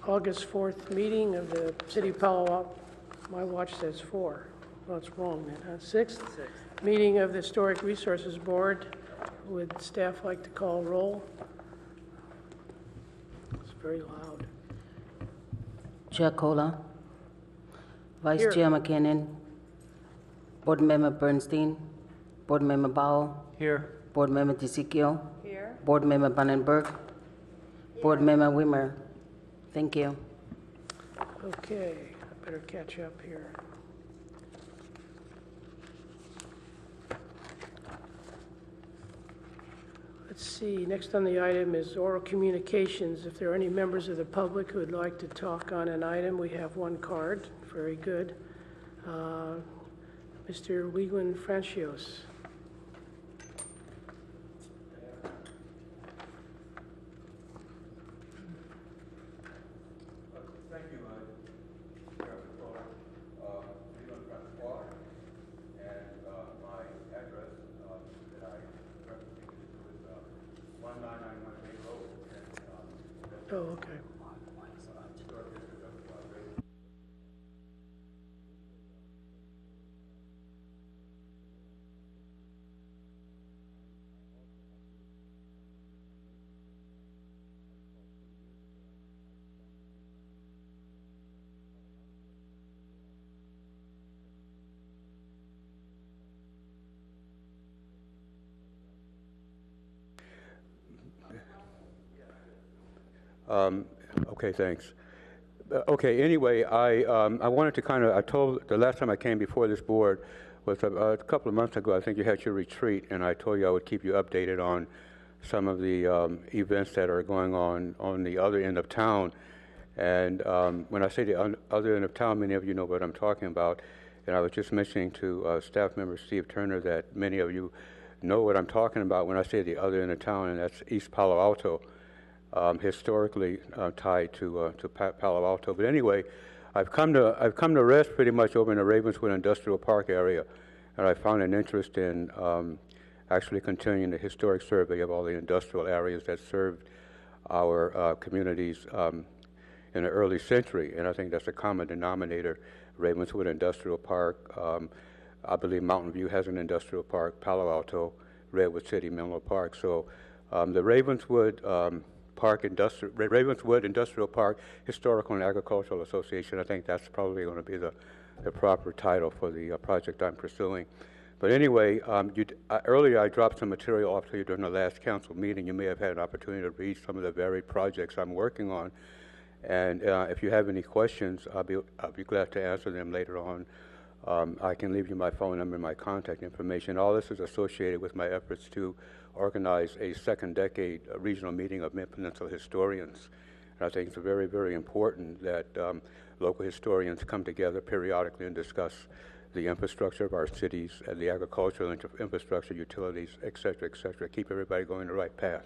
August 4th meeting of the City of Palo Alto. My watch says 4. Well, it's wrong then. 6th meeting of the Historic Resources Board. Would staff like to call roll? It's very loud. Chair Kohler, Vice Here. Chair McKinnon, Board Member Bernstein, Board Member Bao, Here. Board Member DeSiquio, Here. Board Member Vandenberg, Board Member Wimmer. Thank you. Okay, I better catch up here. Let's see, next on the item is oral communications. If there are any members of the public who would like to talk on an item, we have one card. Very good. Mr. Wigwin Francios. Thank you, Chairman Fuller. Leland Francois, and my address that I represented was 1991 Bay Road. And, Oh, okay. Okay, thanks. Okay, anyway, I wanted to I told, the last time I came before this board was a couple of months ago. I think you had your retreat, and I told you I would keep you updated on some of the events that are going on the other end of town. And when I say the other end of town, many of you know what I'm talking about. And I was just mentioning to staff member Steve Turner that many of you know what I'm talking about when I say the other end of town, and that's East Palo Alto. Historically tied to Palo Alto. But anyway, I've come to rest pretty much over in the Ravenswood Industrial Park area, and I found an interest in actually continuing the historic survey of all the industrial areas that served our communities in the early century, and I think that's a common denominator. Ravenswood Industrial Park, I believe Mountain View has an industrial park, Palo Alto, Redwood City, Menlo Park. So the Ravenswood Industrial Park Historical and Agricultural Association. I think that's probably going to be the proper title for the project I'm pursuing. But anyway, earlier I dropped some material off to you during the last council meeting. You may have had an opportunity to read some of the varied projects I'm working on. And if you have any questions, I'll be glad to answer them later on. I can leave you my phone number and my contact information. All this is associated with my efforts to organize a second decade regional meeting of Mid-Peninsula historians. And I think it's very, very important that local historians come together periodically and discuss the infrastructure of our cities and the agricultural infrastructure, utilities, et cetera, keep everybody going the right path.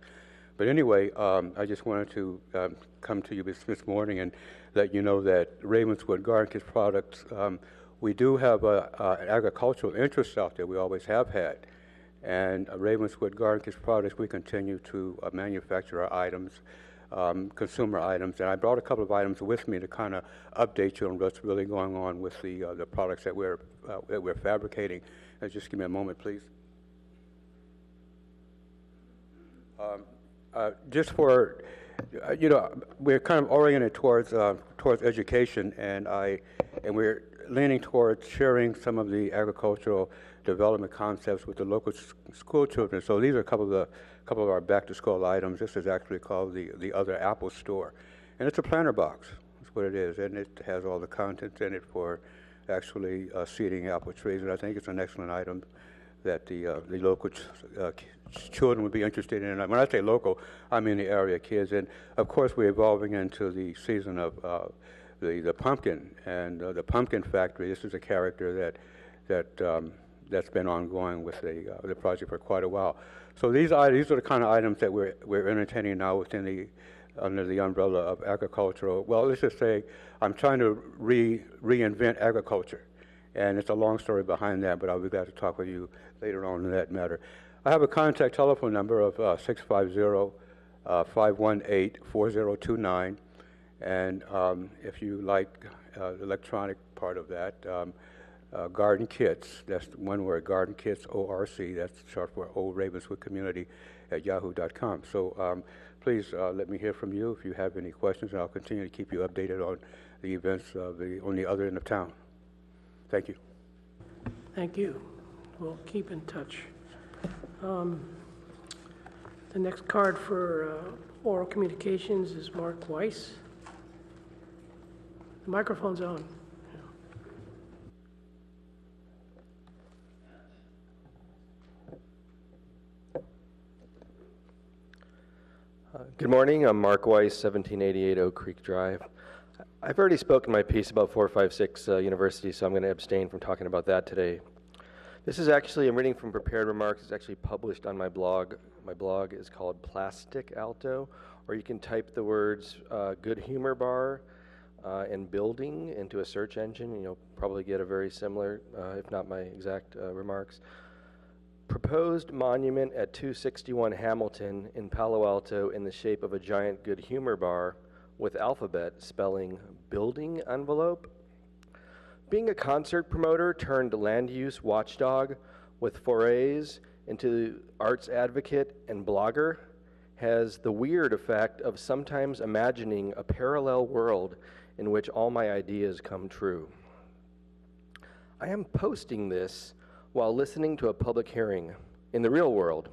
But anyway, I just wanted to come to you this morning and let you know that Ravenswood Garden Kits products, we do have an agricultural interest out there. We always have had. And Ravenswood Garden Kits products, we continue to manufacture our items, consumer items. And I brought a couple of items with me to kind of update you on what's really going on with the products that we're fabricating. Just give me a moment, please. Just for, we're kind of oriented towards education, and we're leaning towards sharing some of the agricultural development concepts with the local school children. So these are a couple of our back-to-school items. This is actually called the Other Apple Store, and it's a planter box. That's what it is, and it has all the contents in it for actually seeding apple trees. And I think it's an excellent item that the local children would be interested in. And when I say local, I mean the area kids. And of course, we're evolving into the season of the pumpkin, and the pumpkin factory. This is a character that's been ongoing with the project for quite a while. So these are the kind of items that we're entertaining now within under the umbrella of agricultural. Well, let's just say I'm trying to reinvent agriculture, and it's a long story behind that. But I'll be glad to talk with you later on in that matter. I have a contact telephone number of 650-518-4029. And if you like the electronic part of that, Garden Kits, that's one word, Garden Kits, ORC, that's short for Old Ravenswood Community at yahoo.com. So please let me hear from you if you have any questions, and I'll continue to keep you updated on the events on the other end of town. Thank you. Thank you. We'll keep in touch. The next card for oral communications is Mark Weiss. The microphone's on. Good morning. I'm Mark Weiss, 1788 Oak Creek Drive. I've already spoken my piece about 456 University, so I'm going to abstain from talking about that today. This is actually, I'm reading from prepared remarks. It's actually published on my blog. My blog is called Plastic Alto, or you can type the words Good Humor Bar and building into a search engine, and you'll probably get a very similar, if not my exact remarks. Proposed monument at 261 Hamilton in Palo Alto in the shape of a giant Good Humor Bar with alphabet spelling building envelope. Being a concert promoter turned land use watchdog with forays into arts advocate and blogger has the weird effect of sometimes imagining a parallel world in which all my ideas come true. I am posting this while listening to a public hearing in the real world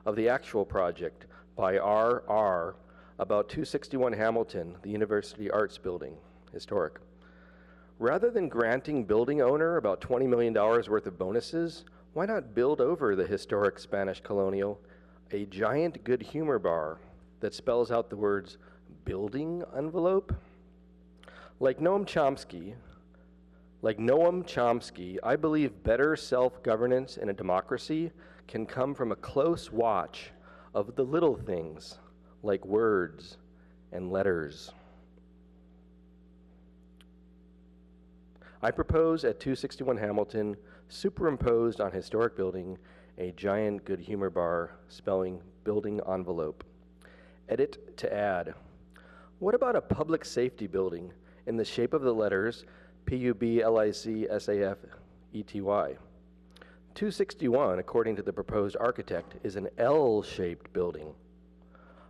of the actual project by RR about 261 Hamilton, the University Arts Building, historic. Rather than granting building owner about $20 million worth of bonuses, why not build over the historic Spanish colonial a giant Good Humor Bar that spells out the words building envelope? Like Noam Chomsky, I believe better self-governance in a democracy can come from a close watch of the little things like words and letters. I propose at 261 Hamilton, superimposed on historic building, a giant Good Humor Bar spelling building envelope. Edit to add. What about a public safety building in the shape of the letters PUBLICSAFETY? 261, according to the proposed architect, is an L-shaped building.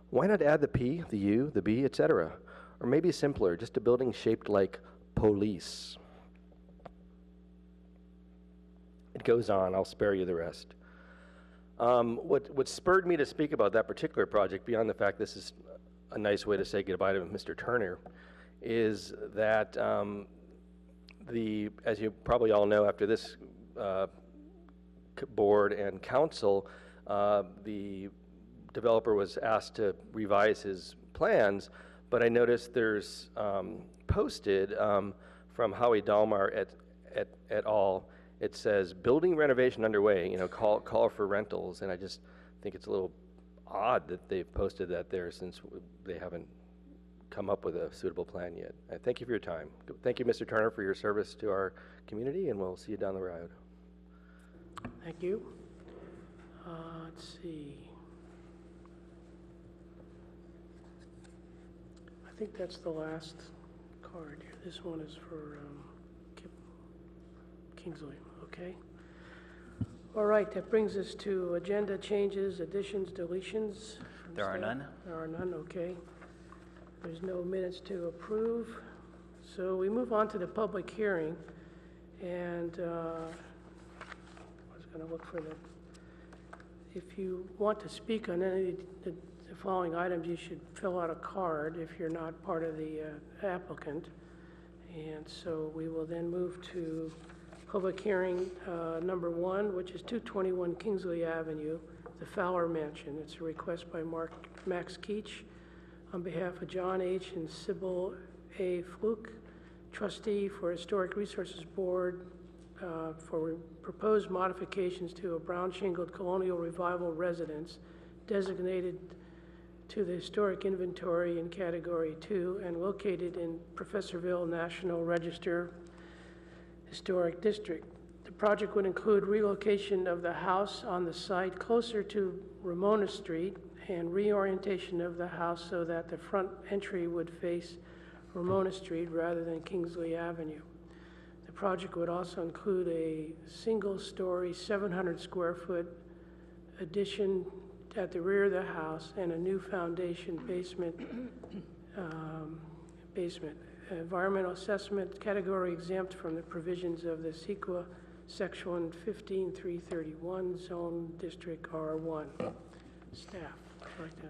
Why not add the P, the U, the B, etc.? Or maybe simpler, just a building shaped like police. It goes on, I'll spare you the rest. What spurred me to speak about that particular project, beyond the fact this is a nice way to say goodbye to Mr. Turner, is that as you probably all know, after this board and council, the developer was asked to revise his plans, but I noticed there's posted from Howie Dalmar et al. It says building renovation underway. Call for rentals, and I just think it's a little odd that they've posted that there since they haven't come up with a suitable plan yet. Thank you for your time. Thank you, Mr. Turner, for your service to our community, and we'll see you down the road. Thank you. Let's see. I think that's the last card here. This one is for Kingsley, okay? All right, that brings us to agenda changes, additions, deletions. There are none. There are none, okay. There's no minutes to approve. So we move on to the public hearing, and I was going to look for the, if you want to speak on any of the following items, you should fill out a card if you're not part of the applicant. And so we will then move to public hearing number 1, which is 221 Kingsley Avenue, the Fowler Mansion. It's a request by Max Keach on behalf of John H. and Sybil A. Fluke, trustee for Historic Resources Board, for proposed modifications to a brown shingled colonial revival residence designated to the historic inventory in category 2 and located in Professorville National Register Historic District. The project would include relocation of the house on the site closer to Ramona Street and reorientation of the house so that the front entry would face Ramona Street rather than Kingsley Avenue. The project would also include a single-story, 700-square-foot addition at the rear of the house and a new foundation basement. Environmental assessment category exempt from the provisions of the CEQA Section 15331 Zone District R1. Staff.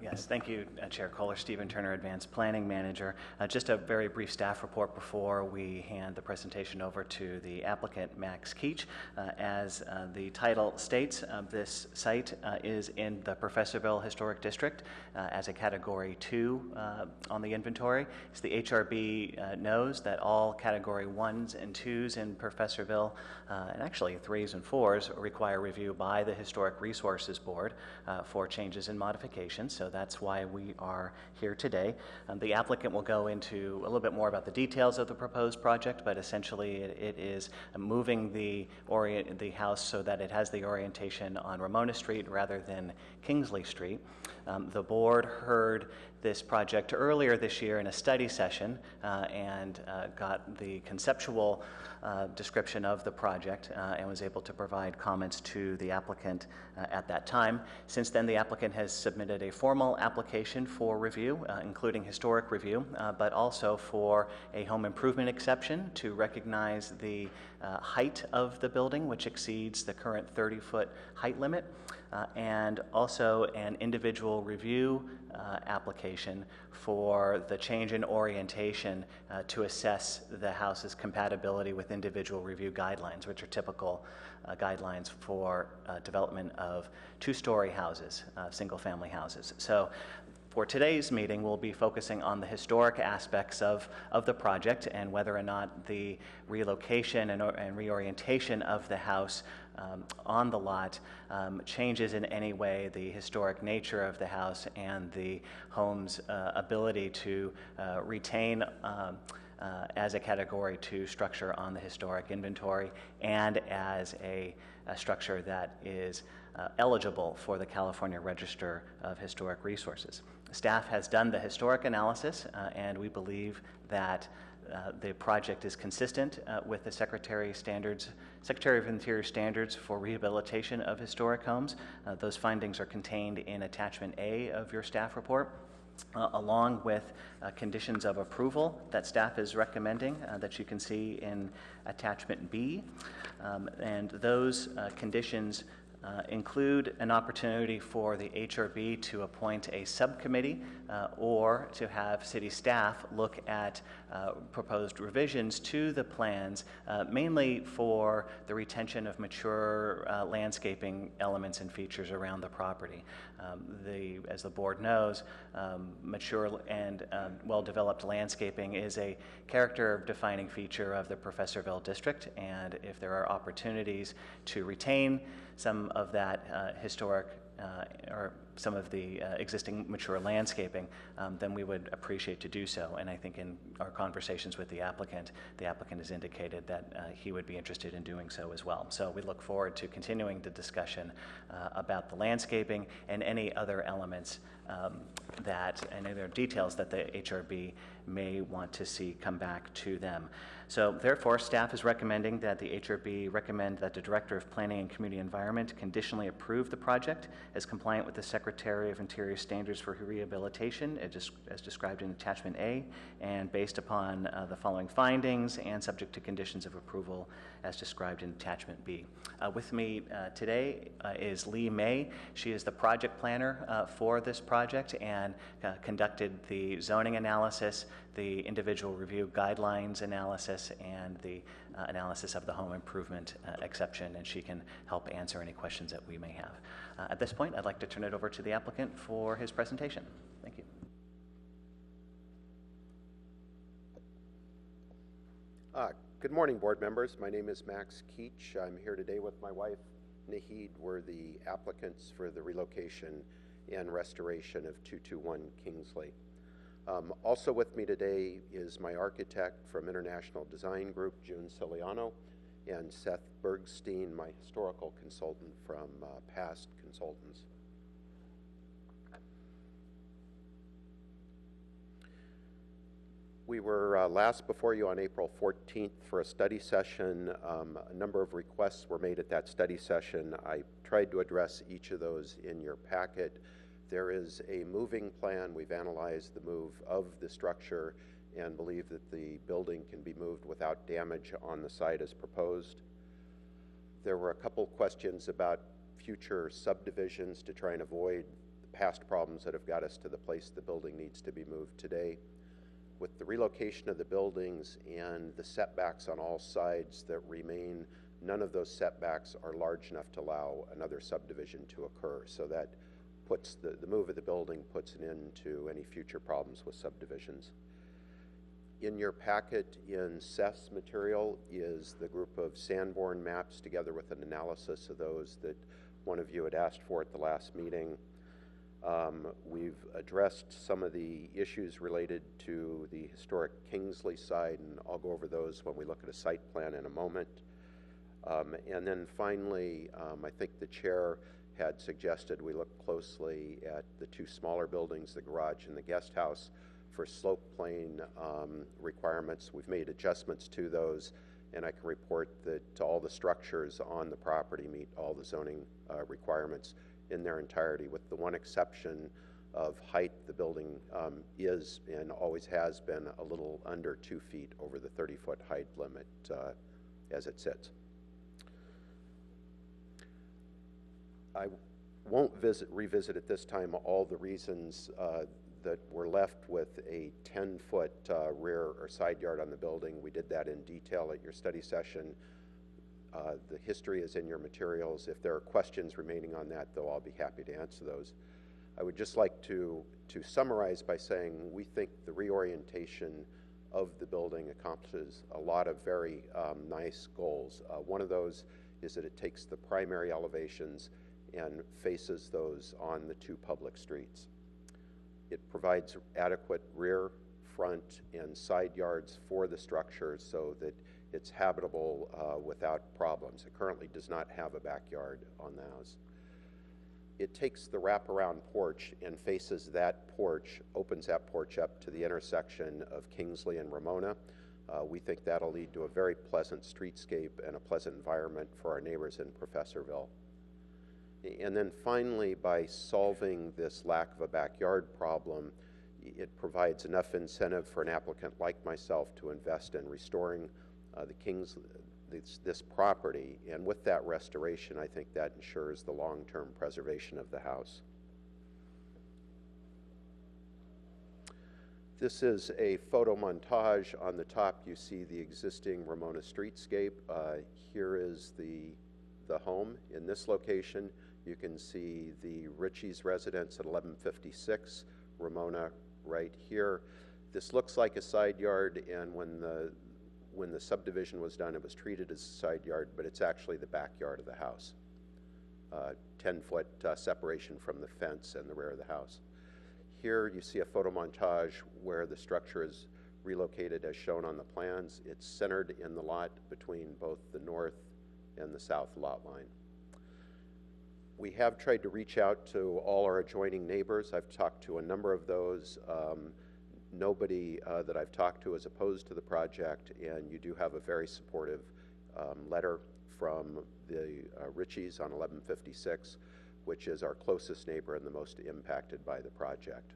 Yes, thank you, Chair Kohler. Stephen Turner, Advanced Planning Manager. Just a very brief staff report before we hand the presentation over to the applicant, Max Keach. As the title states, this site is in the Professorville Historic District as a Category 2 on the inventory. As the HRB knows that all Category 1s and 2s in Professorville, and actually 3s and 4s, require review by the Historic Resources Board for changes and modifications. So that's why we are here today. The applicant will go into a little bit more about the details of the proposed project, but essentially it is moving the house so that it has the orientation on Ramona Street rather than Kingsley Street. The board heard this project earlier this year in a study session and got the conceptual description of the project and was able to provide comments to the applicant at that time. Since then, the applicant has submitted a formal application for review, including historic review, but also for a home improvement exception to recognize the height of the building, which exceeds the current 30-foot height limit, and also an individual review application for the change in orientation to assess the house's compatibility with individual review guidelines, which are typical guidelines for development of two-story houses, single-family houses. So for today's meeting, we'll be focusing on the historic aspects of the project and whether or not the relocation and reorientation of the house on the lot changes in any way the historic nature of the house and the home's ability to retain as a Category 2 structure on the historic inventory and as a structure that is eligible for the California Register of Historic Resources. Staff has done the historic analysis and we believe that the project is consistent with the Secretary of Interior standards for rehabilitation of historic homes. Those findings are contained in Attachment A of your staff report, along with conditions of approval that staff is recommending that you can see in Attachment B. And those conditions include an opportunity for the HRB to appoint a subcommittee or to have city staff look at proposed revisions to the plans, mainly for the retention of mature landscaping elements and features around the property. As the board knows, mature and well-developed landscaping is a character-defining feature of the Professorville district, and if there are opportunities to retain some of that historic or some of the existing mature landscaping, then we would appreciate to do so. And I think in our conversations with the applicant has indicated that he would be interested in doing so as well. So we look forward to continuing the discussion about the landscaping and any other elements and other details that the HRB may want to see come back to them. So therefore, staff is recommending that the HRB recommend that the Director of Planning and Community Environment conditionally approve the project as compliant with the Secretary of Interior standards for rehabilitation as described in Attachment A, and based upon the following findings and subject to conditions of approval as described in Attachment B. With me today is Lee May. She is the project planner for this project and conducted the zoning analysis, the individual review guidelines analysis, and the analysis of the home improvement exception, and she can help answer any questions that we may have. At this point, I'd like to turn it over to the applicant for his presentation. Thank you. Good morning, board members. My name is Max Keach. I'm here today with my wife, Nahid. We're the applicants for the relocation and restoration of 221 Kingsley. Also with me today is my architect from International Design Group, June Ciliano, and Seth Bergstein, my historical consultant from past consultants. We were last before you on April 14th for a study session. A number of requests were made at that study session. I tried to address each of those in your packet. There is a moving plan. We've analyzed the move of the structure and believe that the building can be moved without damage on the site as proposed. There were a couple questions about future subdivisions to try and avoid the past problems that have got us to the place the building needs to be moved today. With the relocation of the buildings and the setbacks on all sides that remain, none of those setbacks are large enough to allow another subdivision to occur. So that puts the move of the building puts an end to any future problems with subdivisions. In your packet in Seth's material is the group of Sanborn maps together with an analysis of those that one of you had asked for at the last meeting. We've addressed some of the issues related to the historic Kingsley side, and I'll go over those when we look at a site plan in a moment. And then finally, I think the chair had suggested we look closely at the two smaller buildings, the garage and the guest house, for slope plane requirements. We've made adjustments to those, and I can report that all the structures on the property meet all the zoning requirements in their entirety, with the one exception of height. The building is and always has been a little under 2 feet over the 30-foot height limit as it sits. I won't revisit at this time all the reasons that we're left with a 10-foot rear or side yard on the building. We did that in detail at your study session. The history is in your materials. If there are questions remaining on that, though, I'll be happy to answer those. I would just like to summarize by saying we think the reorientation of the building accomplishes a lot of very nice goals. One of those is that it takes the primary elevations and faces those on the two public streets. It provides adequate rear, front, and side yards for the structure so that it's habitable without problems. It currently does not have a backyard on the house. It takes the wraparound porch and faces that porch, opens that porch up to the intersection of Kingsley and Ramona. We think that'll lead to a very pleasant streetscape and a pleasant environment for our neighbors in Professorville. And then finally, by solving this lack of a backyard problem, it provides enough incentive for an applicant like myself to invest in restoring this property. And with that restoration, I think that ensures the long-term preservation of the house. This is a photo montage. On the top, you see the existing Ramona streetscape. Here is the home in this location. You can see the Ritchie's residence at 1156, Ramona right here. This looks like a side yard, and when the subdivision was done, it was treated as a side yard, but it's actually the backyard of the house. 10-foot separation from the fence and the rear of the house. Here you see a photo montage where the structure is relocated as shown on the plans. It's centered in the lot between both the north and the south lot line. We have tried to reach out to all our adjoining neighbors. I've talked to a number of those. Nobody that I've talked to is opposed to the project, and you do have a very supportive letter from the Ritchies on 1156, which is our closest neighbor and the most impacted by the project.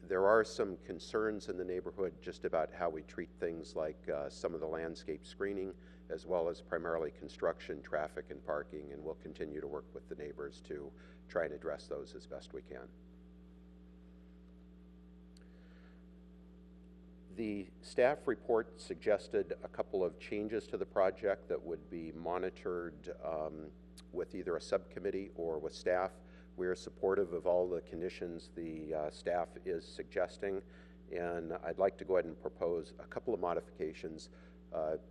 There are some concerns in the neighborhood just about how we treat things like some of the landscape screening, as well as primarily construction, traffic, and parking, and we'll continue to work with the neighbors to try and address those as best we can. The staff report suggested a couple of changes to the project that would be monitored with either a subcommittee or with staff. We are supportive of all the conditions the staff is suggesting, and I'd like to go ahead and propose a couple of modifications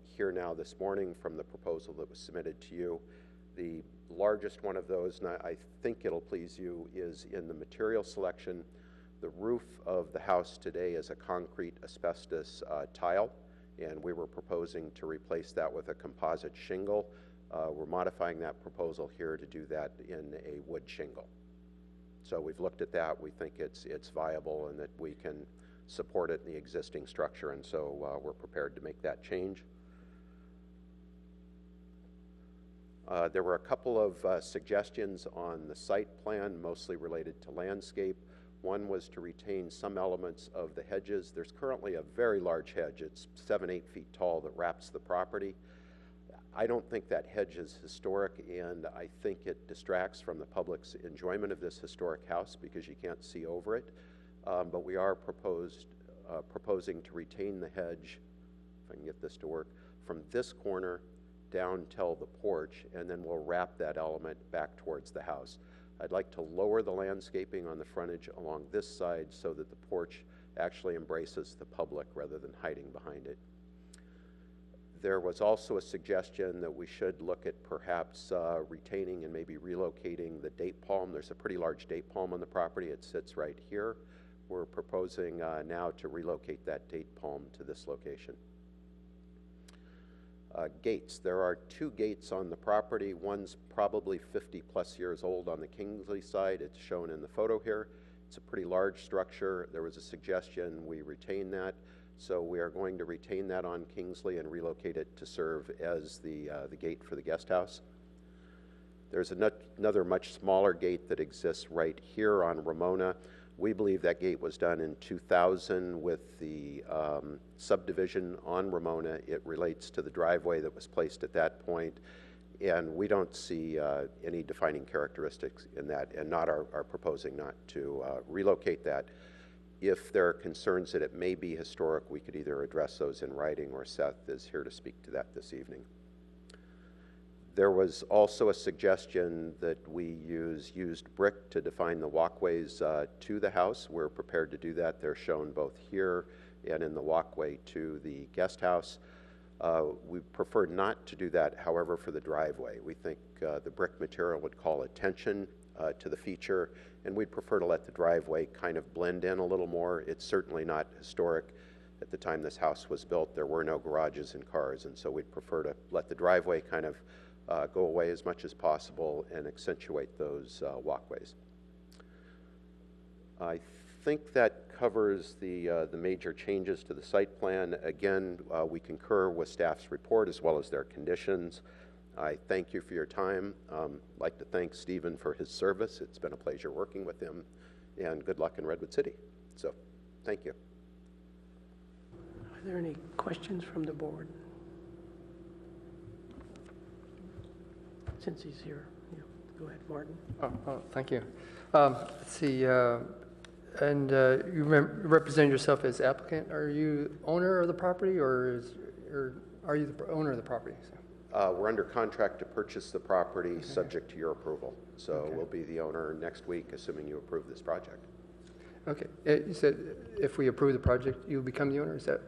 here now this morning from the proposal that was submitted to you. The largest one of those, and I think it'll please you, is in the material selection. The roof of the house today is a concrete asbestos tile, and we were proposing to replace that with a composite shingle. We're modifying that proposal here to do that in a wood shingle. So we've looked at that. We think it's viable and that we can support it in the existing structure, and so we're prepared to make that change. There were a couple of suggestions on the site plan, mostly related to landscape. One was to retain some elements of the hedges. There's currently a very large hedge. It's 7-8 feet tall that wraps the property. I don't think that hedge is historic, and I think it distracts from the public's enjoyment of this historic house because you can't see over it. But we are proposing to retain the hedge, if I can get this to work, from this corner down till the porch, and then we'll wrap that element back towards the house. I'd like to lower the landscaping on the frontage along this side so that the porch actually embraces the public rather than hiding behind it. There was also a suggestion that we should look at perhaps retaining and maybe relocating the date palm. There's a pretty large date palm on the property. It sits right here. We're proposing now to relocate that date palm to this location. Gates. There are 2 gates on the property. One's probably 50+ years old on the Kingsley side. It's shown in the photo here. It's a pretty large structure. There was a suggestion we retain that. So we are going to retain that on Kingsley and relocate it to serve as the gate for the guest house. There's another much smaller gate that exists right here on Ramona. We believe that gate was done in 2000 with the subdivision on Ramona. It relates to the driveway that was placed at that point, and we don't see any defining characteristics in that, and are proposing not to relocate that. If there are concerns that it may be historic, we could either address those in writing, or Seth is here to speak to that this evening. There was also a suggestion that we use used brick to define the walkways to the house. We're prepared to do that. They're shown both here and in the walkway to the guest house. We prefer not to do that, however, for the driveway. We think the brick material would call attention to the feature, and we'd prefer to let the driveway kind of blend in a little more. It's certainly not historic. At the time this house was built, there were no garages and cars, and so we'd prefer to let the driveway kind of go away as much as possible and accentuate those walkways. I think that covers the major changes to the site plan. Again, we concur with staff's report as well as their conditions. I thank you for your time. I'd like to thank Stephen for his service. It's been a pleasure working with him, and good luck in Redwood City. So, thank you. Are there any questions from the board? Since he's here, yeah. Go ahead, Martin. Oh, thank you. Let's see, and you represent yourself as applicant. Are you owner of the property, or are you the owner of the property? We're under contract to purchase the property, subject to your approval. So we'll be the owner next week, assuming you approve this project. Okay. You said if we approve the project, you'll become the owner? Is that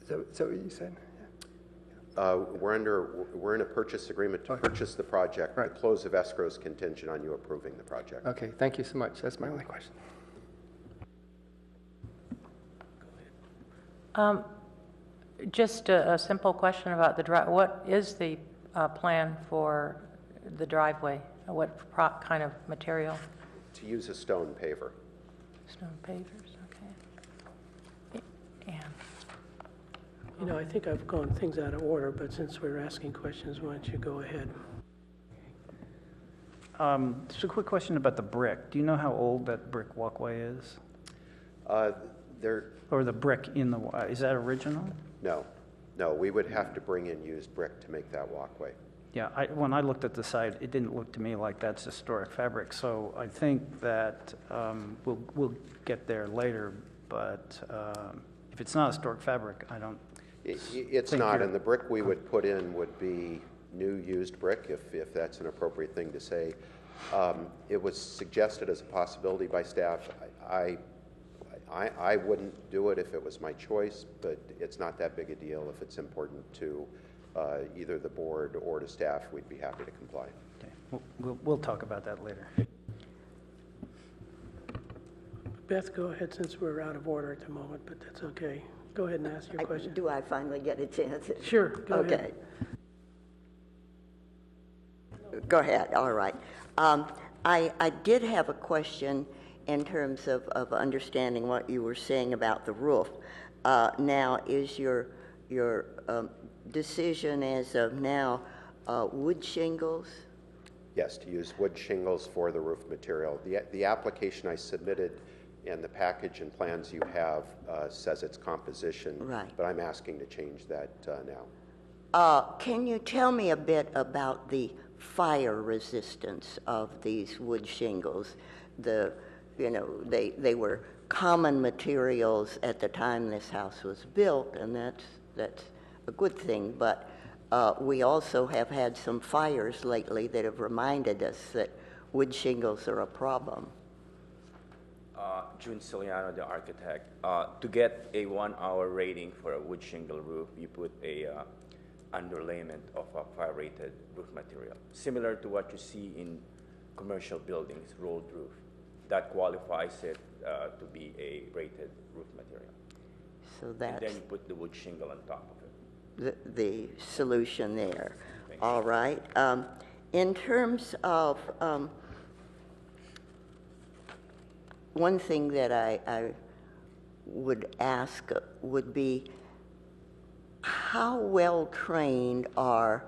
what you said? We're in a purchase agreement to purchase the project. Right. The close of escrow is contingent on you approving the project. Okay, thank you so much. That's my only question. Just a simple question about the drive. What is the plan for the driveway? What kind of material? To use a stone paver. Stone pavers, okay. And You know, I think I've gone things out of order, but since we're asking questions, why don't you go ahead? Just a quick question about the brick. Do you know how old that brick walkway is? Or the brick in the, is that original? No, we would have to bring in used brick to make that walkway. Yeah, when I looked at the site, it didn't look to me like that's historic fabric. So I think that we'll get there later, but if it's not historic fabric, I don't. It's not, and the brick we would put in would be new used brick, if that's an appropriate thing to say. It was suggested as a possibility by staff. I wouldn't do it if it was my choice, but it's not that big a deal. If it's important to either the board or to staff, we'd be happy to comply. Okay. We'll talk about that later. Beth, go ahead, since we're out of order at the moment, but that's okay. Go ahead and ask your question. Do I finally get a chance? Sure, go ahead. Okay. Go ahead, all right. I did have a question in terms of understanding what you were saying about the roof. Now, is your decision as of now wood shingles? Yes, to use wood shingles for the roof material. The application I submitted and the package and plans you have says it's composition, Right. but I'm asking to change that now. Can you tell me a bit about the fire resistance of these wood shingles? They were common materials at the time this house was built, and that's a good thing, but we also have had some fires lately that have reminded us that wood shingles are a problem. June Ciliano, the architect. To get a 1-hour rating for a wood shingle roof, you put a underlayment of a fire-rated roof material, similar to what you see in commercial buildings, rolled roof. That qualifies it to be a rated roof material. So that's And then you put the wood shingle on top of it. the solution there. All right. In terms of one thing that I would ask would be, how well trained are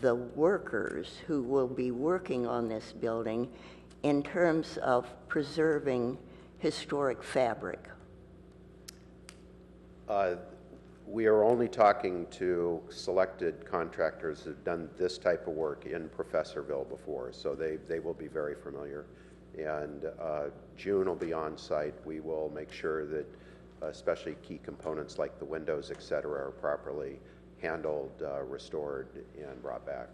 the workers who will be working on this building in terms of preserving historic fabric? We are only talking to selected contractors who've done this type of work in Professorville before, so they will be very familiar. And June will be on site. We will make sure that especially key components like the windows, et cetera, are properly handled, restored, and brought back.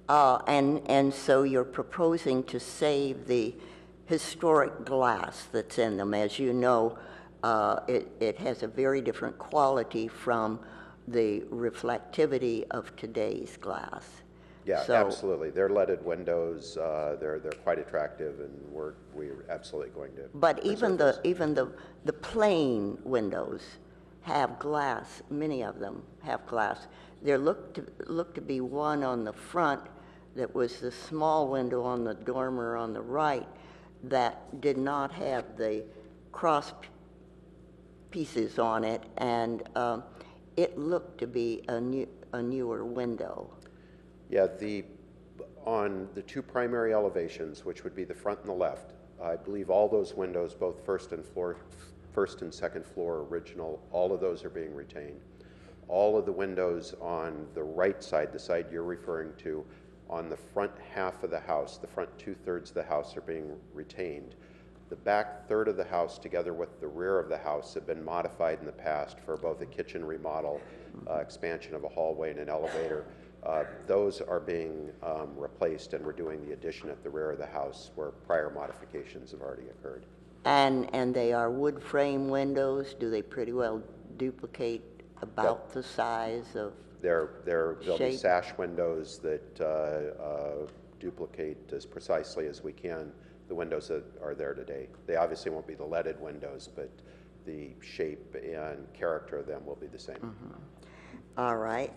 And so you're proposing to save the historic glass that's in them. As you know, it has a very different quality from the reflectivity of today's glass. Yeah, So- absolutely. They're leaded windows. They're quite attractive, and we're absolutely going to. But even preserve the plain windows have glass. Many of them have glass. There looked to be one on the front that was the small window on the dormer on the right that did not have the cross pieces on it, and it looked to be a newer window. Yeah, on the two primary elevations, which would be the front and the left, I believe all those windows, both first and second floor original, all of those are being retained. All of the windows on the right side, the side you're referring to, on the front half of the house, the front 2/3 of the house are being retained. The back third of the house, together with the rear of the house, have been modified in the past for both a kitchen remodel, expansion of a hallway and an elevator. Those are being replaced, and we're doing the addition at the rear of the house where prior modifications have already occurred. And they are wood frame windows. Do they pretty well duplicate about the size of? There'll be shape? sash windows that duplicate as precisely as we can the windows that are there today. They obviously won't be the leaded windows, but the shape and character of them will be the same. Mm-hmm. All right.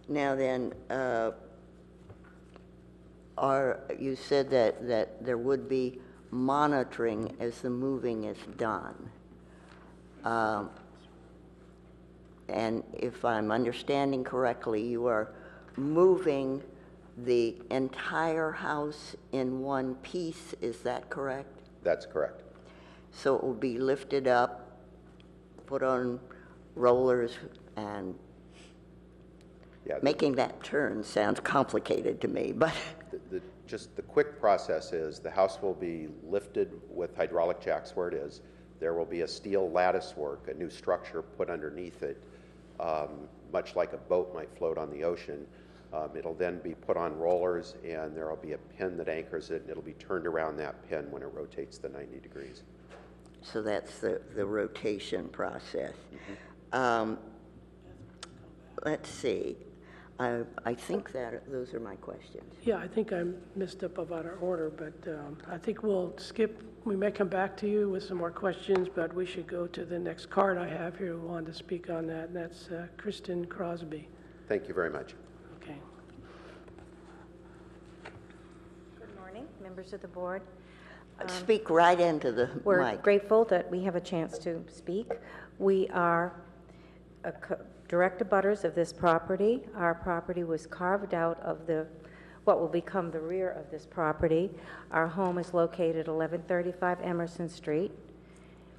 Now then, you said that there would be monitoring as the moving is done. And if I'm understanding correctly, you are moving the entire house in one piece, is that correct? That's correct. So it will be lifted up, put on rollers, and Yeah, making that turn sounds complicated to me, but just the quick process is the house will be lifted with hydraulic jacks where it is. There will be a steel lattice work, a new structure put underneath it, much like a boat might float on the ocean. It'll then be put on rollers, and there will be a pin that anchors it, and it'll be turned around that pin when it rotates the 90 degrees. so that's the rotation process. Mm-hmm. Let's see. I think that those are my questions. Yeah, I think I messed up about our order, but I think we'll skip. We may come back to you with some more questions, but we should go to the next card I have here who wanted to speak on that, and that's Kristen Crosby. Thank you very much. Okay. Good morning, members of the board. Speak right into the We're mic. grateful that we have a chance to speak. We are direct abutters of this property. Our property was carved out of what will become the rear of this property. Our home is located at 1135 Emerson Street.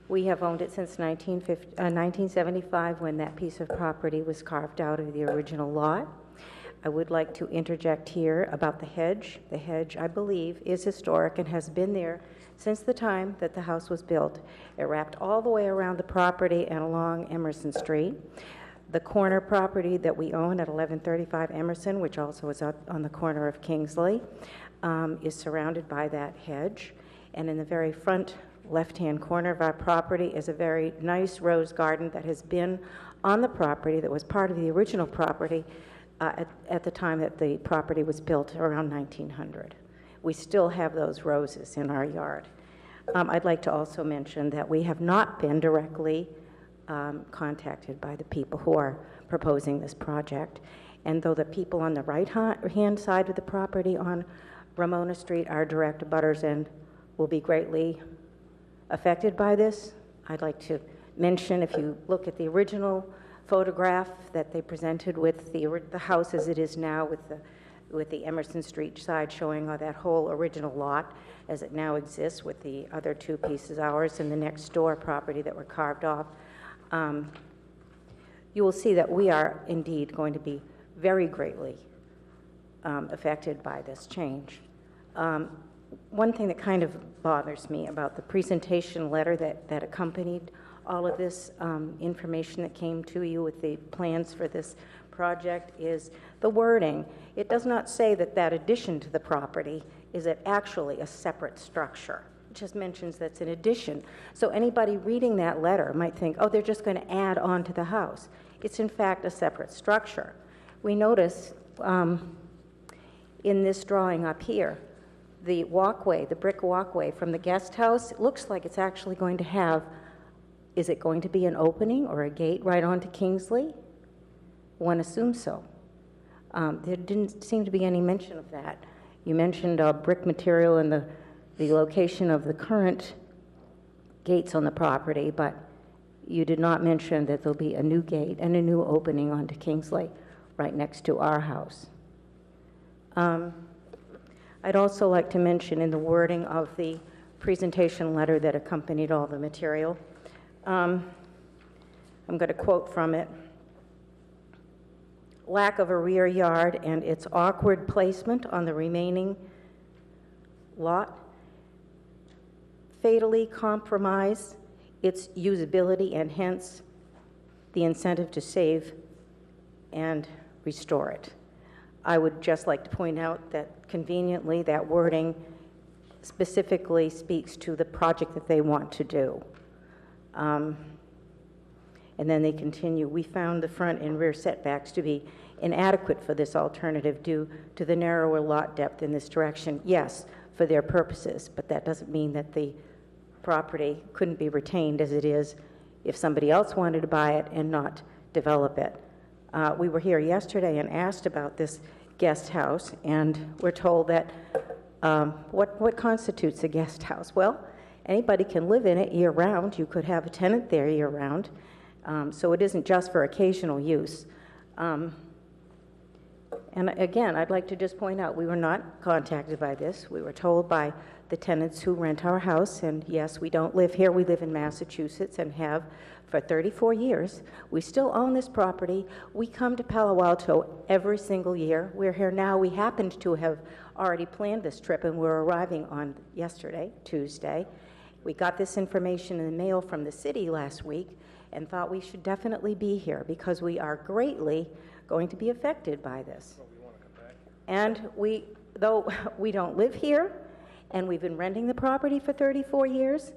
We have owned it since 1975, when that piece of property was carved out of the original lot. I would like to interject here about the hedge. The hedge, I believe, is historic and has been there since the time that the house was built. It wrapped all the way around the property and along Emerson Street. The corner property that we own at 1135 Emerson, which also is up on the corner of Kingsley, is surrounded by that hedge. And in the very front left-hand corner of our property is a very nice rose garden that has been on the property, that was part of the original property at the time that the property was built around 1900. We still have those roses in our yard. I'd like to also mention that we have not been directly contacted by the people who are proposing this project. And though the people on the right-hand side of the property on Ramona Street are direct abutters and will be greatly affected by this, I'd like to mention, if you look at the original photograph that they presented with the house as it is now, with the Emerson Street side showing that whole original lot as it now exists with the other two pieces, ours and the next door property that were carved off, you will see that we are indeed going to be very greatly affected by this change. One thing that kind of bothers me about the presentation letter that accompanied all of this information that came to you with the plans for this project is the wording. It does not say that addition to the property is actually a separate structure. It just mentions that's an addition. So anybody reading that letter might think, oh, they're just going to add on to the house. It's in fact a separate structure. We notice in this drawing up here, the walkway, the brick walkway from the guest house, it looks like it's actually going to have, is it going to be an opening or a gate right onto Kingsley? One assumes so. There didn't seem to be any mention of that. You mentioned brick material and the location of the current gates on the property, but you did not mention that there'll be a new gate and a new opening onto Kingsley right next to our house. I'd also like to mention in the wording of the presentation letter that accompanied all the material, I'm going to quote from it. Lack of a rear yard and its awkward placement on the remaining lot fatally compromise its usability and hence the incentive to save and restore it. I would just like to point out that conveniently that wording specifically speaks to the project that they want to do. And then they continue, we found the front and rear setbacks to be inadequate for this alternative due to the narrower lot depth in this direction. Yes, for their purposes, but that doesn't mean that the property couldn't be retained as it is if somebody else wanted to buy it and not develop it. We were here yesterday and asked about this guest house, and we're told that what constitutes a guest house? Well, anybody can live in it year-round. You could have a tenant there year-round. So it isn't just for occasional use. And again, I'd like to just point out, we were not contacted by this. We were told by the tenants who rent our house, and yes, we don't live here. We live in Massachusetts and have for 34 years. We still own this property. We come to Palo Alto every single year. We're here now. We happened to have already planned this trip, and we're arriving on yesterday, Tuesday. We got this information in the mail from the city last week and thought we should definitely be here because we are greatly going to be affected by this. Well, we want to come back here. And though we don't live here, and we've been renting the property for 34 years,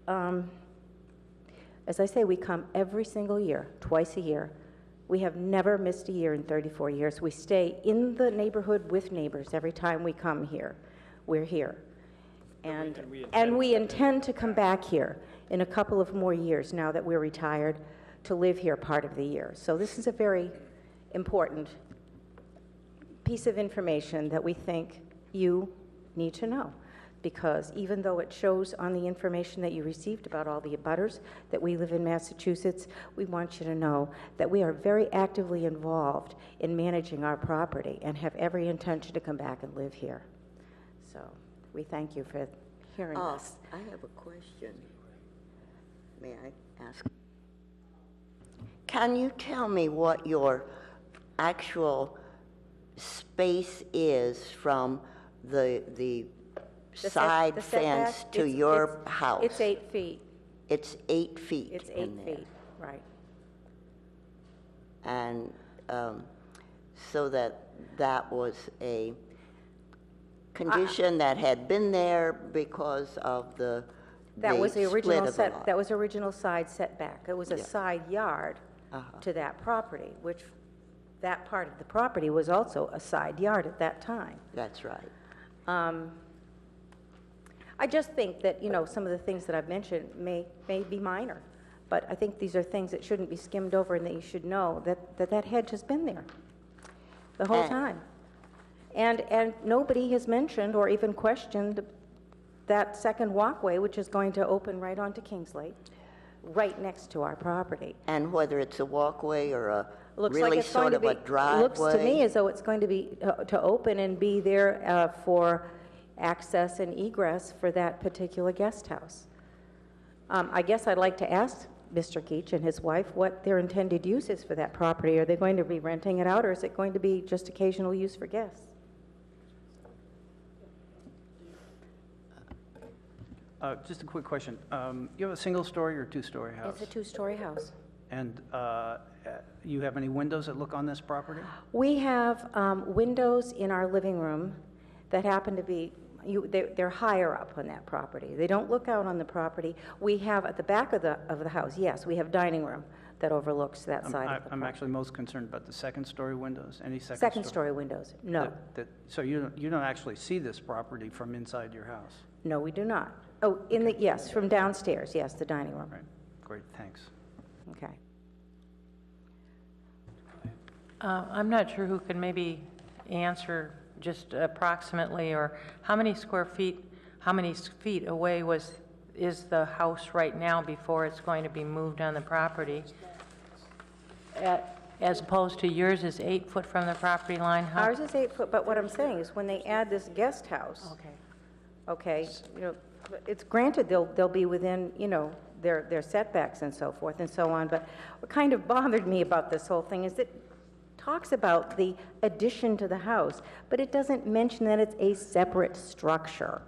as I say, we come every single year, twice a year. We have never missed a year in 34 years. We stay in the neighborhood with neighbors every time we come here. We're here. And we intend to come back here in a couple of more years now that we're retired to live here part of the year. So this is a very important piece of information that we think you need to know, because even though it shows on the information that you received about all the abutters that we live in Massachusetts, we want you to know that we are very actively involved in managing our property and have every intention to come back and live here. So we thank you for hearing us. I have a question. May I ask? Can you tell me what your actual space is from the side The fence setback, to your house? It's 8 feet. It's 8 feet It's 8 in there. feet, right. And so that was a condition that had been there because of the That was the original split of the lot. that was original side setback. It was a Yeah. side yard Uh-huh. to that property, which that part of the property was also a side yard at that time. That's right. I just think that, you know, some of the things that I've mentioned may be minor, but I think these are things that shouldn't be skimmed over and that you should know that hedge has been there the whole And- time. And nobody has mentioned or even questioned that second walkway, which is going to open right onto Kingsley, right next to our property. And whether it's a walkway or a Looks like really it's going sort to of be, a driveway? looks to me as though it's going to be, to open and be there for access and egress for that particular guest house. I guess I'd like to ask Mr. Keach and his wife what their intended use is for that property. Are they going to be renting it out, or is it going to be just occasional use for guests? Just a quick question. You have a single-story or two-story house? It's a 2-story house. And you have any windows that look on this property? We have windows in our living room that happen to be, they're higher up on that property. They don't look out on the property. We have at the back of the house, yes, we have dining room that overlooks that side of the property. I'm actually most concerned about the second-story windows. Any Second-story windows, no. So you don't actually see this property from inside your house? No, we do not. Oh, yes, from downstairs, yes, the dining room. Right. Great, thanks. Okay. I'm not sure who can maybe answer just approximately, or how many feet away is the house right now before it's going to be moved on the property? As opposed to yours is 8 foot from the property line? Ours is 8 foot, but what I'm saying is when they add this guest house, Okay. okay, you know, it's granted they'll be within, you know, their setbacks and so forth and so on, but what kind of bothered me about this whole thing is it talks about the addition to the house, but it doesn't mention that it's a separate structure.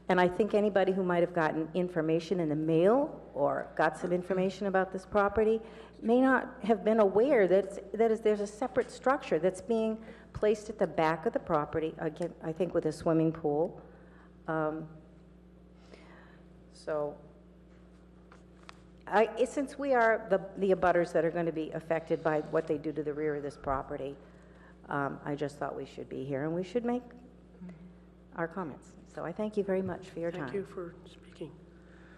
And I think anybody who might have gotten information in the mail or got some information about this property may not have been aware that there's a separate structure that's being placed at the back of the property, again, I think with a swimming pool. Since we are the abutters that are going to be affected by what they do to the rear of this property, I just thought we should be here and we should make our comments. So I thank you very much for your time. Thank you for speaking.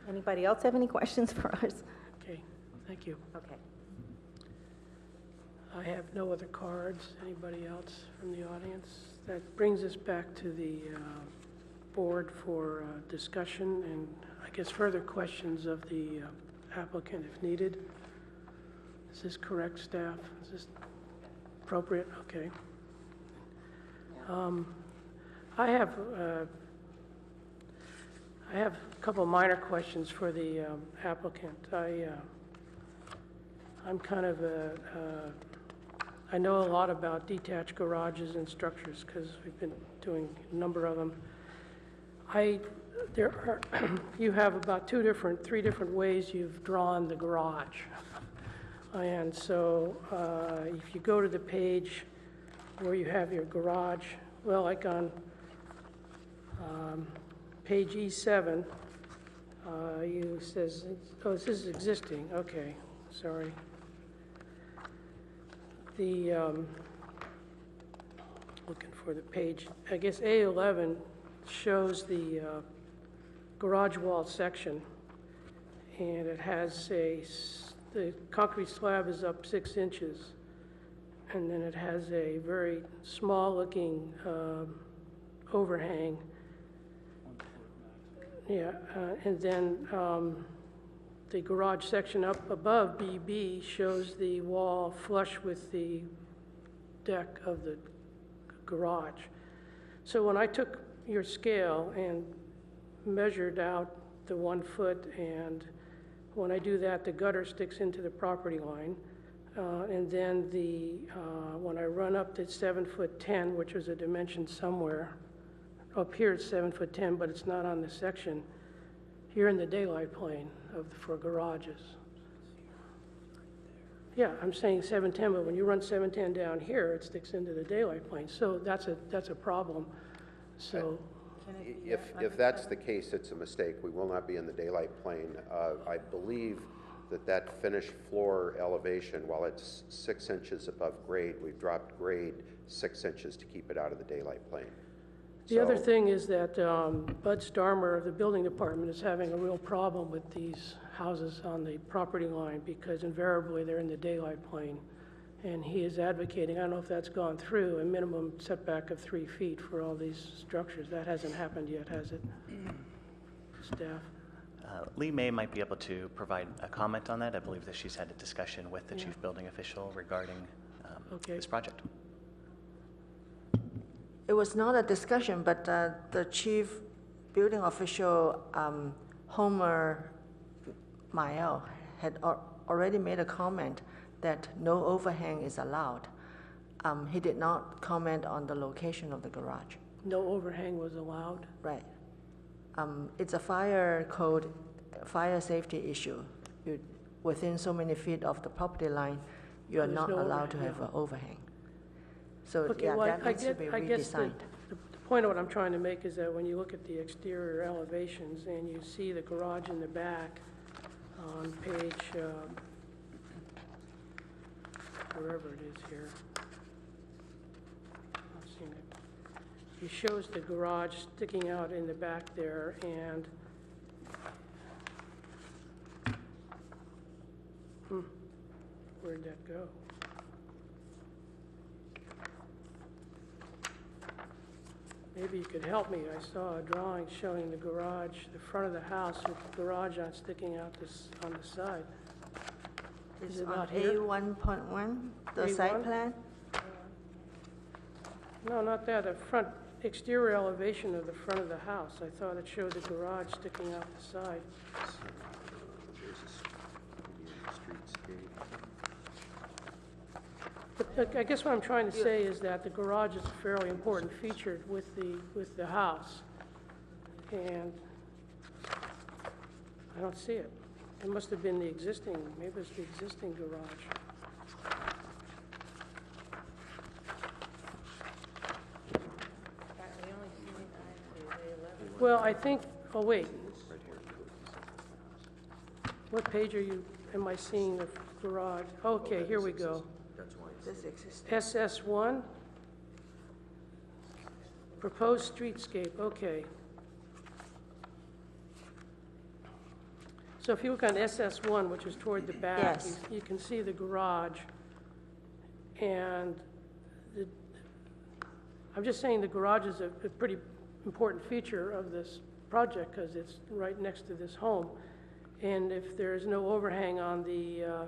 Anybody else have any questions for us? Okay, thank you. Okay. I have no other cards. Anybody else from the audience? That brings us back to the board for discussion and I guess further questions of the applicant if needed. Is this correct, staff? Is this appropriate? Okay. I have a couple of minor questions for the applicant. I'm kind of I know a lot about detached garages and structures because we've been doing a number of them. You have about three different ways you've drawn the garage. And so if you go to the page where you have your garage, well, like on page E7, you says, oh, this is existing, okay, sorry. Looking for the page, I guess A11 shows the garage wall section, and it has the concrete slab is up 6 inches, and then it has a very small looking overhang Yeah, and then the garage section up above BB shows the wall flush with the deck of the garage. So when I took your scale and measured out the 1 foot, and when I do that, the gutter sticks into the property line. And then when I run up to 7'10", which was a dimension somewhere, up here it's 7'10", but it's not on the section. Here in the daylight plane for garages. Yeah, I'm saying 7'10", but when you run 7'10" down here, it sticks into the daylight plane. So that's a problem. So If that's the case, it's a mistake. We will not be in the daylight plane. I believe that finished floor elevation, while it's 6 inches above grade, we've dropped grade 6 inches to keep it out of the daylight plane. the other thing is that Bud Starmer of the building department is having a real problem with these houses on the property line because invariably they're in the daylight plane. And he is advocating, I don't know if that's gone through, a minimum setback of 3 feet for all these structures. That hasn't happened yet, has it? Staff? Lee May might be able to provide a comment on that. I believe that she's had a discussion with the chief building official regarding this project. It was not a discussion, but the chief building official, Homer Mael, had already made a comment that no overhang is allowed. He did not comment on the location of the garage. No overhang was allowed? Right. It's a fire code, fire safety issue. Within so many feet of the property line, you are not allowed to have an overhang. So Okay, well, that needs to be I guess redesigned. the point of what I'm trying to make is that when you look at the exterior elevations and you see the garage in the back on page, wherever it is here, I've seen it. It shows the garage sticking out in the back there, and where'd that go? Maybe you could help me. I saw a drawing showing the garage, the front of the house with the garage sticking out on the side. Is it not here? A1.1, the site A1? plan? No, not that. The front exterior elevation of the front of the house. I thought it showed the garage sticking out the side. But I guess what I'm trying to say is that the garage is a fairly important feature with the house. And I don't see it. It must have been the existing, maybe it's the existing garage. Well, I think, oh wait. What page am I seeing the garage? Okay, here we go. This existing. SS1, proposed streetscape, okay. So if you look on SS1, which is toward the back, Yes. you can see the garage. And I'm just saying the garage is a pretty important feature of this project because it's right next to this home. And if there's no overhang on the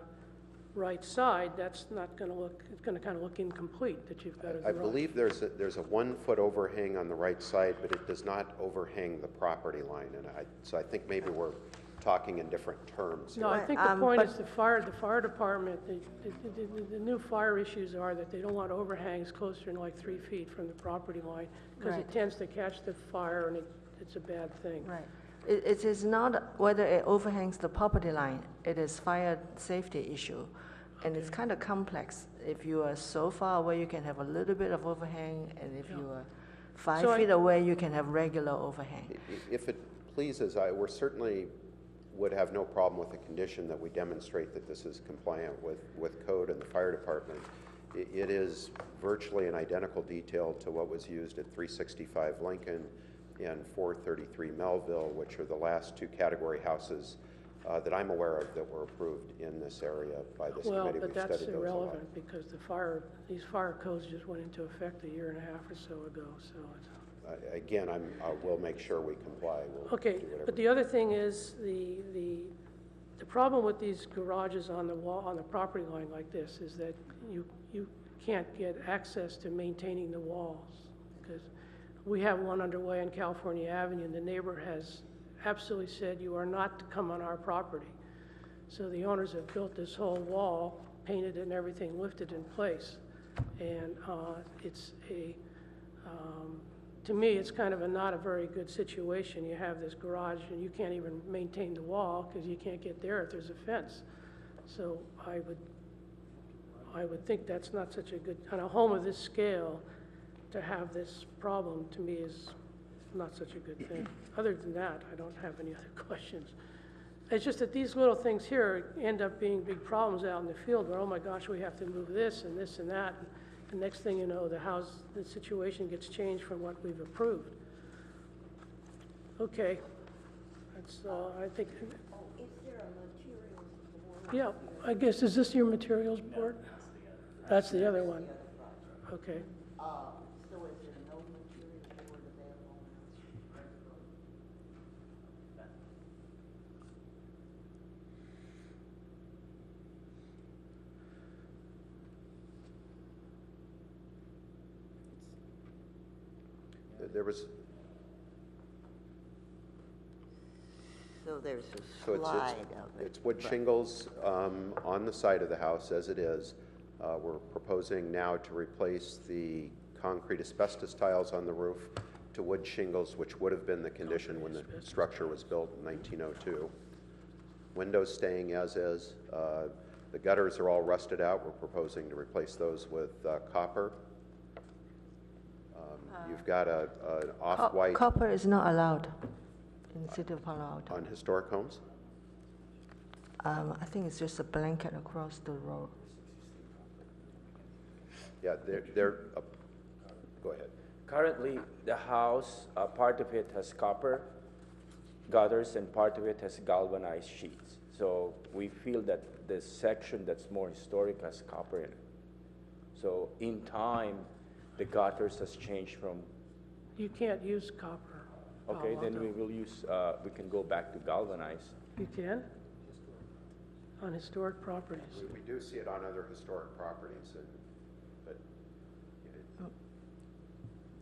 right side, that's not going to look, it's going to kind of look incomplete that you've got a garage. I believe there's a 1 foot overhang on the right side, but it does not overhang the property line. And so I think maybe we're talking in different terms. No, I here. think the point is the fire department, the new fire issues are that they don't want overhangs closer than like 3 feet from the property line because it Right. tends to catch the fire and it's a bad thing. Right. It is not whether it overhangs the property line, it is fire safety issue. And it's kind of complex. If you are so far away, you can have a little bit of overhang, and if you are 5 So feet away, you can have regular overhang. If it pleases, we certainly would have no problem with the condition that we demonstrate that this is compliant with code and the fire department. It is virtually an identical detail to what was used at 365 Lincoln and 433 Melville, which are the last 2 category houses that I'm aware of that were approved in this area by this Well, committee. but We've that's studied those a lot. irrelevant because these fire codes just went into effect a year and a half or so ago, so it's... Again, we'll make sure we comply. We'll Okay, do whatever. but the other thing is the problem with these garages on the wall, on the property line like this is that you can't get access to maintaining the walls. Because we have one underway on California Avenue, and the neighbor has absolutely said, you are not to come on our property. So the owners have built this whole wall, painted it and everything, lifted in place. And it's to me, it's kind of not a very good situation. You have this garage and you can't even maintain the wall because you can't get there if there's a fence. So I would think that's not such a good, on a home of this scale, to have this problem, to me, is not such a good thing. Other than that, I don't have any other questions. It's just that these little things here end up being big problems out in the field where, oh my gosh, we have to move this and this and that. The next thing you know, the situation gets changed from what we've approved. Okay, that's all, I think. Is there a materials board? Yeah, I guess, is this your materials board? That's the other one. Okay. So is there no materials board available? There was, So there's a so slide of it. it's wood but- shingles on the side of the house as it is. We're proposing now to replace the concrete asbestos tiles on the roof to wood shingles, which would have been the condition when the structure was built in 1902. Windows staying as is. The gutters are all rusted out. We're proposing to replace those with copper. You've got an off-white Copper is not allowed in the city of Palo Alto. on historic homes. I think it's just a blanket across the road. Yeah, go ahead. Currently, the house, part of it has copper gutters and part of it has galvanized sheets. So we feel that the section that's more historic has copper in it. So in time, the gutters has changed from, You can't use copper. okay, Palo then Alto. we will use, we can go back to galvanized. You can? On historic properties. We do see it on other historic properties, but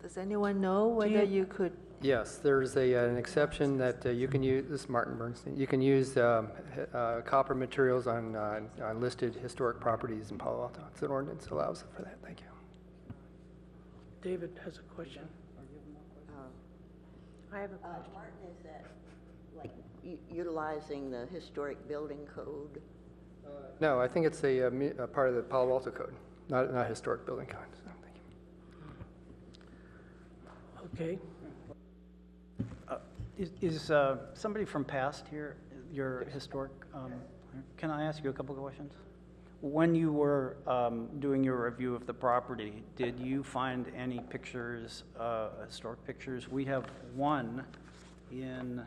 Does anyone know whether you could? Yes, there's an exception that you can use, this is Martin Bernstein, you can use copper materials on listed historic properties in Palo Alto. It's an ordinance that allows for that. Thank you. David has a question. I have a question. Martin, is that like utilizing the historic building code? No, I think it's a part of the Palo Alto code, not historic building code. So, thank you. Okay. Is somebody from past here, your historic, can I ask you a couple of questions? When you were doing your review of the property, did you find any pictures, historic pictures? We have one in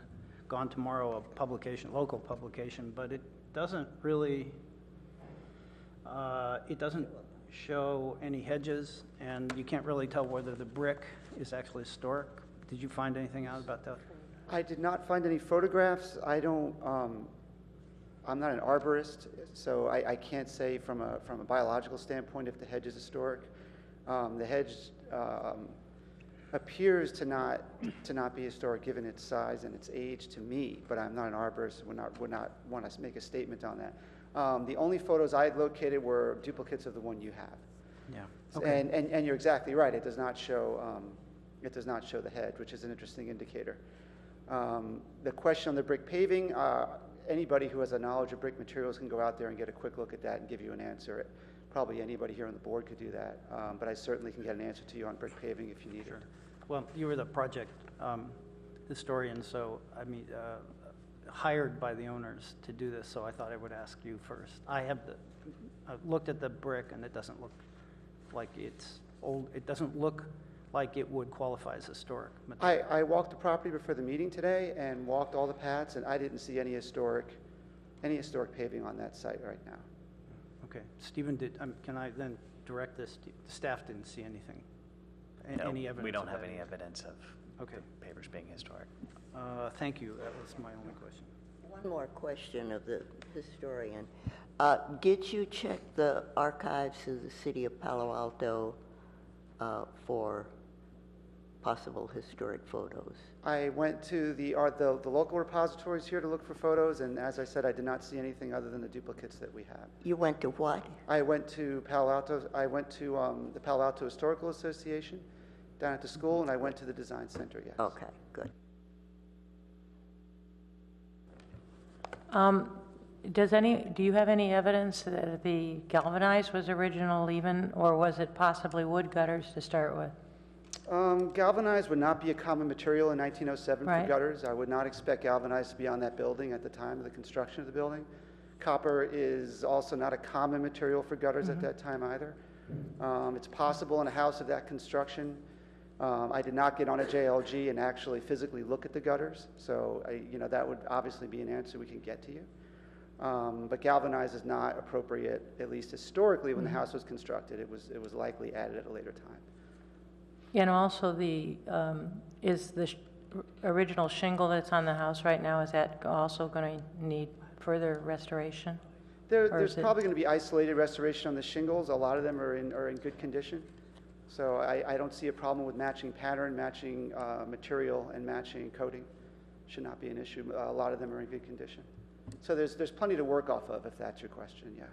Gone Tomorrow, a publication, local publication, but it doesn't really, it doesn't show any hedges, and you can't really tell whether the brick is actually historic. Did you find anything out about that? I did not find any photographs. I don't, I'm not an arborist, so I can't say from a biological standpoint if the hedge is historic. The hedge appears to not be historic given its size and its age to me, but I'm not an arborist, would not want to make a statement on that. The only photos I had located were duplicates of the one you have. Yeah. Okay. And you're exactly right. It does not show the hedge, which is an interesting indicator. The question on the brick paving, anybody who has a knowledge of brick materials can go out there and get a quick look at that and give you an answer. Probably anybody here on the board could do that, but I certainly can get an answer to you on brick paving if you need it. Well, you were the project historian, so I mean, hired by the owners to do this, so I thought I would ask you first. I've looked at the brick, and it doesn't look like it's old. It doesn't look like it would qualify as historic material. I walked the property before the meeting today and walked all the paths, and I didn't see any historic paving on that site right now. Okay, Stephen, can I then direct this? The staff didn't see anything. No, any evidence? we don't of have that any is? evidence of Okay. the pavers being historic. Thank you. That was my only question. One more question of the historian. Did you check the archives of the city of Palo Alto for possible historic photos? I went to the local repositories here to look for photos, and as I said, I did not see anything other than the duplicates that we have. You went to what? I went to Palo Alto. I went to the Palo Alto Historical Association down at the school, and I went to the Design Center, yes. Okay, good. Do you have any evidence that the galvanized was original even, or was it possibly wood gutters to start with? Galvanized would not be a common material in 1907 Right. for gutters. I would not expect galvanized to be on that building at the time of the construction of the building. Copper is also not a common material for gutters at that time either. It's possible in a house of that construction. I did not get on a JLG and actually physically look at the gutters, so that would obviously be an answer we can get to you. But galvanized is not appropriate, at least historically, when the house was constructed. It was likely added at a later time. And also is the original shingle that's on the house right now, is that also going to need further restoration? There's probably going to be isolated restoration on the shingles. A lot of them are in good condition. So I don't see a problem with matching pattern, matching material, and matching coating. Should not be an issue. A lot of them are in good condition. So there's plenty to work off of, if that's your question, yeah.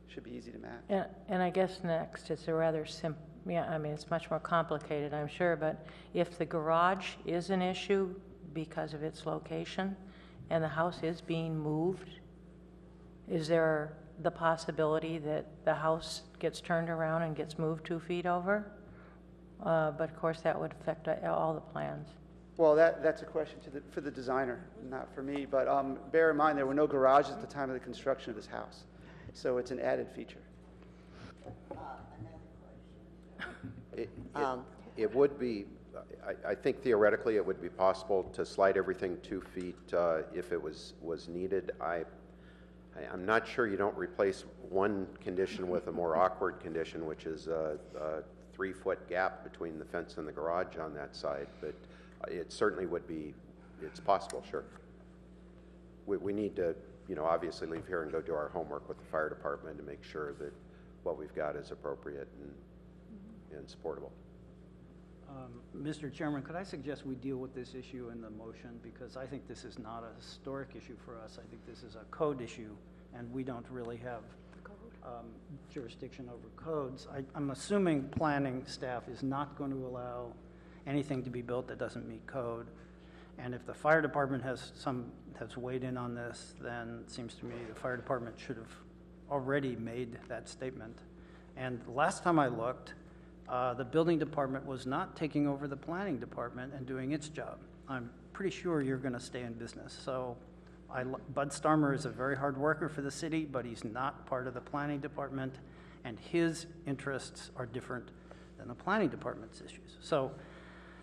Should be easy to match. And I guess next, it's a rather simple, I mean, it's much more complicated, I'm sure, but if the garage is an issue because of its location and the house is being moved, is there the possibility that the house gets turned around and gets moved 2 feet over? But of course, that would affect all the plans. Well, that's a question for the designer, not for me. But bear in mind, there were no garages at the time of the construction of this house. So it's an added feature. It would be, I think theoretically it would be possible to slide everything 2 feet if it was needed. I'm not sure you don't replace one condition with a more awkward condition, which is a 3-foot gap between the fence and the garage on that side, but it certainly would be, it's possible, sure. We need to, obviously leave here and go do our homework with the fire department to make sure that what we've got is appropriate and supportable. Mr. Chairman, could I suggest we deal with this issue in the motion, because I think this is not a historic issue for us. I think this is a code issue, and we don't really have jurisdiction over codes. I'm assuming planning staff is not going to allow anything to be built that doesn't meet code. And if the fire department has weighed in on this, then it seems to me the fire department should have already made that statement. And the last time I looked, the building department was not taking over the planning department and doing its job. I'm pretty sure you're going to stay in business. So Bud Starmer is a very hard worker for the city, but he's not part of the planning department, and his interests are different than the planning department's issues. So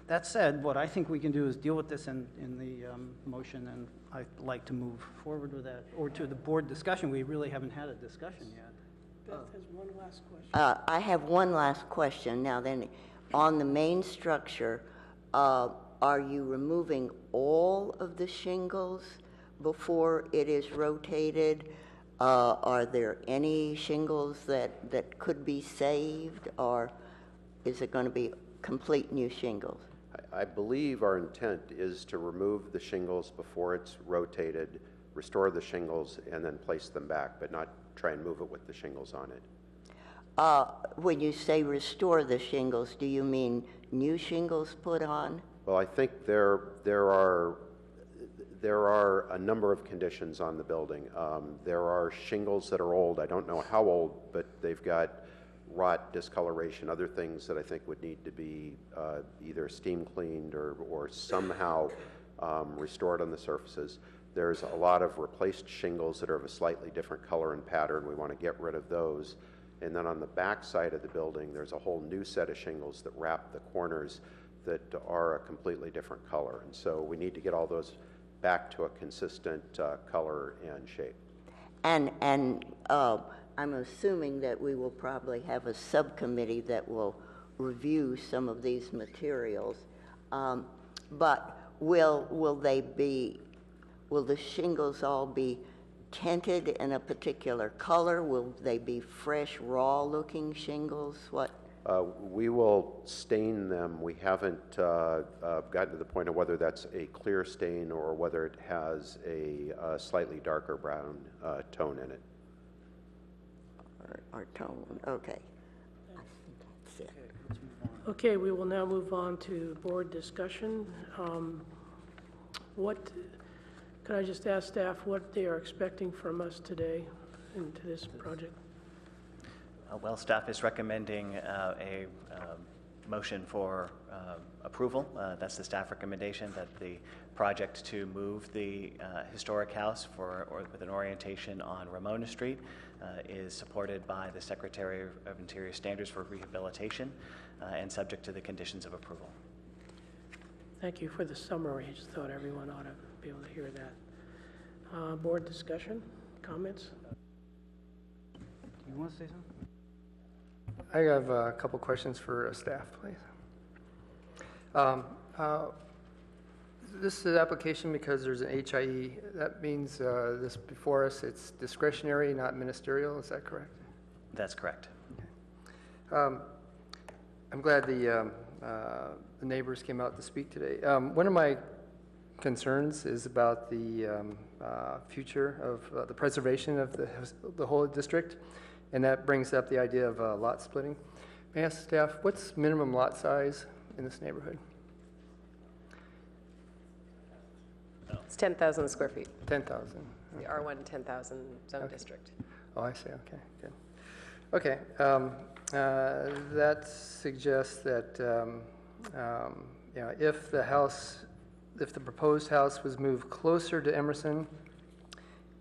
that said, what I think we can do is deal with this in the motion, and I'd like to move forward with that, or to the board discussion. We really haven't had a discussion yet. Beth has one last question. I have one last question. Now then, on the main structure, are you removing all of the shingles before it is rotated? Are there any shingles that could be saved, or is it going to be complete new shingles? I believe our intent is to remove the shingles before it's rotated, restore the shingles, and then place them back, but not try and move it with the shingles on it. When you say restore the shingles, do you mean new shingles put on? Well, I think there are a number of conditions on the building. There are shingles that are old. I don't know how old, but they've got rot, discoloration, other things that I think would need to be either steam cleaned or somehow restored on the surfaces. There's a lot of replaced shingles that are of a slightly different color and pattern. We want to get rid of those. And then on the back side of the building, there's a whole new set of shingles that wrap the corners that are a completely different color. And so we need to get all those back to a consistent color and shape. And I'm assuming that we will probably have a subcommittee that will review some of these materials. But will the shingles all be tinted in a particular color? Will they be fresh, raw-looking shingles? What? We will stain them. We haven't gotten to the point of whether that's a clear stain or whether it has a slightly darker brown tone in it. Or tone, okay. I think that's it. Okay, we will now move on to board discussion. Could I just ask staff what they are expecting from us today into this project? Well, staff is recommending a motion for approval. That's the staff recommendation, that the project to move the historic house with an orientation on Ramona Street is supported by the Secretary of Interior Standards for Rehabilitation and subject to the conditions of approval. Thank you for the summary. I just thought everyone ought to be able to hear that. Board discussion, comments? You want to say something? I have a couple questions for staff, please. This is an application because there's an HIE. That means this before us, it's discretionary, not ministerial. Is that correct? That's correct. I'm glad the neighbors came out to speak today. One of my concerns is about the future of the preservation of the whole district, and that brings up the idea of lot splitting. May I ask staff, what's minimum lot size in this neighborhood? It's 10,000 square feet. 10,000. The R1 10,000 zone district. Oh, I see. Okay, good. Okay, that suggests that if the proposed house was moved closer to Emerson,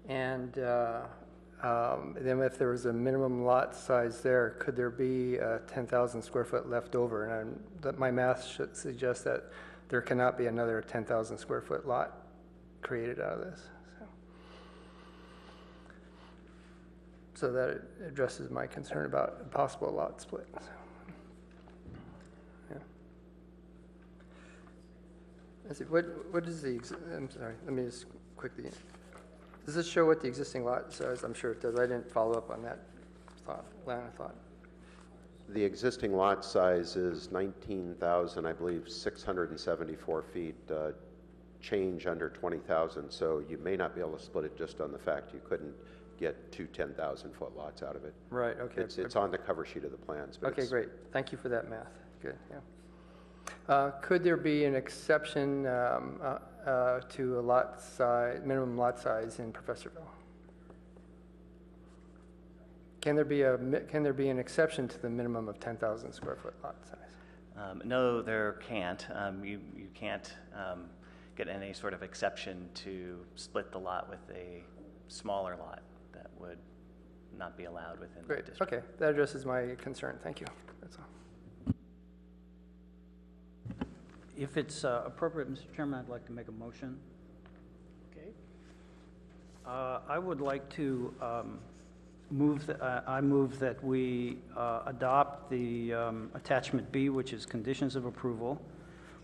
and then if there was a minimum lot size there, could there be 10,000 square foot left over? And my math should suggest that there cannot be another 10,000 square foot lot created out of this. So that addresses my concern about a possible lot split. So, yeah. Let's see, what is the, I'm sorry, let me just quickly, does this show what the existing lot says? I'm sure it does. I didn't follow up on that line of thought. The existing lot size is 19,000, I believe, 674 feet, change under 20,000. So you may not be able to split it just on the fact you couldn't get two 10,000 foot lots out of it. Right, okay. It's on the cover sheet of the plans. But okay, great. Thank you for that math. Good, yeah. Could there be an exception to a lot size, minimum lot size in Professorville? Can there be an exception to the minimum of 10,000 square foot lot size? No, there can't. You can't get any sort of exception to split the lot with a smaller lot. That would not be allowed within the district. Okay, that addresses my concern. Thank you. That's all. If it's appropriate, Mr. Chairman, I'd like to make a motion. Okay. I would like to move that we adopt the attachment B, which is conditions of approval,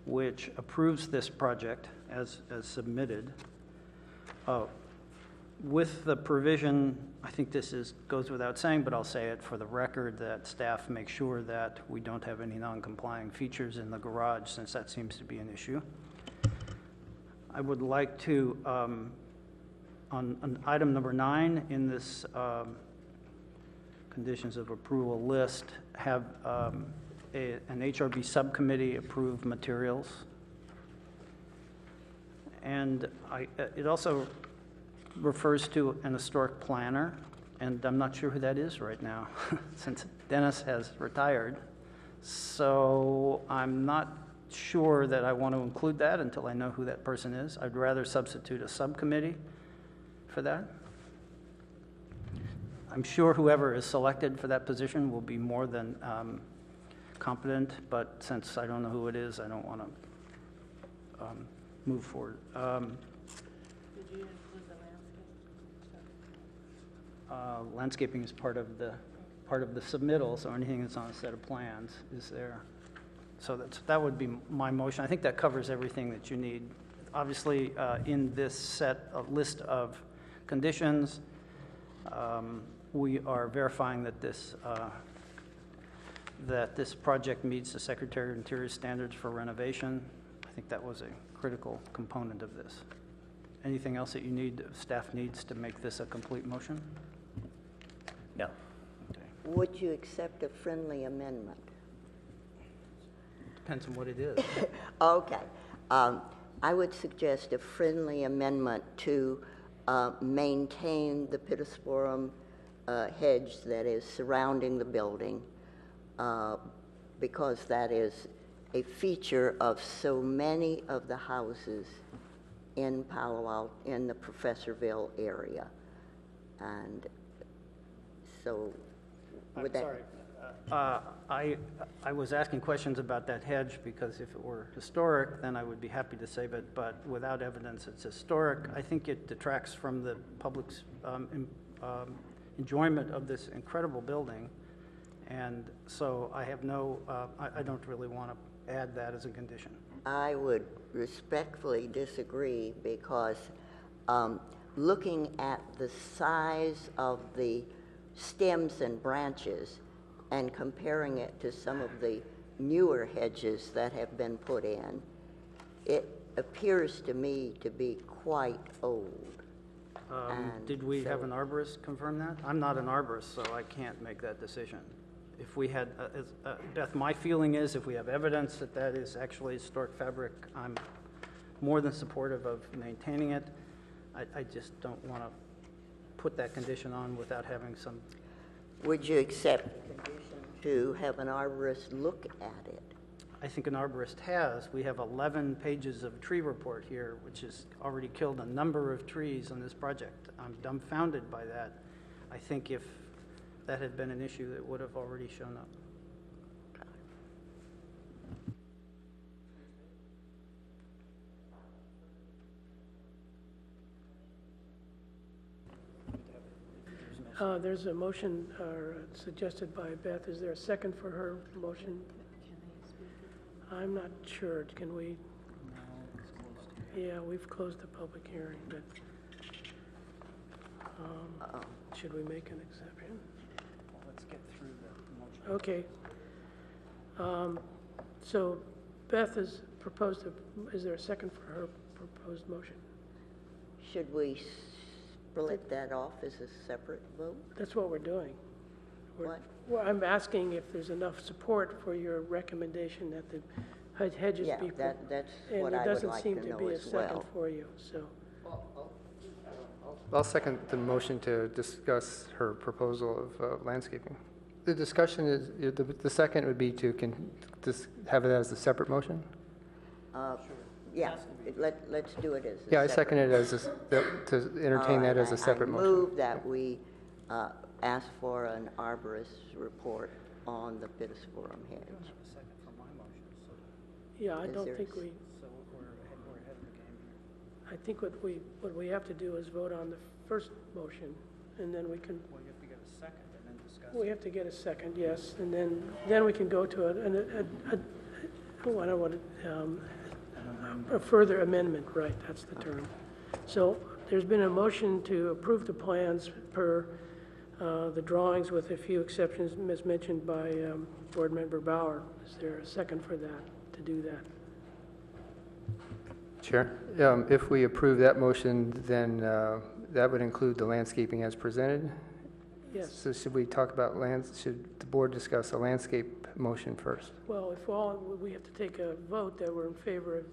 which approves this project as submitted, with the provision, I think this goes without saying, but I'll say it for the record, that staff make sure that we don't have any non-complying features in the garage, since that seems to be an issue. I would like to, on item number 9 in this conditions of approval list, have an HRB subcommittee approve materials. And it also refers to an historic planner, and I'm not sure who that is right now, since Dennis has retired. So I'm not sure that I want to include that until I know who that person is. I'd rather substitute a subcommittee for that. I'm sure whoever is selected for that position will be more than competent, but since I don't know who it is, I don't want to move forward. Did you include the landscape? Landscaping is part of the part of the submittal, so anything that's on a set of plans is there. So that would be my motion. I think that covers everything that you need. Obviously, in this list of conditions, we are verifying that this project meets the Secretary of Interior standards for renovation. I think that was a critical component of this. Anything else that you need, staff needs to make this a complete motion? No. Would you accept a friendly amendment? Depends on what it is. Okay. I would suggest a friendly amendment to maintain the pittosporum hedge that is surrounding the building, because that is a feature of so many of the houses in Palo Alto, in the Professorville area. And so, would that... Sorry. I was asking questions about that hedge because if it were historic, then I would be happy to save it, but without evidence it's historic, I think it detracts from the public's enjoyment of this incredible building. And so I have no, I don't really want to add that as a condition. I would respectfully disagree because looking at the size of the stems and branches and comparing it to some of the newer hedges that have been put in, it appears to me to be quite old. Did we have an arborist confirm that? I'm not an arborist, so I can't make that decision. If we had, Beth, my feeling is if we have evidence that that is actually historic fabric, I'm more than supportive of maintaining it. I just don't want to put that condition on without having some... Would you accept the condition to have an arborist look at it? I think an arborist has. We have 11 pages of tree report here, which has already killed a number of trees on this project. I'm dumbfounded by that. I think if that had been an issue, it would have already shown up. There's a motion suggested by Beth. Is there a second for her motion? I'm not sure. Can we? Yeah, we've closed the public hearing, but should we make an exception? Well, let's get through the motion. Okay. So Beth has proposed, is there a second for her proposed motion? Should we split that off as a separate vote? That's what we're doing. What? Well, I'm asking if there's enough support for your recommendation that the hedges Yeah, be... that's what I would like to know as well. And it doesn't seem to be a second for you, so... I'll second the motion to discuss her proposal of landscaping. The discussion is, the second would be to have it as a separate motion? Yeah, let's do it as a Yeah, I separate second it as to entertain that as a separate motion. I move that we ask for an arborist's report on the pittosporum hedge. Yeah, I Is don't there- think we... So we're ahead of the game here. I think what we have to do is vote on the first motion, and then we can... Well, you have to get a second and then discuss. We have to get a second, yes, and then we can go to a further amendment, right, that's the term. So there's been a motion to approve the plans per the drawings with a few exceptions as mentioned by Board Member Bauer. Is there a second for that, to do that? Chair, if we approve that motion, then that would include the landscaping as presented? Yes. So should we talk about should the board discuss a landscape motion first? Well, we have to take a vote that we're in favor of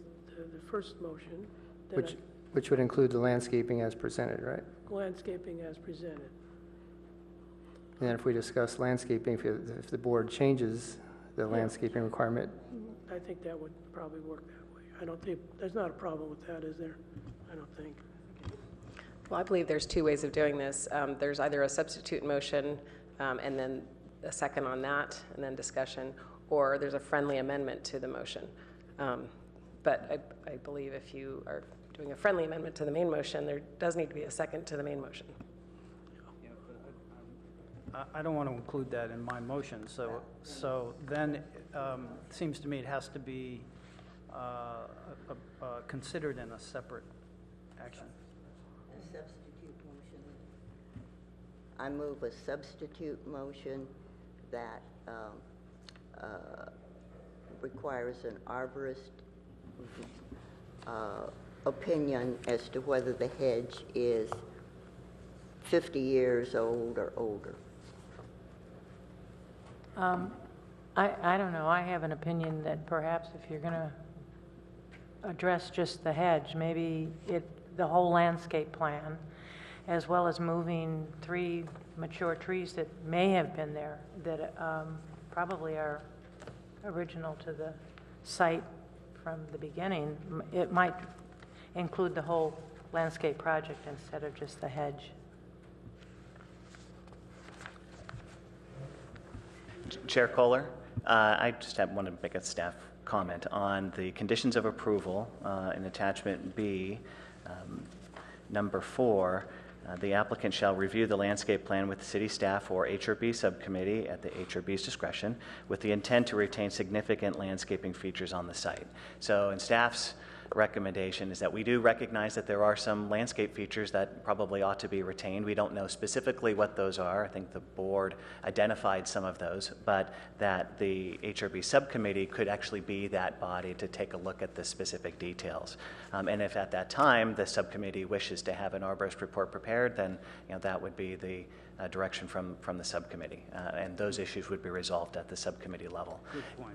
the first motion, then Which would include the landscaping as presented, right? landscaping as presented. And then if we discuss landscaping, if the board changes the landscaping requirement, I think that would probably work that way. I don't think, there's not a problem with that, is there? I don't think. Well, I believe there's two ways of doing this. There's either a substitute motion and then a second on that and then discussion, or there's a friendly amendment to the motion. But I believe if you are doing a friendly amendment to the main motion, there does need to be a second to the main motion. I don't want to include that in my motion, so then it seems to me it has to be considered in a separate action. A substitute motion. I move a substitute motion that requires an arborist opinion as to whether the hedge is 50 years old or older. I don't know. I have an opinion that perhaps if you're going to address just the hedge, maybe the whole landscape plan, as well as moving 3 mature trees that may have been there, that probably are original to the site from the beginning. It might include the whole landscape project instead of just the hedge. Chair Kohler, I just want to make a staff comment on the conditions of approval in attachment B, number 4. The applicant shall review the landscape plan with the city staff or HRB subcommittee at the HRB's discretion with the intent to retain significant landscaping features on the site. So in staff's recommendation is that we do recognize that there are some landscape features that probably ought to be retained. We don't know specifically what those are. I think the board identified some of those, but that the HRB subcommittee could actually be that body to take a look at the specific details. And if at that time the subcommittee wishes to have an arborist report prepared, then that would be the direction from the subcommittee, and those issues would be resolved at the subcommittee level.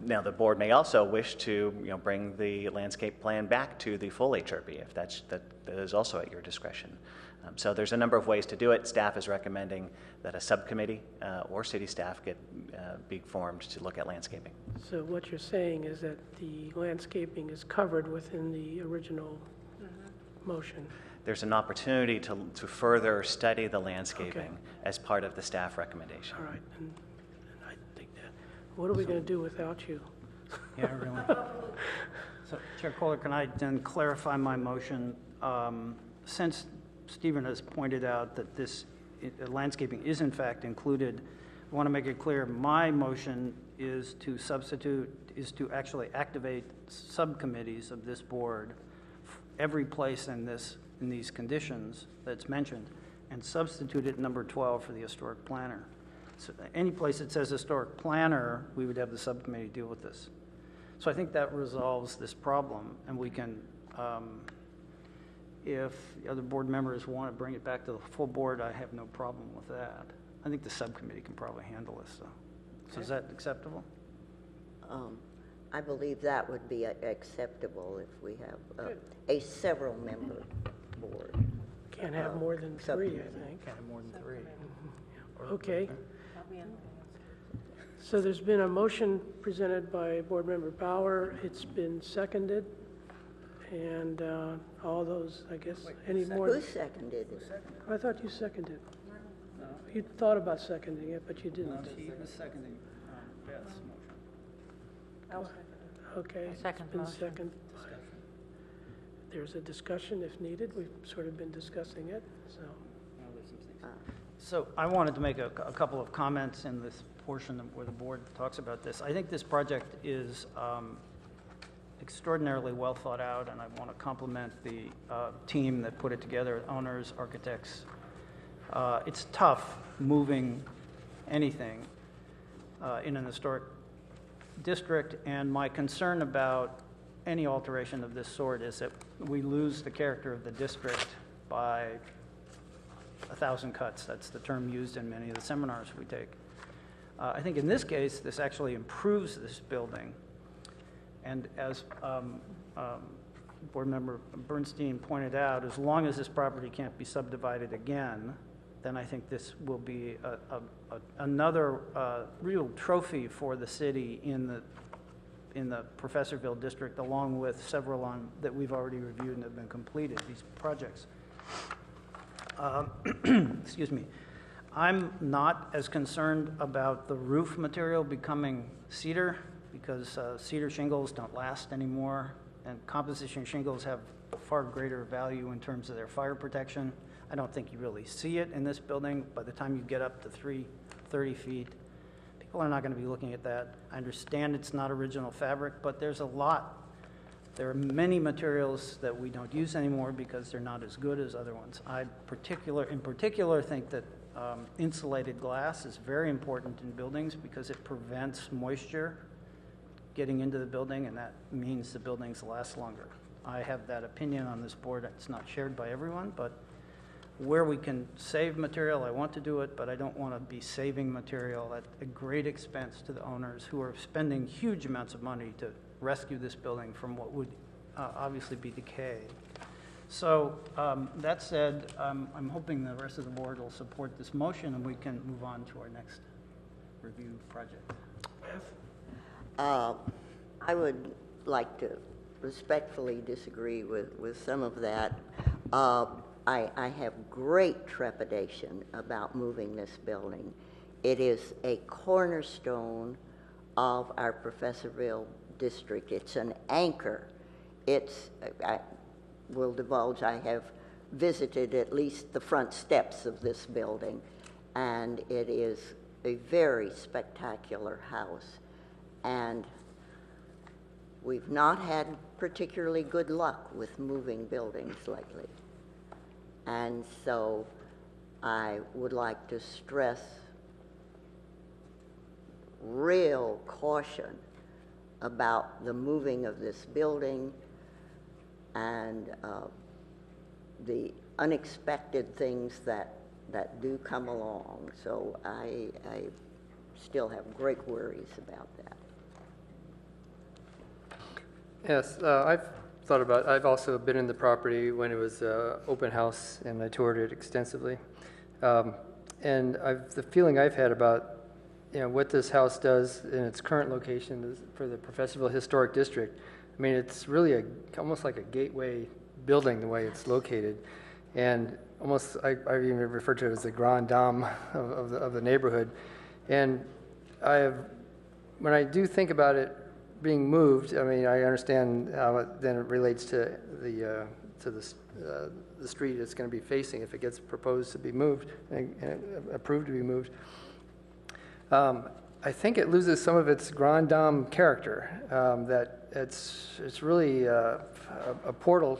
Now, the board may also wish to bring the landscape plan back to the full HRB if that is also at your discretion. So there's a number of ways to do it. Staff is recommending that a subcommittee or city staff be formed to look at landscaping. So what you're saying is that the landscaping is covered within the original motion? There's an opportunity to further study the landscaping as part of the staff recommendation. All right, and I think that, what are we going to do without you? Yeah, really. So, Chair Kohler, can I then clarify my motion? Since Stephen has pointed out that this landscaping is in fact included, I want to make it clear, my motion is to actually activate subcommittees of this board, every place in these conditions that's mentioned, and substitute it number 12 for the historic planner. So any place that says historic planner, we would have the subcommittee deal with this. So I think that resolves this problem, and we can, if the other board members want to bring it back to the full board, I have no problem with that. I think the subcommittee can probably handle this, though. So is that acceptable? I believe that would be acceptable if we have a several-member board. Can't have more than 3, I think. Can't have more than 3. Okay. So there's been a motion presented by Board Member Bauer. It's been seconded. And all those, I guess, any more? Who seconded it? I thought you seconded. No. You thought about seconding it, but you didn't. No, she was seconding Beth's motion. Okay. Second It's been motion. seconded. There's a discussion if needed. We've sort of been discussing it, so. So I wanted to make a couple of comments in this portion where the board talks about this. I think this project is extraordinarily well thought out, and I want to compliment the team that put it together, owners, architects. It's tough moving anything in an historic district, and my concern about any alteration of this sort is that we lose the character of the district by 1,000 cuts. That's the term used in many of the seminars we take. I think in this case, this actually improves this building. And as Board Member Bernstein pointed out, as long as this property can't be subdivided again, then I think this will be another real trophy for the city in the Professorville district, along with several that we've already reviewed and have been completed, these projects. Excuse me. I'm not as concerned about the roof material becoming cedar, because cedar shingles don't last anymore, and composition shingles have far greater value in terms of their fire protection. I don't think you really see it in this building. By the time you get up to 3 30 feet. People are not going to be looking at that. I understand it's not original fabric, but there are many materials that we don't use anymore because they're not as good as other ones. In particular, think that insulated glass is very important in buildings because it prevents moisture getting into the building, and that means the buildings last longer. I have that opinion on this board. It's not shared by everyone, but where we can save material, I want to do it, but I don't want to be saving material at a great expense to the owners who are spending huge amounts of money to rescue this building from what would obviously be decay. So that said, I'm hoping the rest of the board will support this motion and we can move on to our next review project. I would like to respectfully disagree with some of that. I have great trepidation about moving this building. It is a cornerstone of our Professorville district. It's an anchor. I will divulge, I have visited at least the front steps of this building, and it is a very spectacular house. And we've not had particularly good luck with moving buildings lately. And so I would like to stress real caution about the moving of this building and the unexpected things that do come along. So I still have great worries about that. Yes, I've also been in the property when it was open house, and I toured it extensively. And the feeling I've had about what this house does in its current location for the Professorville Historic District, I mean, it's really almost like a gateway building the way it's located. And almost, I even refer to it as the Grand Dame of the neighborhood. And when I do think about it being moved, I mean, I understand how it then relates to the street it's going to be facing if it gets proposed to be moved and approved to be moved. I think it loses some of its Grand Dame character. That it's really a portal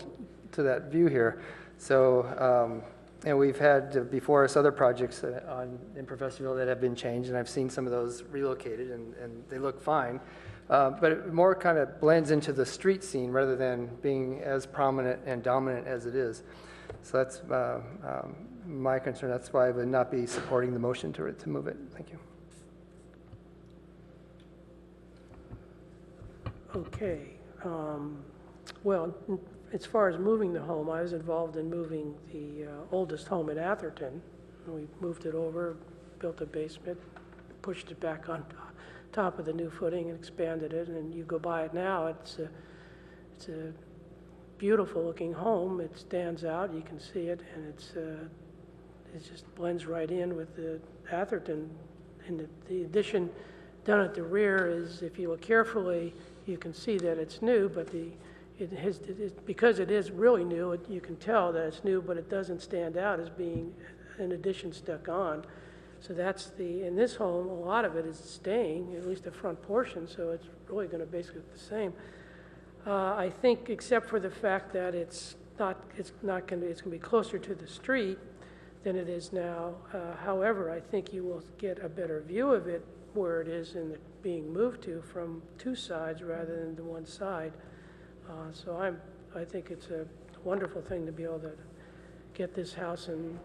to that view here. So, and we've had before us other projects in Professorville that have been changed, and I've seen some of those relocated, and they look fine. But it more kind of blends into the street scene rather than being as prominent and dominant as it is. So that's my concern. That's why I would not be supporting the motion to move it. Thank you. Okay. Well, as far as moving the home, I was involved in moving the oldest home at Atherton. We moved it over, built a basement, pushed it back on top of the new footing and expanded it. And you go by it now, it's a beautiful looking home. It stands out, you can see it, and it just blends right in with the Atherton. And the addition done at the rear is, if you look carefully, you can see that it's new, but because it is really new, you can tell that it's new, but it doesn't stand out as being an addition stuck on. So in this home, a lot of it is staying, at least the front portion, so it's really going to basically look the same. I think, except for the fact that it's going to be closer to the street than it is now. However, I think you will get a better view of it where it is being moved to from two sides rather than the one side. So I think it's a wonderful thing to be able to get this house, and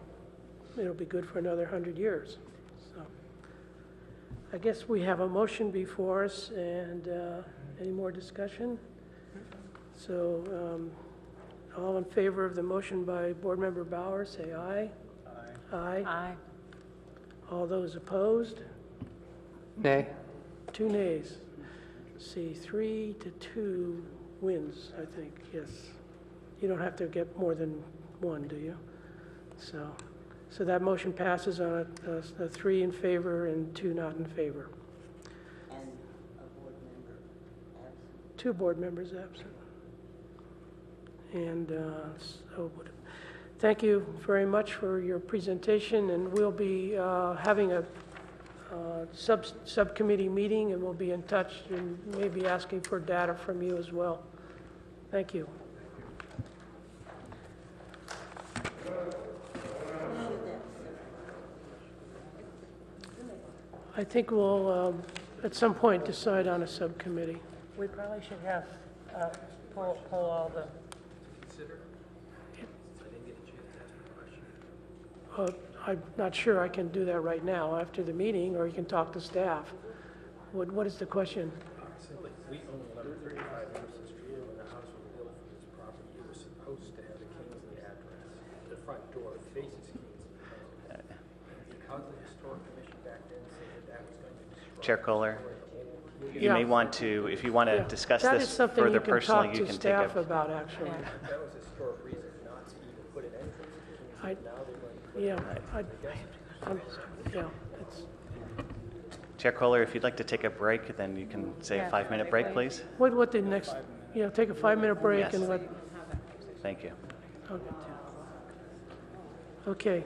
it'll be good for another 100 years. So I guess we have a motion before us, and any more discussion? So all in favor of the motion by Board Member Bauer, say aye. Aye. Aye. Aye. All those opposed? Nay. 2 nays. See, 3-2 wins, I think, yes. You don't have to get more than one, do you? So that motion passes on a 3 in favor and 2 not in favor. And a board member absent. 2 board members absent. And so thank you very much for your presentation, and we'll be having subcommittee meeting, and we'll be in touch and maybe asking for data from you as well. Thank you. I think we'll, at some point, decide on a subcommittee. We probably should have, pull all the, I'm not sure I can do that right now after the meeting, or you can talk to staff. What is the question? Simply, we own 1135 Emerson Street. When the house was built for this property, it was supposed to have a Kingsley address. The front door faces Kingsley. Because the Historic Commission back then said that was going to destroy. Chair Kohler, you Yeah. may want to, if you want to discuss That this is something further you can personally, talk you to can take staff a. about, actually. That was a historic reason not to even put an entrance. I, Now they're going to put yeah, an yeah, it's, Chair Kohler, if you'd like to take a break, then you can say a 5-minute break, please. what the next, take a 5-minute break Yes. and let, Thank you. okay.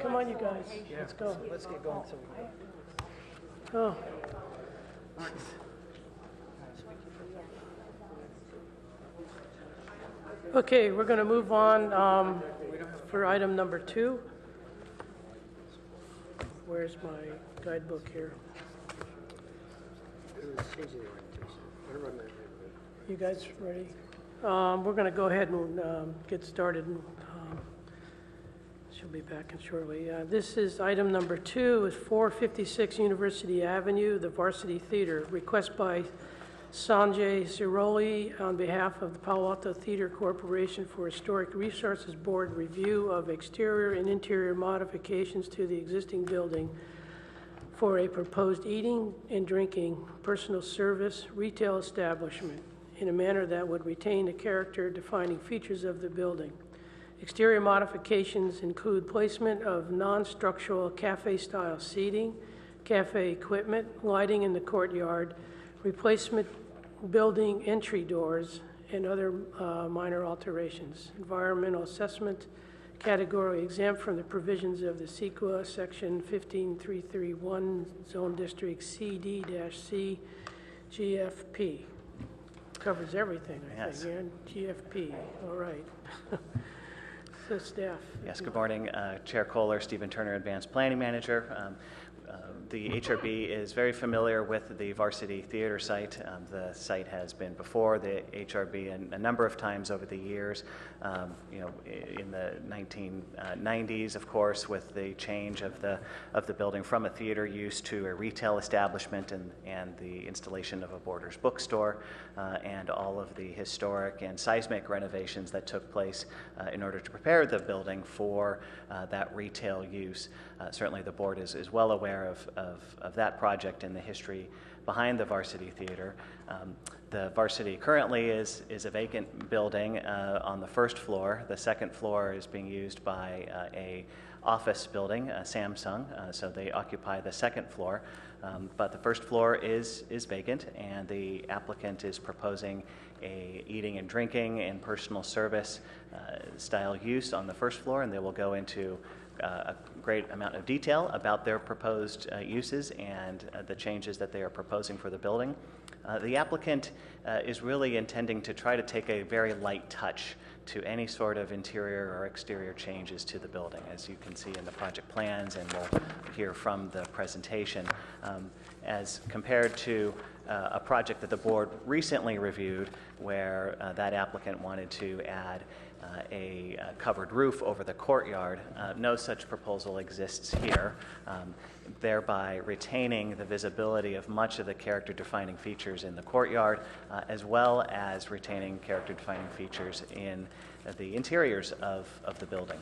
Come on, you guys, let's go. Let's get going so we can. Oh. Okay, we're going to move on for item number 2. Where's my guidebook here? You guys ready? We're going to go ahead and get started. She'll be back in shortly. This is item number 2, is 456 University Avenue, the Varsity Theater. Request by Sanjay Siroli on behalf of the Palo Alto Theater Corporation for Historic Resources Board review of exterior and interior modifications to the existing building for a proposed eating and drinking, personal service, retail establishment in a manner that would retain the character defining features of the building. Exterior modifications include placement of non-structural cafe-style seating, cafe equipment, lighting in the courtyard, replacement building entry doors, and other minor alterations. Environmental assessment category exempt from the provisions of the CEQA Section 15331 Zone District CD-C GFP. Covers everything, I think. Yeah, GFP, all right. So staff. Yes, good morning. Chair Kohler, Stephen Turner, Advanced Planning Manager. The HRB is very familiar with the Varsity Theater site. The site has been before the HRB a number of times over the years. In the 1990s, of course, with the change of the building from a theater use to a retail establishment and the installation of a Borders bookstore and all of the historic and seismic renovations that took place in order to prepare the building for that retail use. Certainly the board is well aware of that project and the history behind the Varsity Theater. The Varsity currently is a vacant building on the first floor. The second floor is being used by a office building, Samsung, so they occupy the second floor. But the first floor is vacant, and the applicant is proposing a eating and drinking and personal service style use on the first floor, and they will go into a great amount of detail about their proposed uses and the changes that they are proposing for the building. The applicant is really intending to try to take a very light touch to any sort of interior or exterior changes to the building, as you can see in the project plans and we'll hear from the presentation. As compared to a project that the board recently reviewed where that applicant wanted to add a covered roof over the courtyard. No such proposal exists here, thereby retaining the visibility of much of the character-defining features in the courtyard, as well as retaining character-defining features in the interiors of the building.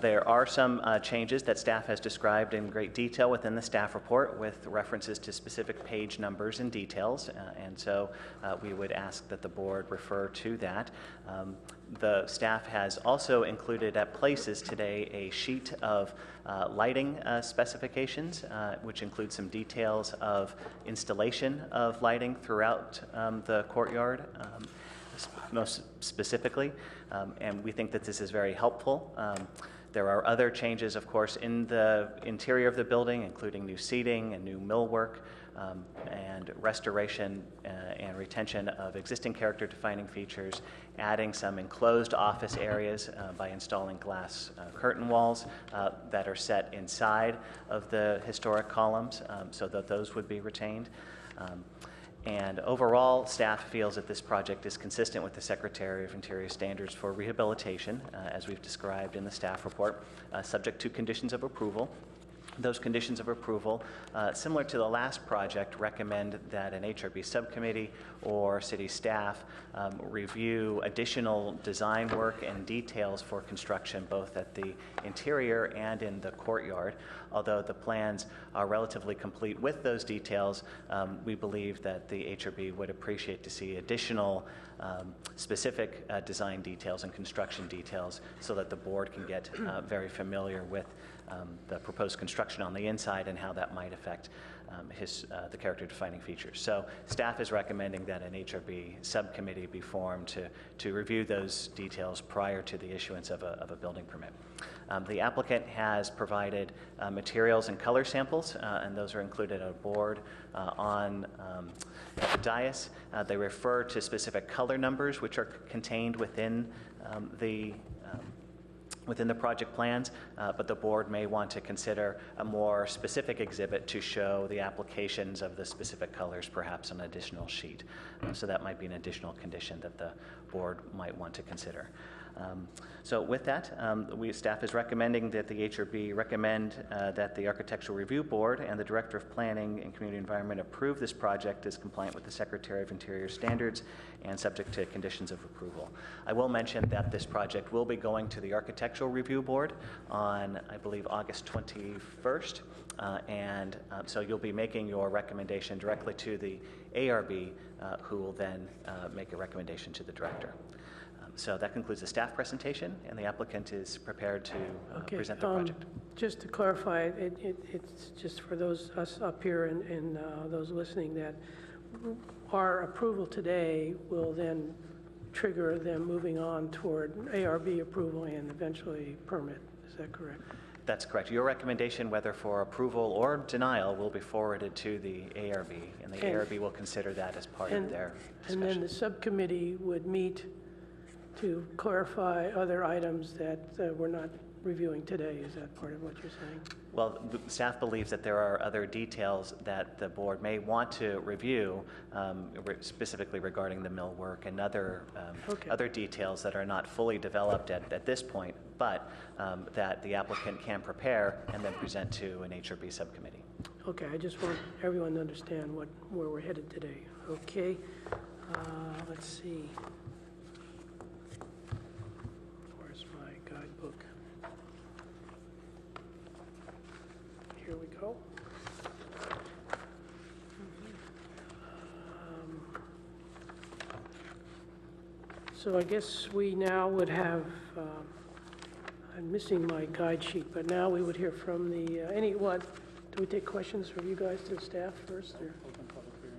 There are some changes that staff has described in great detail within the staff report with references to specific page numbers and details, and so we would ask that the board refer to that. The staff has also included at places today a sheet of lighting specifications, which includes some details of installation of lighting throughout the courtyard. Most specifically, and we think that this is very helpful. There are other changes, of course, in the interior of the building, including new seating and new millwork, and restoration and retention of existing character-defining features, adding some enclosed office areas by installing glass curtain walls that are set inside of the historic columns so that those would be retained. And overall, staff feels that this project is consistent with the Secretary of Interior standards for rehabilitation, as we've described in the staff report, subject to conditions of approval. Those conditions of approval, similar to the last project, recommend that an HRB subcommittee or city staff review additional design work and details for construction both at the interior and in the courtyard. Although the plans are relatively complete with those details, we believe that the HRB would appreciate to see additional specific design details and construction details so that the board can get very familiar with the proposed construction on the inside and how that might affect the character defining features. So staff is recommending that an HRB subcommittee be formed to review those details prior to the issuance of a building permit. The applicant has provided materials and color samples, and those are included on a board on the dais. They refer to specific color numbers which are contained within the project plans, but the board may want to consider a more specific exhibit to show the applications of the specific colors, perhaps on an additional sheet. So that might be an additional condition that the board might want to consider. So with that, staff is recommending that the HRB recommend that the Architectural Review Board and the Director of Planning and Community Environment approve this project as compliant with the Secretary of Interior standards and subject to conditions of approval. I will mention that this project will be going to the Architectural Review Board on, I believe, August 21st. So you'll be making your recommendation directly to the ARB, who will then make a recommendation to the director. So that concludes the staff presentation, and the applicant is prepared to present the project. Just to clarify, it's just for us up here and those listening, that our approval today will then trigger them moving on toward ARB approval and eventually permit. Is that correct? That's correct. Your recommendation, whether for approval or denial, will be forwarded to the ARB, and the ARB will consider that as part of their discussion. And then the subcommittee would meet to clarify other items that we're not reviewing today. Is that part of what you're saying? Well, the staff believes that there are other details that the board may want to review, specifically regarding the millwork and other details that are not fully developed at this point, but that the applicant can prepare and then present to an HRB subcommittee. Okay, I just want everyone to understand where we're headed today. Okay, let's see. Where's my guidebook? Here we go. So I guess we now would have, I'm missing my guide sheet, but now we would hear from the, do we take questions from you guys to the staff first? Or?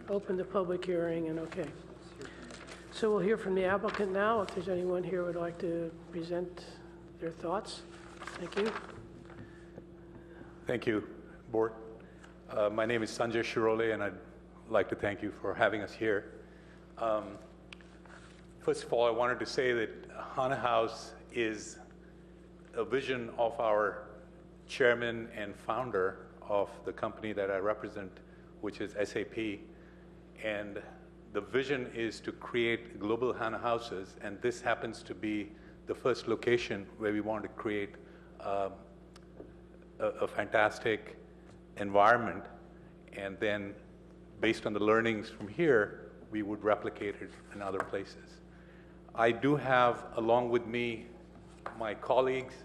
Open the public hearing, and okay. So we'll hear from the applicant now, if there's anyone here who would like to present their thoughts. Thank you. Thank you, Board. My name is Sanjay Shirole, and I'd like to thank you for having us here. First of all, I wanted to say that HANA House is a vision of our chairman and founder of the company that I represent, which is SAP. And the vision is to create global HANA houses, and this happens to be the first location where we want to create a fantastic environment, and then based on the learnings from here, we would replicate it in other places. I do have, along with me, my colleagues,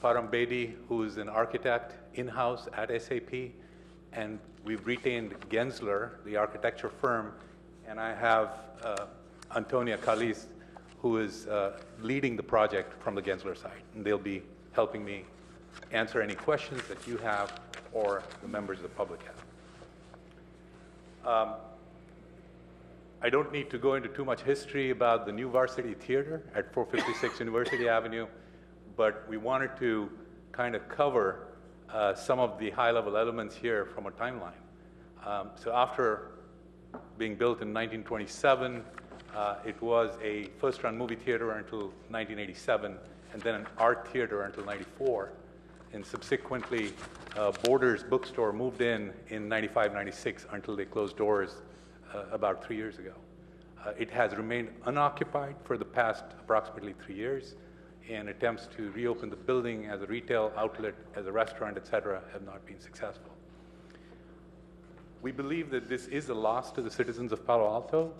Param Bedi, who is an architect in-house at SAP, and we've retained Gensler, the architecture firm, and I have Antonia Kalis, who is leading the project from the Gensler side, and they'll be helping me answer any questions that you have or the members of the public have. I don't need to go into too much history about the new Varsity Theater at 456 University Avenue, but we wanted to kind of cover some of the high-level elements here from a timeline. So after being built in 1927, it was a first-run movie theater until 1987, and then an art theater until 94. And subsequently, Borders Bookstore moved in 95, 96 until they closed doors about 3 years ago. It has remained unoccupied for the past approximately 3 years, and attempts to reopen the building as a retail outlet, as a restaurant, et cetera, have not been successful. We believe that this is a loss to the citizens of Palo Alto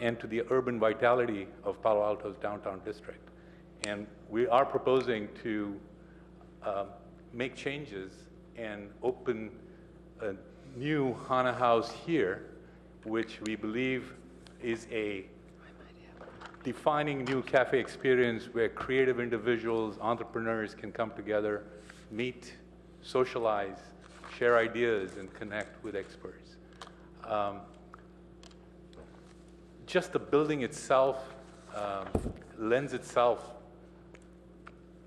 and to the urban vitality of Palo Alto's downtown district. And we are proposing to make changes and open a new HANA House here, which we believe is a defining new cafe experience where creative individuals, entrepreneurs can come together, meet, socialize, share ideas and connect with experts. Just the building itself lends itself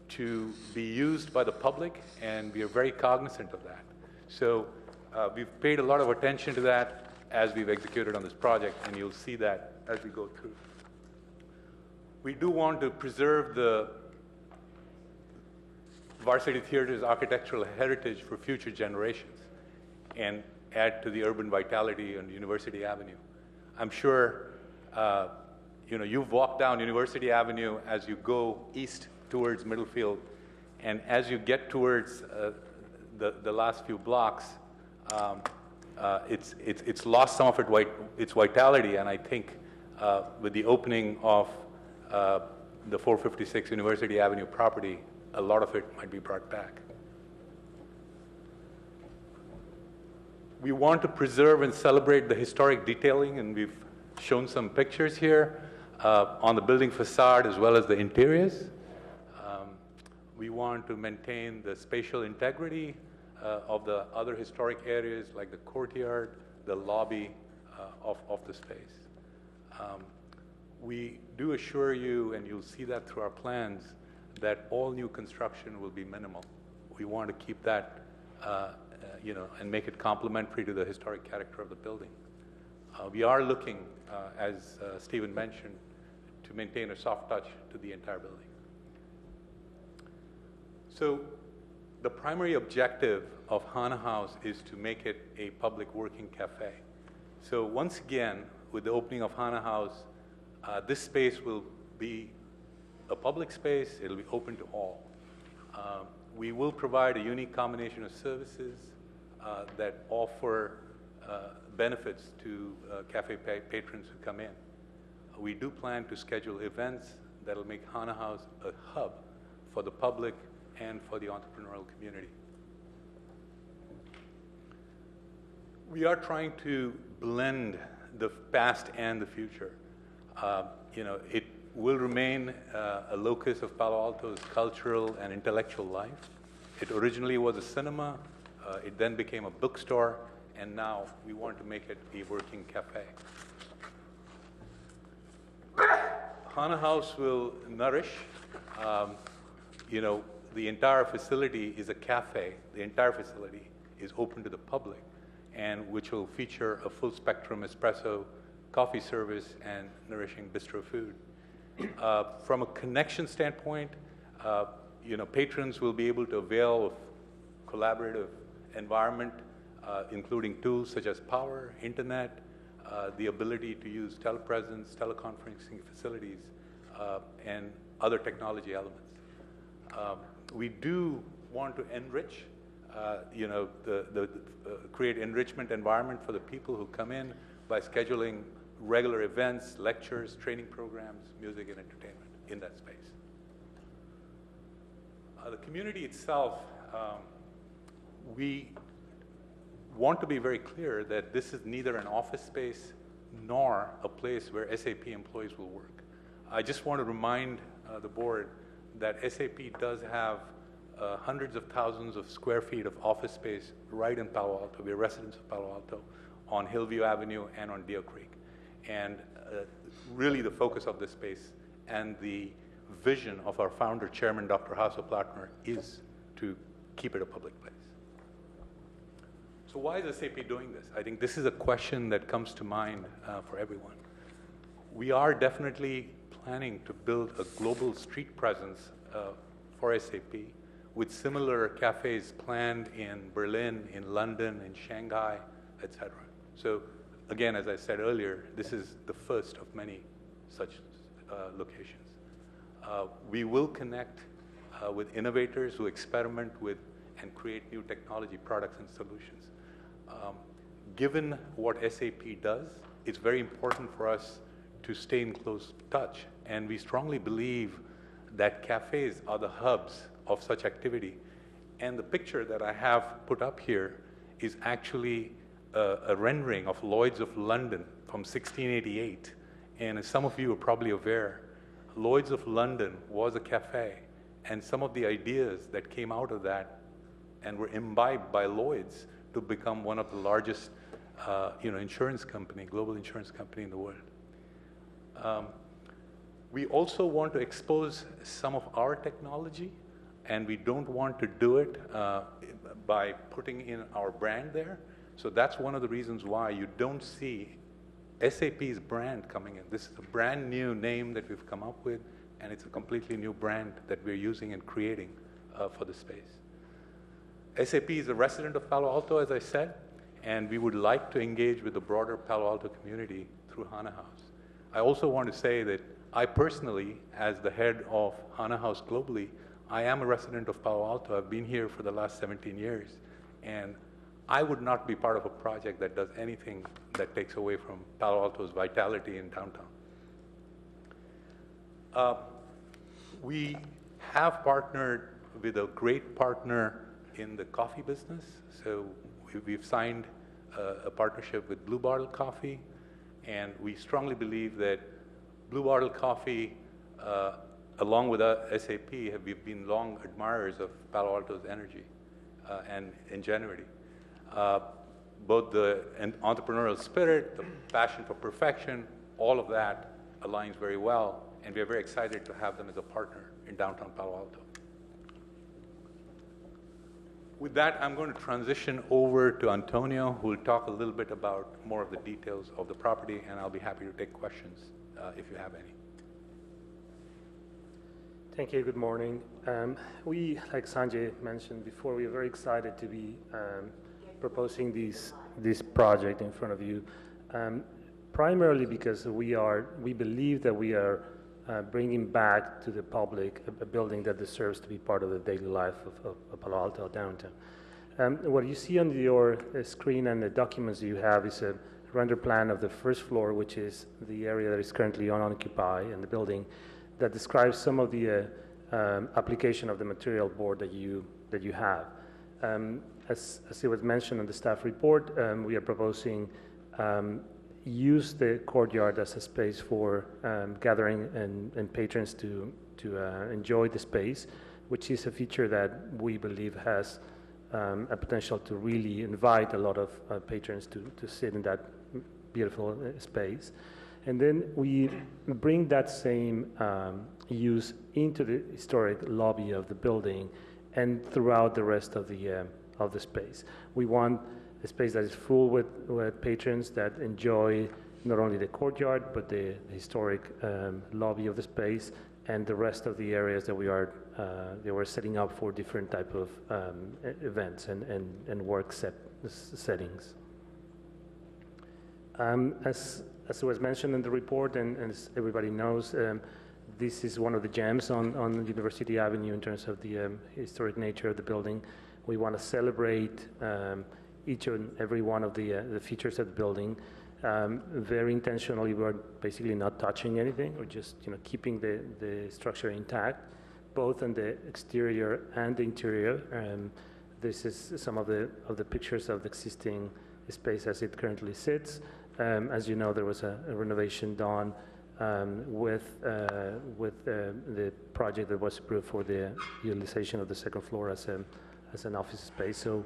to be used by the public, and we are very cognizant of that. So we've paid a lot of attention to that as we've executed on this project, and you'll see that as we go through. We do want to preserve the Varsity Theater's architectural heritage for future generations and add to the urban vitality on University Avenue. I'm sure you've walked down University Avenue as you go east towards Middlefield, and as you get towards the last few blocks, it's lost some of its vitality, and I think with the opening of the 456 University Avenue property, a lot of it might be brought back. We want to preserve and celebrate the historic detailing, and we've shown some pictures here on the building facade as well as the interiors. We want to maintain the spatial integrity of the other historic areas like the courtyard, the lobby of the space. We do assure you, and you'll see that through our plans, that all new construction will be minimal. We want to keep that, and make it complementary to the historic character of the building. We are looking, as Stephen mentioned, to maintain a soft touch to the entire building. So the primary objective of Hana House is to make it a public working cafe. So once again, with the opening of Hana House, this space will be a public space. It'll be open to all. We will provide a unique combination of services that offer benefits to cafe patrons who come in. We do plan to schedule events that will make Hana House a hub for the public and for the entrepreneurial community. We are trying to blend the past and the future. It will remain a locus of Palo Alto's cultural and intellectual life. It originally was a cinema, it then became a bookstore, and now we want to make it a working cafe. Hana House will nourish, the entire facility is a cafe. The entire facility is open to the public, and which will feature a full spectrum espresso coffee service and nourishing bistro food. From a connection standpoint, patrons will be able to avail of collaborative environment, including tools such as power, internet, the ability to use telepresence, teleconferencing facilities, and other technology elements. We do want to enrich, create enrichment environment for the people who come in by scheduling regular events, lectures, training programs, music and entertainment in that space. The community itself, we want to be very clear that this is neither an office space nor a place where SAP employees will work. I just want to remind the board that SAP does have hundreds of thousands of square feet of office space right in Palo Alto. We are residents of Palo Alto on Hillview Avenue and on Deer Creek. And really the focus of this space and the vision of our founder, Chairman Dr. Hasso-Plattner, is to keep it a public place. So why is SAP doing this? I think this is a question that comes to mind for everyone. We are definitely planning to build a global street presence for SAP with similar cafes planned in Berlin, in London, in Shanghai, etc. So again, as I said earlier, this is the first of many such locations. We will connect with innovators who experiment with and create new technology products and solutions. Given what SAP does, it's very important for us to stay in close touch. And we strongly believe that cafes are the hubs of such activity. And the picture that I have put up here is actually a rendering of Lloyd's of London from 1688. And as some of you are probably aware, Lloyd's of London was a cafe. And some of the ideas that came out of that and were imbibed by Lloyd's to become one of the largest, insurance company, global insurance company in the world. We also want to expose some of our technology, and we don't want to do it by putting in our brand there. So that's one of the reasons why you don't see SAP's brand coming in. This is a brand new name that we've come up with, and it's a completely new brand that we're using and creating for the space. SAP is a resident of Palo Alto, as I said, and we would like to engage with the broader Palo Alto community through HANA House. I also want to say that I personally, as the head of HANA House globally, I am a resident of Palo Alto. I've been here for the last 17 years, and I would not be part of a project that does anything that takes away from Palo Alto's vitality in downtown. We have partnered with a great partner in the coffee business. So we've signed a partnership with Blue Bottle Coffee, and we strongly believe that Blue Bottle Coffee, along with SAP, we've been long admirers of Palo Alto's energy and ingenuity. Both the entrepreneurial spirit, the passion for perfection, all of that aligns very well, and we're very excited to have them as a partner in downtown Palo Alto. With that, I'm going to transition over to Antonio, who will talk a little bit about more of the details of the property, and I'll be happy to take questions if you have any. Thank you. Good morning. We, like Sanjay mentioned before, we are very excited to be proposing this project in front of you, primarily because we believe that we are bringing back to the public a building that deserves to be part of the daily life of Palo Alto downtown. What you see on your screen and the documents you have is a render plan of the first floor, which is the area that is currently unoccupied in the building, that describes some of the application of the material board that you have. As it was mentioned in the staff report, we are proposing use the courtyard as a space for gathering and patrons to enjoy the space, which is a feature that we believe has a potential to really invite a lot of patrons to sit in that beautiful space. And then we bring that same use into the historic lobby of the building and throughout the rest of the space. We want a space that is full with patrons that enjoy not only the courtyard, but the historic lobby of the space and the rest of the areas that we're setting up for different type of events and work settings. As was mentioned in the report, and as everybody knows, this is one of the gems on University Avenue in terms of the historic nature of the building. We want to celebrate each and every one of the features of the building. Very intentionally, we're basically not touching anything. We're just keeping the structure intact, both on the exterior and the interior. This is some of the pictures of the existing space as it currently sits. As you know, there was a renovation done with the project that was approved for the utilization of the second floor as an office space. So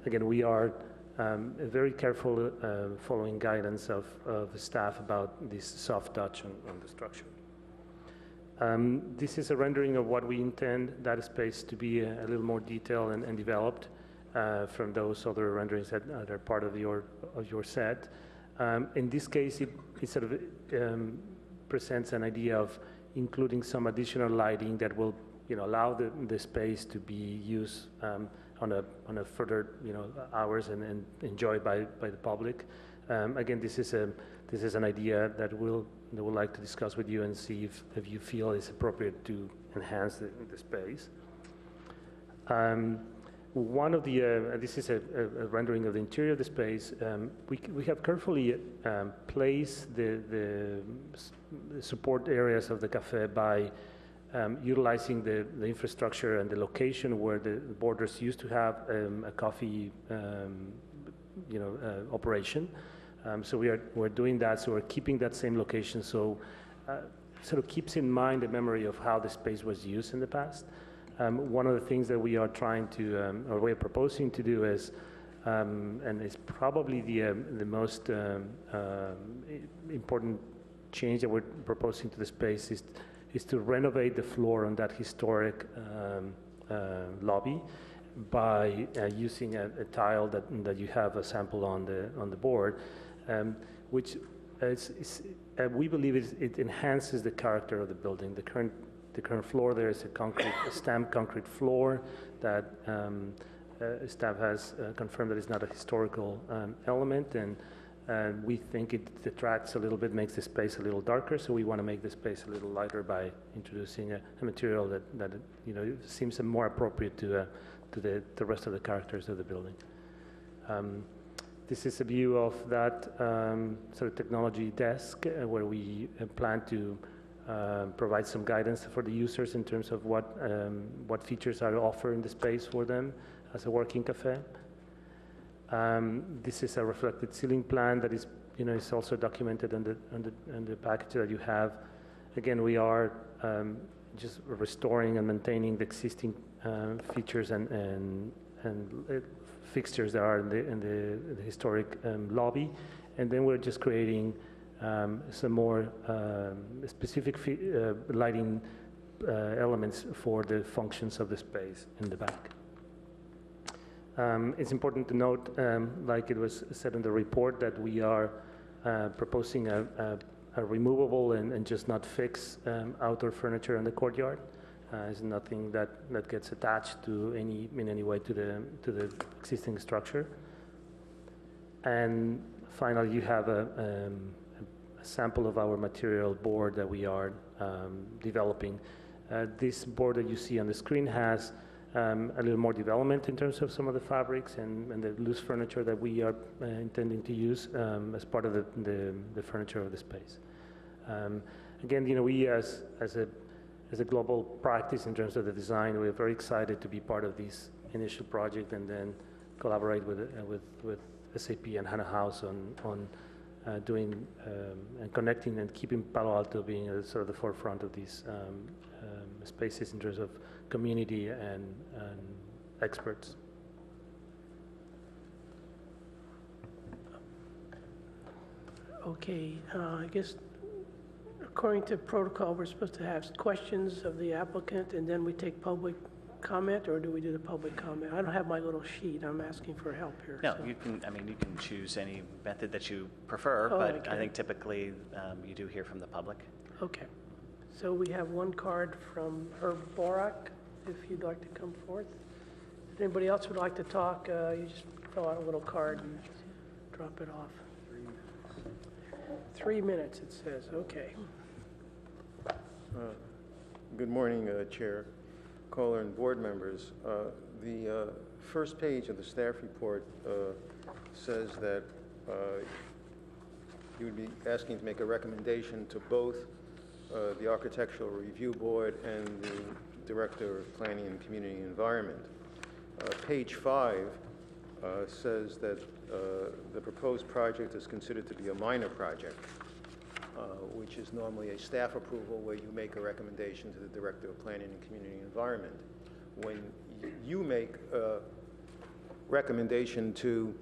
again, we are very careful following guidance of the staff about this soft touch on the structure. This is a rendering of what we intend that space to be a little more detailed and developed from those other renderings that are part of your set. In this case, it sort of presents an idea of including some additional lighting that will allow the space to be used on a further hours and enjoyed by the public. Again, this is an idea that we'll like to discuss with you and see if you feel it's appropriate to enhance the space. One of the this is a rendering of the interior of the space. We have carefully placed the support areas of the cafe by utilizing the infrastructure and the location where the borders used to have a coffee operation. So we're doing that. So we're keeping that same location. So sort of keeps in mind the memory of how the space was used in the past. One of the things that we are trying to, or we're proposing to do is And it's probably the most important change that we're proposing to the space is to renovate the floor on that historic lobby by using a tile that you have a sample on the board, which we believe it enhances the character of the building. The current floor there is a stamped concrete floor that staff has confirmed that it's not a historical element, and we think it detracts a little bit, makes the space a little darker. So we want to make the space a little lighter by introducing a material that seems more appropriate to the rest of the characters of the building. This is a view of that sort of technology desk where we plan to provide some guidance for the users in terms of what features are offered in the space for them as a working cafe. This is a reflected ceiling plan that is also documented on the package that you have. Again, we are just restoring and maintaining the existing features and fixtures that are in the historic lobby, and then we're just creating some more specific lighting elements for the functions of the space in the back. It's important to note, like it was said in the report, that we are proposing a removable and just not fixed outdoor furniture in the courtyard. It's nothing that gets attached in any way to the existing structure. And finally, you have a sample of our material board that we are developing. This board that you see on the screen has a little more development in terms of some of the fabrics and the loose furniture that we are intending to use as part of the furniture of the space. Again, we as a global practice in terms of the design, we're very excited to be part of this initial project and then collaborate with SAP and HANA House on doing and connecting and keeping Palo Alto being sort of the forefront of these spaces in terms of community and experts. Okay, I guess according to protocol, we're supposed to have questions of the applicant and then we take public comment, or do we do the public comment? I don't have my little sheet. I'm asking for help here. No, so. you can choose any method that you prefer, Oh, but okay. I think typically you do hear from the public. Okay. So we have one card from Herb Borak, if you'd like to come forth. If anybody else would like to talk, you just fill out a little card and drop it off. 3 minutes, it says. Okay. Good morning, Chair, Caller, and board members. The first page of the staff report says that you would be asking to make a recommendation to both the Architectural Review Board and the Director of Planning and Community Environment. Page 5 says that the proposed project is considered to be a minor project, which is normally a staff approval where you make a recommendation to the Director of Planning and Community Environment. When you make a recommendation to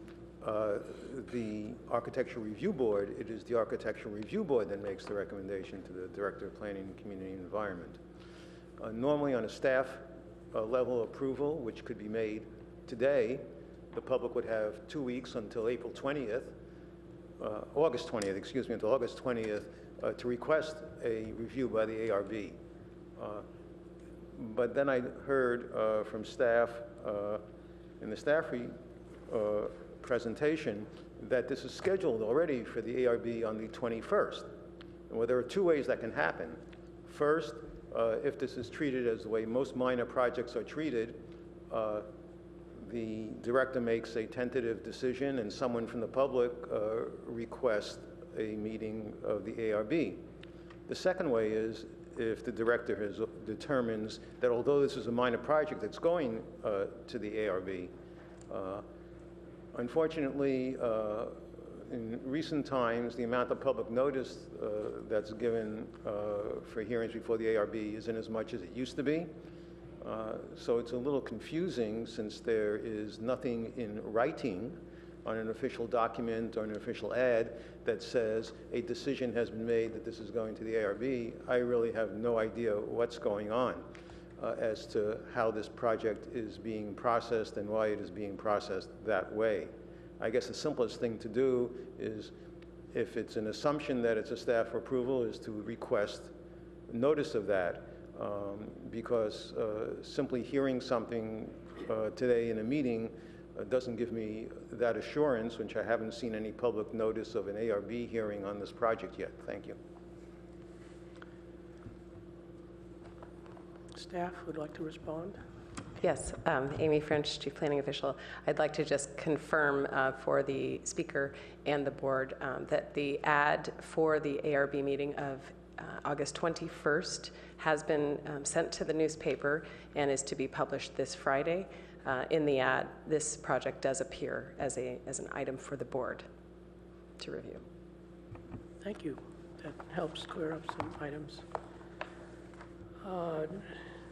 the Architectural Review Board, it is the Architectural Review Board that makes the recommendation to the Director of Planning and Community Environment. Normally on a staff level approval, which could be made today, the public would have 2 weeks until April 20th, August 20th, excuse me, until August 20th to request a review by the ARB. But then I heard from staff in the staff presentation that this is scheduled already for the ARB on the 21st. Well, there are two ways that can happen. First, if this is treated as the way most minor projects are treated, the director makes a tentative decision and someone from the public requests a meeting of the ARB. The second way is if the director determines that although this is a minor project that's going to the ARB, unfortunately, in recent times, the amount of public notice that's given for hearings before the ARB isn't as much as it used to be. So it's a little confusing since there is nothing in writing on an official document or an official ad that says a decision has been made that this is going to the ARB. I really have no idea what's going on as to how this project is being processed and why it is being processed that way. I guess the simplest thing to do is, if it's an assumption that it's a staff approval, is to request notice of that, because simply hearing something today in a meeting doesn't give me that assurance, which I haven't seen any public notice of an ARB hearing on this project yet. Thank you. Staff would like to respond. Yes, Amy French, Chief Planning Official. I'd like to just confirm for the speaker and the board that the ad for the ARB meeting of August 21st has been sent to the newspaper and is to be published this Friday. In the ad, this project does appear as an item for the board to review. Thank you. That helps clear up some items.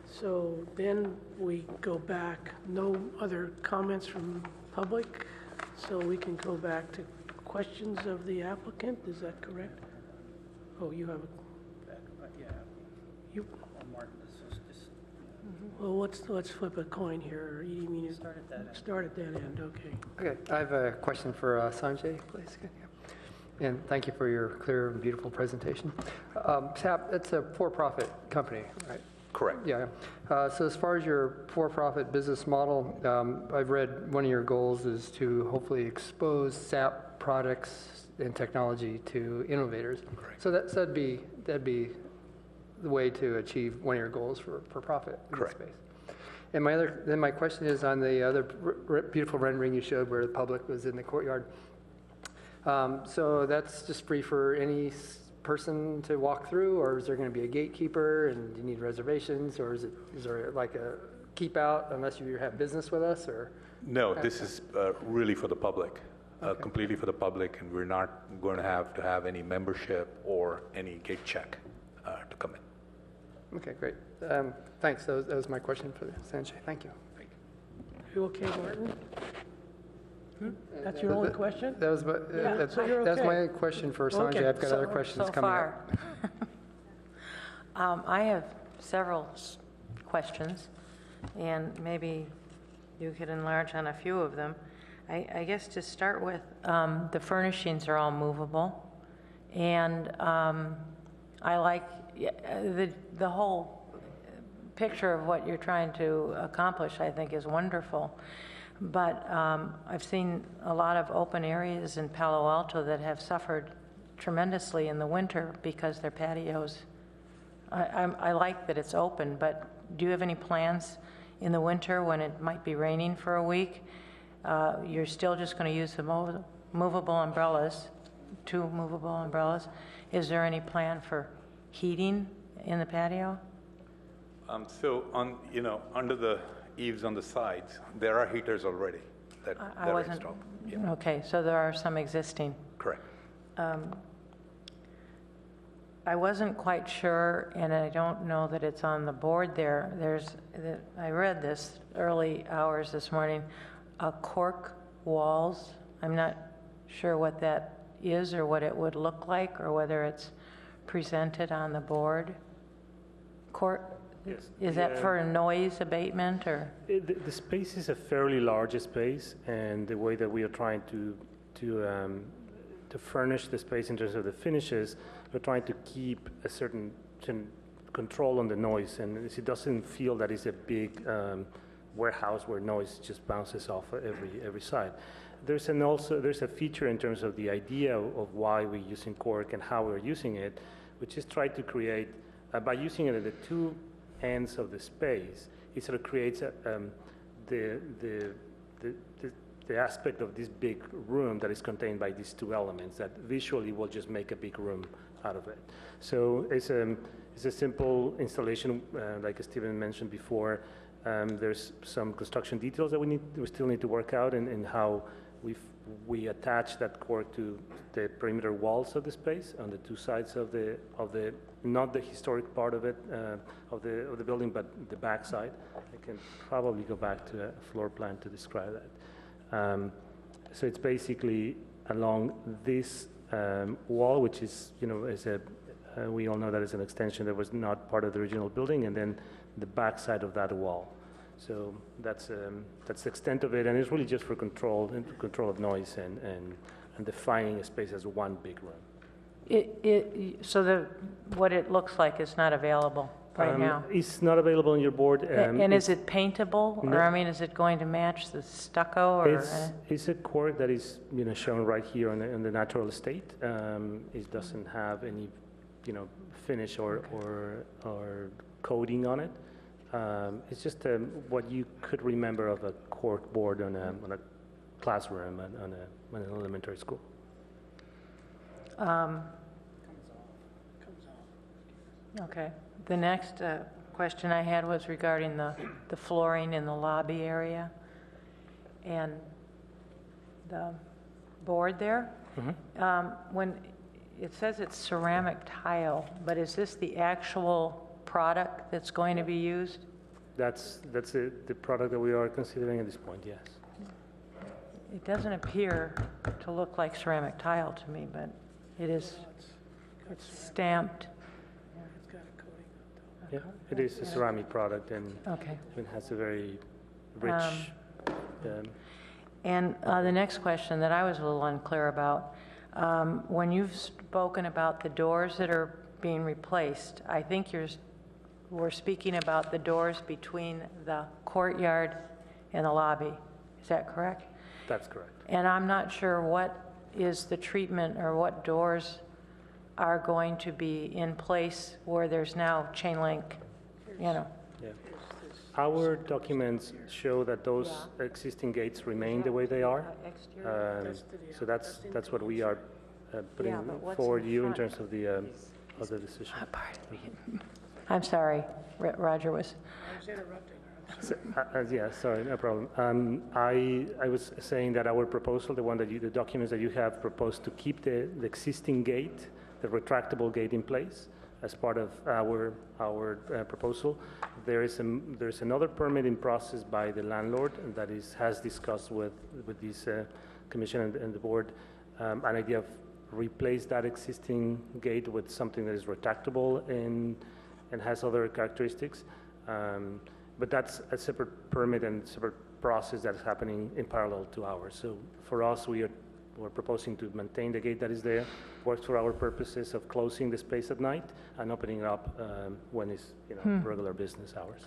So then we go back. No other comments from public, so we can go back to questions of the applicant. Is that correct? Oh, you have a... Yeah. You... Martin, this is just... Well, let's flip a coin here. You mean Start at that end. Start at that end, okay. Okay, I have a question for Sanjay, please. And thank you for your clear and beautiful presentation. SAP, it's a for-profit company, right? Correct. Yeah. So as far as your for-profit business model, I've read one of your goals is to hopefully expose SAP products and technology to innovators. Correct. So that'd be the way to achieve one of your goals for profit in this Correct. space. And my question is on the other beautiful rendering you showed where the public was in the courtyard. So that's just free for any person to walk through, or is there going to be a gatekeeper and you need reservations, or is there like a keep out unless you have business with us, or? No, this is really for the public, completely for the public, and we're not going to have any membership or any gate check to come in. Okay, great. Thanks. That was my question for Sanjay. Thank you. You okay, Martin? That's your only question? That was my, Yeah, so you're that's okay. my question for Sanjay. Okay. I've got other questions So coming far. up. I have several questions, and maybe you could enlarge on a few of them. I guess to start with, the furnishings are all movable, and I like the whole picture of what you're trying to accomplish, I think, is wonderful. But I've seen a lot of open areas in Palo Alto that have suffered tremendously in the winter because their patios. I like that it's open, but do you have any plans in the winter when it might be raining for a week? You're still just going to use the movable umbrellas, 2 movable umbrellas. Is there any plan for heating in the patio? So under the eaves on the sides, there are heaters already that are installed. Yeah. Okay, so there are some existing. Correct. I wasn't quite sure, and I don't know that it's on the board there. I read this early hours this morning, cork walls. I'm not sure what that is or what it would look like or whether it's presented on the board. Cork. Yes. Is that for noise abatement, or? The space is a fairly large space, and the way that we are trying to furnish the space in terms of the finishes, we're trying to keep a certain control on the noise, and it doesn't feel that it's a big warehouse where noise just bounces off every side. There's a feature in terms of the idea of why we're using cork and how we're using it, which is try to create by using it at the 2 ends of the space, it sort of creates the aspect of this big room that is contained by these 2 elements that visually will just make a big room out of it. So it's a simple installation, like Stephen mentioned before. There's some construction details that we still need to work out in how we attach that cork to the perimeter walls of the space on the two sides of the not the historic part of it of the building, but the back side. I can probably go back to a floor plan to describe that. So it's basically along this wall, which is we all know that is an extension that was not part of the original building, and then the back side of that wall. So that's the extent of it, and it's really just for control of noise and defining a space as one big room. So what it looks like is not available right now? It's not available on your board. And is it paintable? No. Or, I mean, is it going to match the stucco? Or It's a cork that is shown right here on the natural estate. It doesn't have any finish or coating on it. It's just what you could remember of a cork board on a classroom on an elementary school. Okay. The next question I had was regarding the flooring in the lobby area and the board there. When it says it's ceramic tile, but is this the actual product that's going to be used? That's the product that we are considering at this point, yes. It doesn't appear to look like ceramic tile to me, but it is stamped. Yeah, it is a ceramic product, and it has a very rich... And the next question that I was a little unclear about, when you've spoken about the doors that are being replaced, I think we're speaking about the doors between the courtyard and the lobby. Is that correct? That's correct. And I'm not sure what is the treatment or what doors are going to be in place where there's now chain link, Yeah. Our documents show that those existing gates remain the way they are. So that's what we are putting forward you in terms of the decision. I'm sorry, Roger was. I was interrupting her. Yeah, sorry, no problem. I was saying that our proposal, the documents that you have proposed to keep the existing gate, the retractable gate in place as part of our proposal. There's another permitting process by the landlord that has discussed with this commission and the board an idea of replace that existing gate with something that is retractable and has other characteristics. But that's a separate permit and separate process that is happening in parallel to ours. So for us, we're proposing to maintain the gate that is there, works for our purposes of closing the space at night and opening it up when it's regular business hours.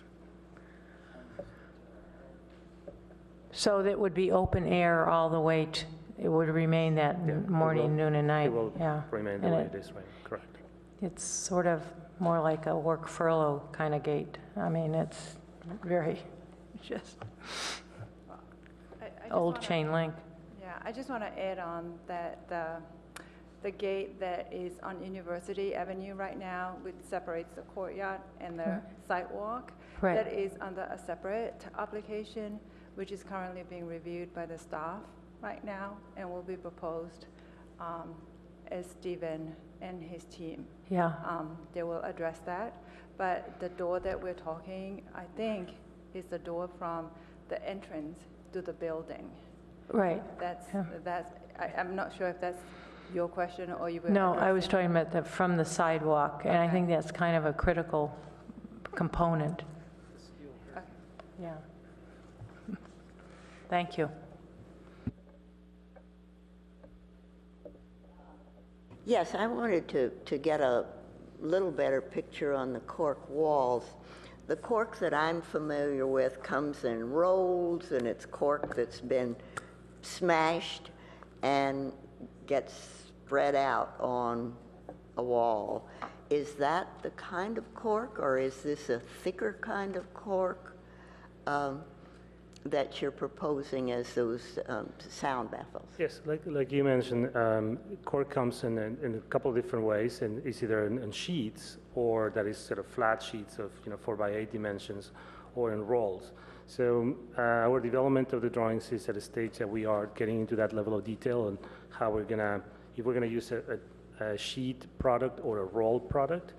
So that would be open air all the way to, it would remain that morning, noon, and night. It will remain the way it is, right? Correct. It's sort of more like a work furlough kind of gate. I mean, it's very just old chain link. Yeah, I just want to add on that the gate that is on University Avenue right now, which separates the courtyard and the sidewalk, that is under a separate application, which is currently being reviewed by the staff right now and will be proposed as Stephen and his team. They will address that. But the door that we're talking, I think, is the door from the entrance to the building. Right. I'm not sure if that's your question or you were No, I was talking about from the sidewalk, and I think that's kind of a critical component. Yeah. Thank you. Yes, I wanted to get a little better picture on the cork walls. The cork that I'm familiar with comes in rolls, and it's cork that's been smashed and gets spread out on a wall. Is that the kind of cork, or is this a thicker kind of cork that you're proposing as those sound baffles? Yes, like you mentioned, cork comes in a couple of different ways, and it's either in sheets or that is sort of flat sheets of 4x8 dimensions, or in rolls. So our development of the drawings is at a stage that we are getting into that level of detail and how we're gonna, if we're gonna use a sheet product or a roll product.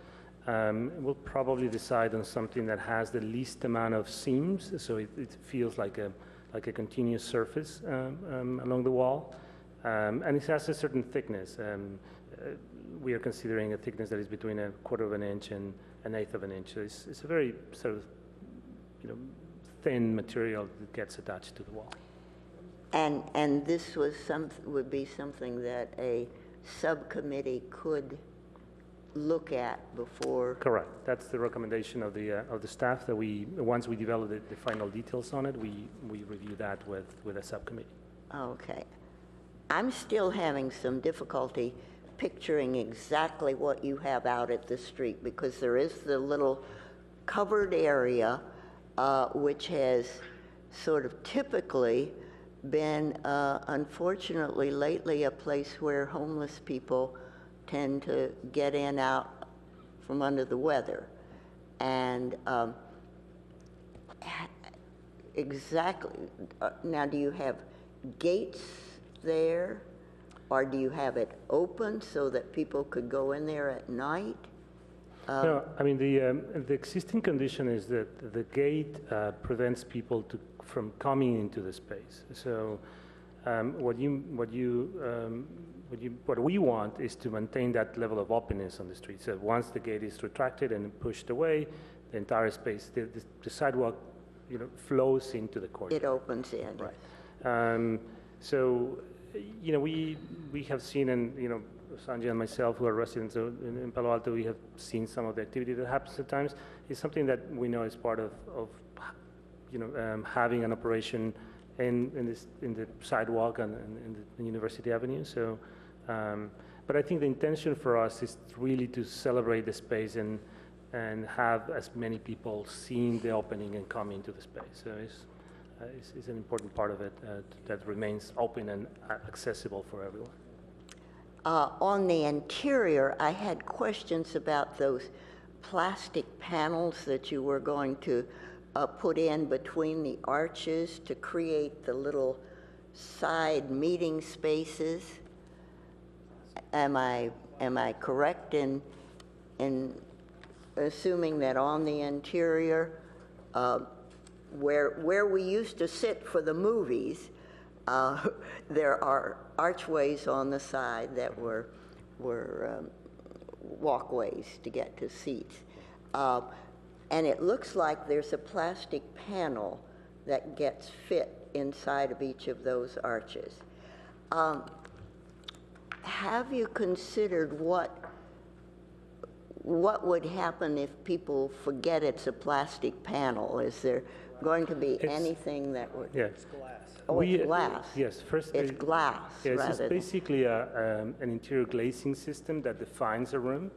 We'll probably decide on something that has the least amount of seams, so it feels like a continuous surface along the wall, and it has a certain thickness. We are considering a thickness that is between 1/4 of an inch and 1/8 of an inch. So it's a very sort of, thin material that gets attached to the wall. And this was would be something that a subcommittee could look at before. Correct. That's the recommendation of the staff, that once we develop the final details on it, we review that with a subcommittee. Okay. I'm still having some difficulty picturing exactly what you have out at the street, because there is the little covered area which has sort of typically been, unfortunately lately, a place where homeless people tend to get in out from under the weather. And exactly, now do you have gates there, or do you have it open so that people could go in there at night? No, I mean, the existing condition is that the gate prevents people from coming into the space. So what we want is to maintain that level of openness on the street. So once the gate is retracted and pushed away, the entire space, the sidewalk, flows into the courtyard. It opens in. Right. So, we have seen, and Sanjay and myself, who are residents in Palo Alto, we have seen some of the activity that happens at times. It's something that we know is part of having an operation in the sidewalk and in the University Avenue. So, but I think the intention for us is really to celebrate the space and have as many people seeing the opening and coming to the space. So it's an important part of it that remains open and accessible for everyone. On the interior, I had questions about those plastic panels that you were going to put in between the arches to create the little side meeting spaces. Am I correct in assuming that on the interior, where we used to sit for the movies, there are archways on the side that were walkways to get to seats. And it looks like there's a plastic panel that gets fit inside of each of those arches. Have you considered what would happen if people forget it's a plastic panel? Is there going to be anything that would... Yeah. Oh, it's glass. Yes, first it's glass. Yes, rather it's than... basically an interior glazing system that defines a room,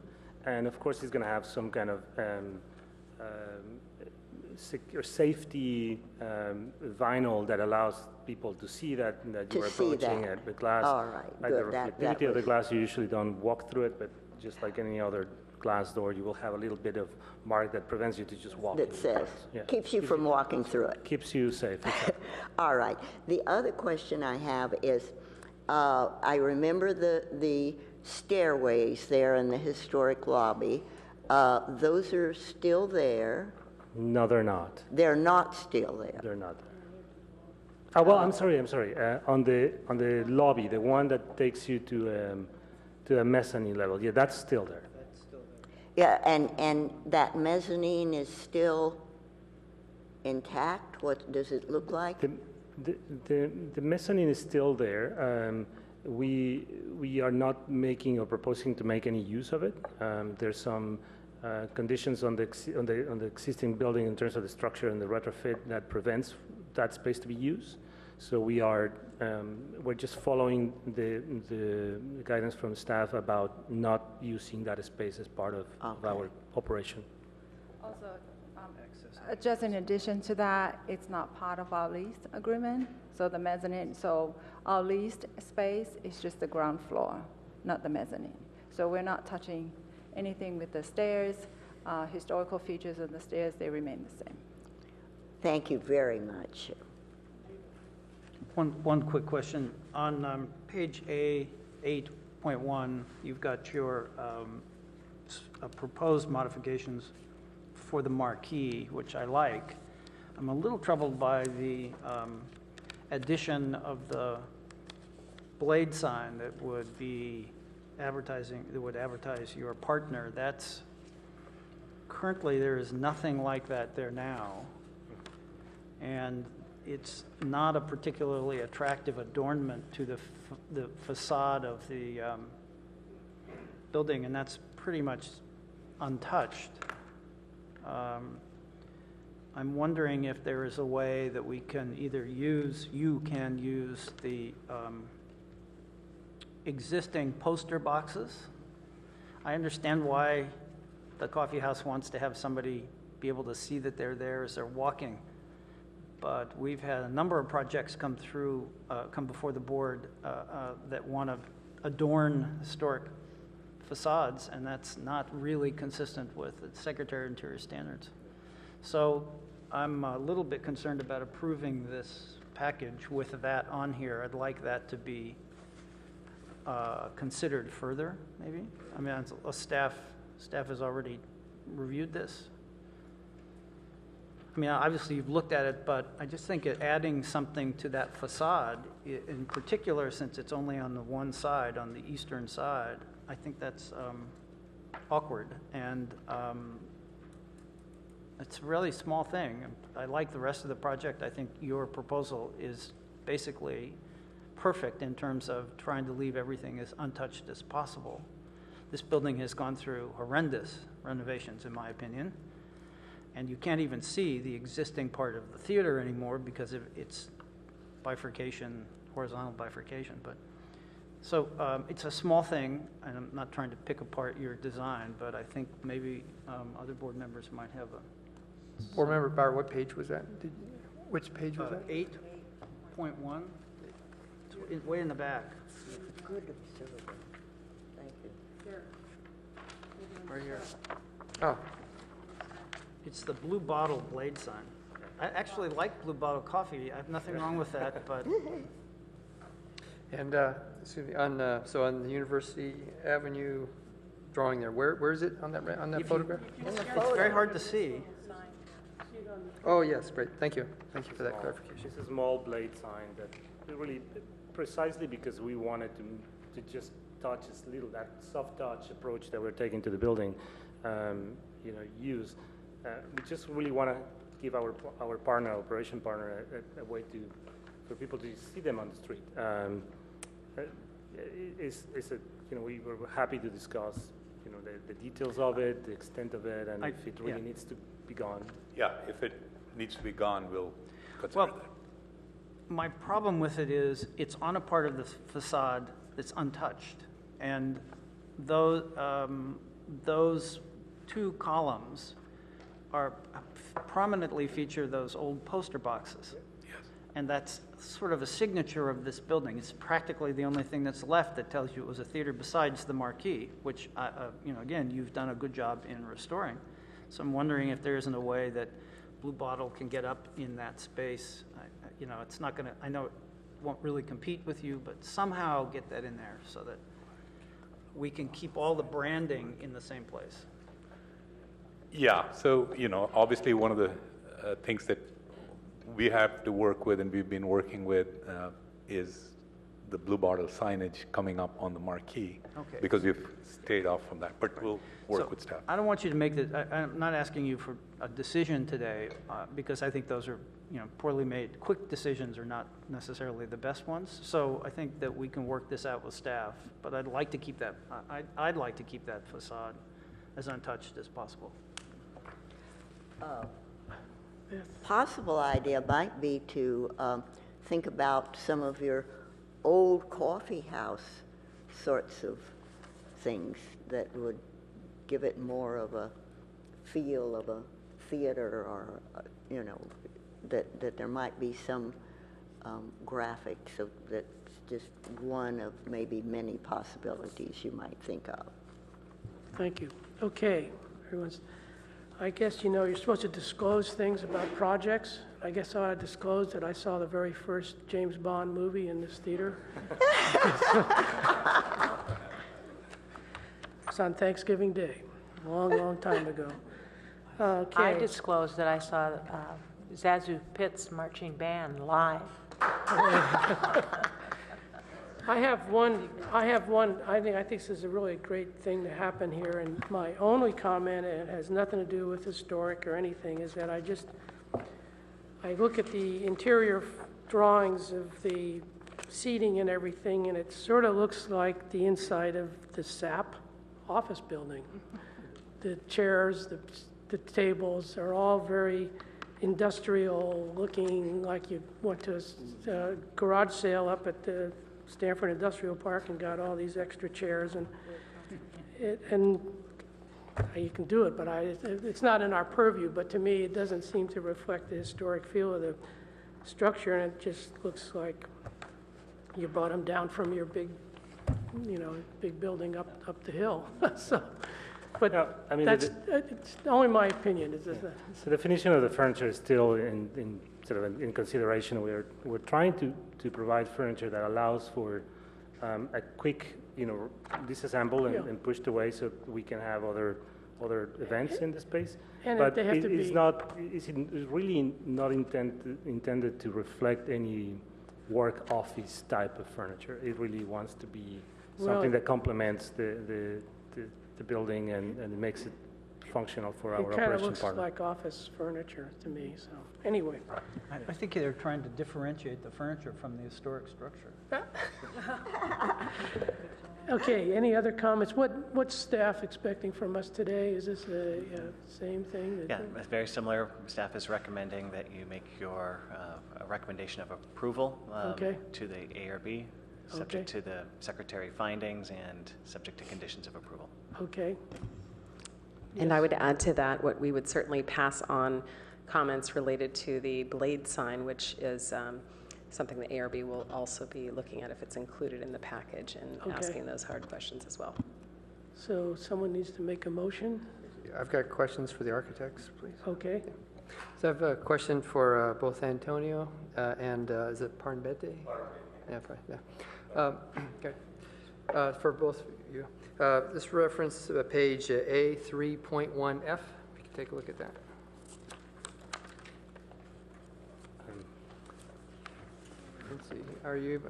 and of course it's going to have some kind of safety vinyl that allows people to see that you are approaching the glass. All right, like good. the reflectivity of the glass, you usually don't walk through it, but just like any other glass door, you will have a little bit of mark that prevents you to just walk. That says, keeps you from walking through it. Keeps you safe. All right. The other question I have is, I remember the stairways there in the historic lobby. Those are still there. No, they're not. They're not still there. They're not. Oh, well, I'm sorry. On the lobby, the one that takes you to the mezzanine level, yeah, that's still there. Yeah, and that mezzanine is still intact? What does it look like? The mezzanine is still there. We are not making or proposing to make any use of it. There's some conditions on the existing building in terms of the structure and the retrofit that prevents that space to be used. So we're just following the guidance from staff about not using that space as part of our operation. Also, just in addition to that, it's not part of our lease agreement. So the mezzanine, so our leased space is just the ground floor, not the mezzanine. So we're not touching anything with the stairs. Historical features of the stairs, they remain the same. Thank you very much. One quick question. On page A, 8.1, you've got your proposed modifications for the marquee, which I like. I'm a little troubled by the addition of the blade sign that would be advertising, that would advertise your partner. That's, currently there is nothing like that there now. And it's not a particularly attractive adornment to the facade of the building, and that's pretty much untouched. I'm wondering if there is a way that we can either use, you can use the existing poster boxes. I understand why the coffee house wants to have somebody be able to see that they're there as they're walking. But we've had a number of projects come through, come before the board that want to adorn historic facades, and that's not really consistent with the Secretary of Interior standards. So I'm a little bit concerned about approving this package with that on here. I'd like that to be considered further, maybe. I mean, staff has already reviewed this. I mean, obviously you've looked at it, but I just think adding something to that facade, in particular, since it's only on the one side, on the eastern side, I think that's awkward. And it's a really small thing. I like the rest of the project. I think your proposal is basically perfect in terms of trying to leave everything as untouched as possible. This building has gone through horrendous renovations, in my opinion. And you can't even see the existing part of the theater anymore because of its bifurcation, horizontal bifurcation. But so it's a small thing, and I'm not trying to pick apart your design, but I think maybe other board members might have a. Board member Bauer, what page was that? Which page was that? 8.1. It's way in the back. Good observer. Thank you. Right here. Oh. It's the Blue Bottle blade sign. I actually like Blue Bottle coffee. I have nothing wrong with that, but. And excuse me, so on the University Avenue drawing there, where is it on that photograph? It's very hard to see. Oh yes, great. Thank you. Thank you for that clarification. It's a small blade sign that we really, precisely because we wanted to just touch this little, that soft touch approach that we're taking to the building, use. We just really want to give our operation partner, a way for people to see them on the street. We were happy to discuss, the details of it, the extent of it, and if it really needs to be gone. Yeah, if it needs to be gone, we'll consider that. My problem with it is it's on a part of the facade that's untouched, and those two columns prominently feature those old poster boxes. Yes. And that's sort of a signature of this building. It's practically the only thing that's left that tells you it was a theater besides the marquee, which, again, you've done a good job in restoring. So I'm wondering if there isn't a way that Blue Bottle can get up in that space. It's not going to, I know it won't really compete with you, but somehow get that in there so that we can keep all the branding in the same place. Yeah, so, obviously one of the things that we have to work with and we've been working with is the Blue Bottle signage coming up on the marquee. Okay. Because we've stayed off from that, but we'll work with staff. I don't want you to make I'm not asking you for a decision today because I think those are, poorly made. Quick decisions are not necessarily the best ones. So I think that we can work this out with staff, but I'd like to keep that, I'd like to keep that facade as untouched as possible. Possible idea might be to think about some of your old coffee house sorts of things that would give it more of a feel of a theater, or that there might be some graphics. So that's just one of maybe many possibilities you might think of. Thank you. Okay, everyone's. I guess, you know, you're supposed to disclose things about projects. I guess I ought to disclose that I saw the very first James Bond movie in this theater. It's on Thanksgiving Day, a long, long time ago. Okay. I disclosed that I saw Zazu Pitt's marching band live. I think this is a really great thing to happen here, and my only comment, and it has nothing to do with historic or anything, is that I look at the interior drawings of the seating and everything, and it sort of looks like the inside of the SAP office building. The chairs, the tables are all very industrial looking, like you went to a garage sale up at the Stanford Industrial Park and got all these extra chairs, and you can do it, but it's not in our purview. But to me, it doesn't seem to reflect the historic feel of the structure, and it just looks like you brought them down from your big building up the hill. So, but no, I mean, it's only my opinion. Is yeah. So the definition of the furniture is still in consideration. We're trying to provide furniture that allows for a quick, disassemble and pushed away, so we can have other events in the space. And but they have to it's be it's really not intended to reflect any work office type of furniture. It really wants to be something that complements the building and it makes it functional for our It kind of operation looks partner. like office furniture to me. So anyway, I think they're trying to differentiate the furniture from the historic structure. okay. Any other comments? What's staff expecting from us today? Is this the same thing? Yeah, it's very similar. Staff is recommending that you make your a recommendation of approval to the ARB, subject to the secretary findings and subject to conditions of approval. Okay. And I would add to that, what we would certainly pass on comments related to the blade sign, which is something the ARB will also be looking at if it's included in the package and asking those hard questions as well. So someone needs to make a motion. I've got questions for the architects, please. Okay. So I have a question for both Antonio and is it Parnbete? Yeah, fine, yeah. Okay. For both of you. This reference page A3.1F. If you can take a look at that. Let's see. Are you?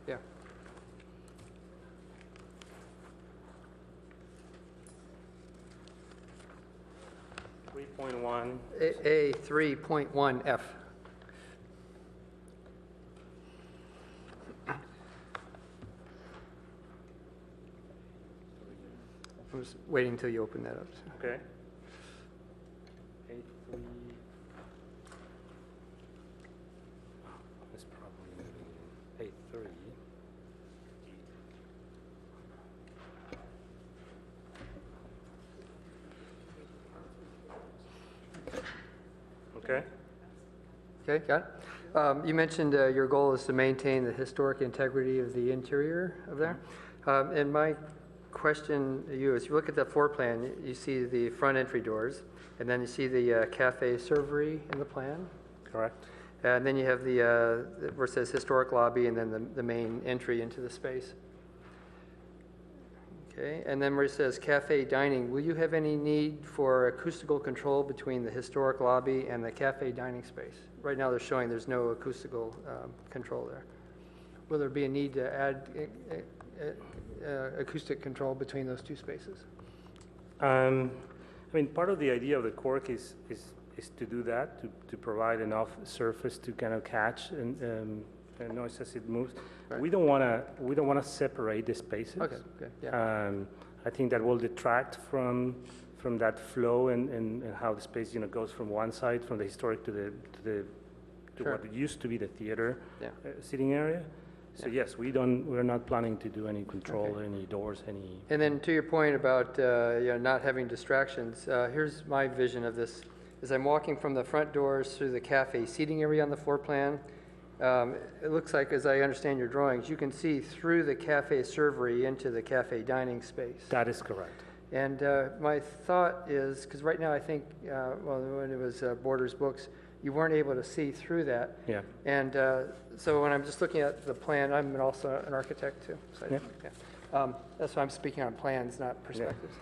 Yeah. A3.1F. I was waiting until you open that up. Okay. That's probably A3. Okay. Okay, got it. You mentioned your goal is to maintain the historic integrity of the interior of there. And my question to you is, you look at the floor plan, you see the front entry doors, and then you see the cafe servery in the plan. Correct. And then you have the where it says historic lobby, and then the main entry into the space. Okay, and then where it says cafe dining, will you have any need for acoustical control between the historic lobby and the cafe dining space? Right now they're showing there's no acoustical control there. Will there be a need to add acoustic control between those two spaces? I mean, part of the idea of the cork is to do that, to provide enough surface to kind of catch and noise as it moves. Right. We don't want to separate the spaces. Okay. Yeah. I think that will detract from that flow and how the space goes from one side, from the historic to what used to be the theater seating area. So yes, we're not planning to do any control, any doors, any. And then to your point about not having distractions, here's my vision of this. As I'm walking from the front doors through the cafe seating area on the floor plan, it looks like, as I understand your drawings, you can see through the cafe servery into the cafe dining space. That is correct. And my thought is, because right now I think, well, when it was Borders Books, you weren't able to see through that. Yeah. And so when I'm just looking at the plan, I'm also an architect too. So that's why I'm speaking on plans, not perspectives.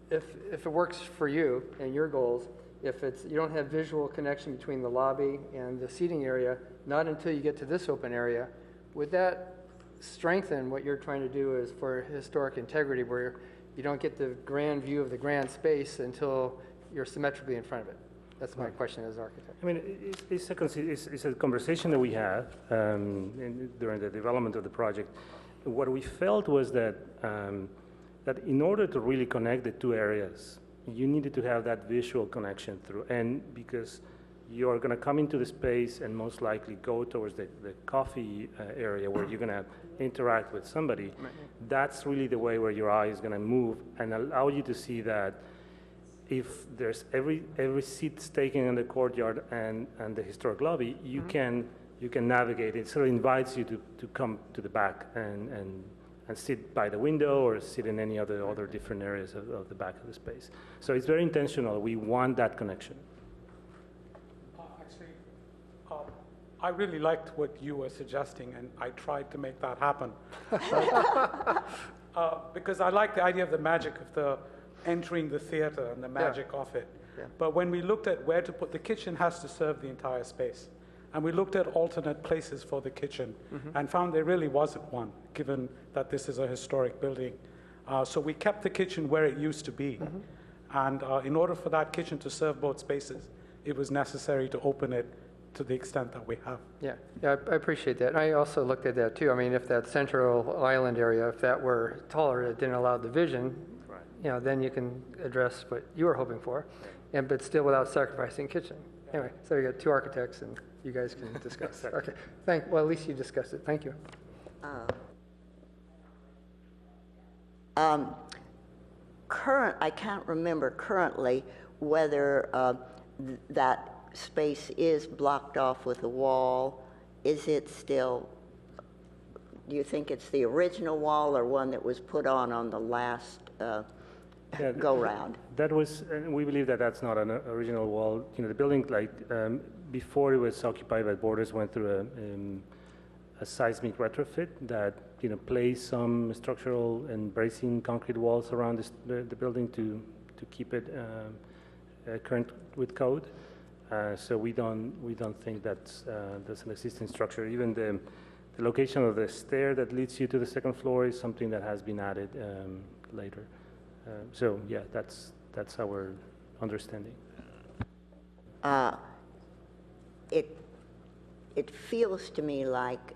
If it works for you and your goals, if you don't have visual connection between the lobby and the seating area, not until you get to this open area, would that strengthen what you're trying to do is for historic integrity, where you don't get the grand view of the grand space until you're symmetrically in front of it? That's my question as an architect. I mean, it's a conversation that we had during the development of the project. What we felt was that that in order to really connect the two areas, you needed to have that visual connection through, and because you're going to come into the space and most likely go towards the coffee area where you're going to interact with somebody, that's really the way where your eye is going to move and allow you to see that if there's every seat taken in the courtyard and the historic lobby, you can navigate. It sort of invites you to come to the back and sit by the window or sit in any other different areas of the back of the space. So it's very intentional. We want that connection. I really liked what you were suggesting, and I tried to make that happen. Because I like the idea of the magic of entering the theater and the magic of it. Yeah. But when we looked at where to put the kitchen, has to serve the entire space. And we looked at alternate places for the kitchen and found there really wasn't one, given that this is a historic building. So we kept the kitchen where it used to be. And in order for that kitchen to serve both spaces, it was necessary to open it to the extent that we have. Yeah, I appreciate that. And I also looked at that too. I mean, if that central island area, if that were taller, it didn't allow the vision, then you can address what you were hoping for, but still without sacrificing kitchen. Anyway, so we got two architects and you guys can discuss. Okay, well, at least you discussed it. Thank you. I can't remember currently whether that space is blocked off with a wall. Is it still, do you think it's the original wall or one that was put on the last go-round? That was, we believe that that's not an original wall. The building, before it was occupied by Borders, went through a seismic retrofit that, placed some structural and bracing concrete walls around the building to keep it current with code. So we don't think that's an existing structure. Even the location of the stair that leads you to the second floor is something that has been added later. So yeah, that's our understanding. It feels to me like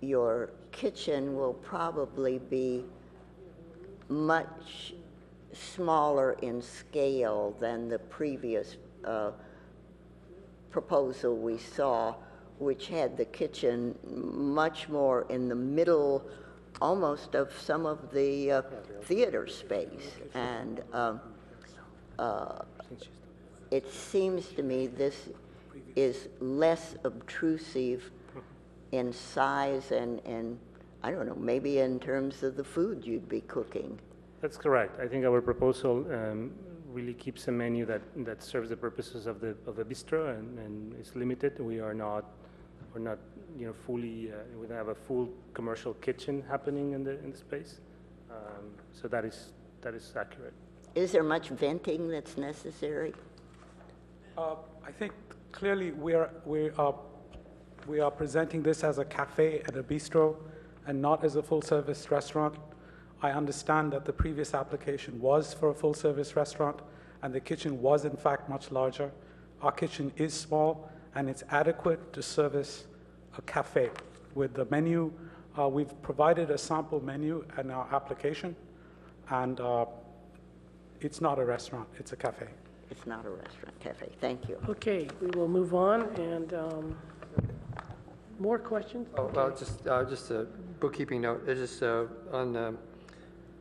your kitchen will probably be much smaller in scale than the previous proposal we saw, which had the kitchen much more in the middle, almost of some of the theater space. And it seems to me this is less obtrusive in size and I don't know, maybe in terms of the food you'd be cooking. That's correct. I think our proposal really keeps a menu that serves the purposes of the bistro and is limited. We're not fully. We don't have a full commercial kitchen happening in the space. So that is accurate. Is there much venting that's necessary? I think clearly we are presenting this as a cafe and a bistro, and not as a full-service restaurant. I understand that the previous application was for a full-service restaurant, and the kitchen was in fact much larger. Our kitchen is small, and it's adequate to service a cafe. With the menu, we've provided a sample menu in our application, and it's not a restaurant, it's a cafe. It's not a restaurant, cafe. Thank you. Okay, we will move on, and more questions? Oh, well, just a bookkeeping note. It's just on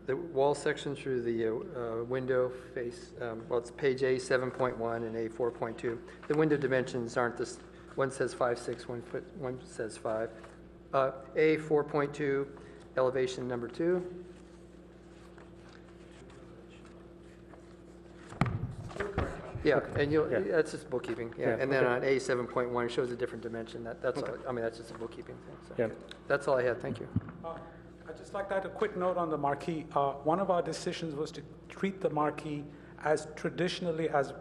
the wall section through the window face, well, it's page A 7.1 and A 4.2. The window dimensions aren't this, one says 5'6", one says 5. A 4.2, elevation number 2. Yeah, and that's just bookkeeping, yeah. And then on A 7.1, it shows a different dimension. That's all, I mean, that's just a bookkeeping thing. So. That's all I had, thank you. I'd just like to add a quick note on the marquee. One of our decisions was to treat the marquee as traditionally as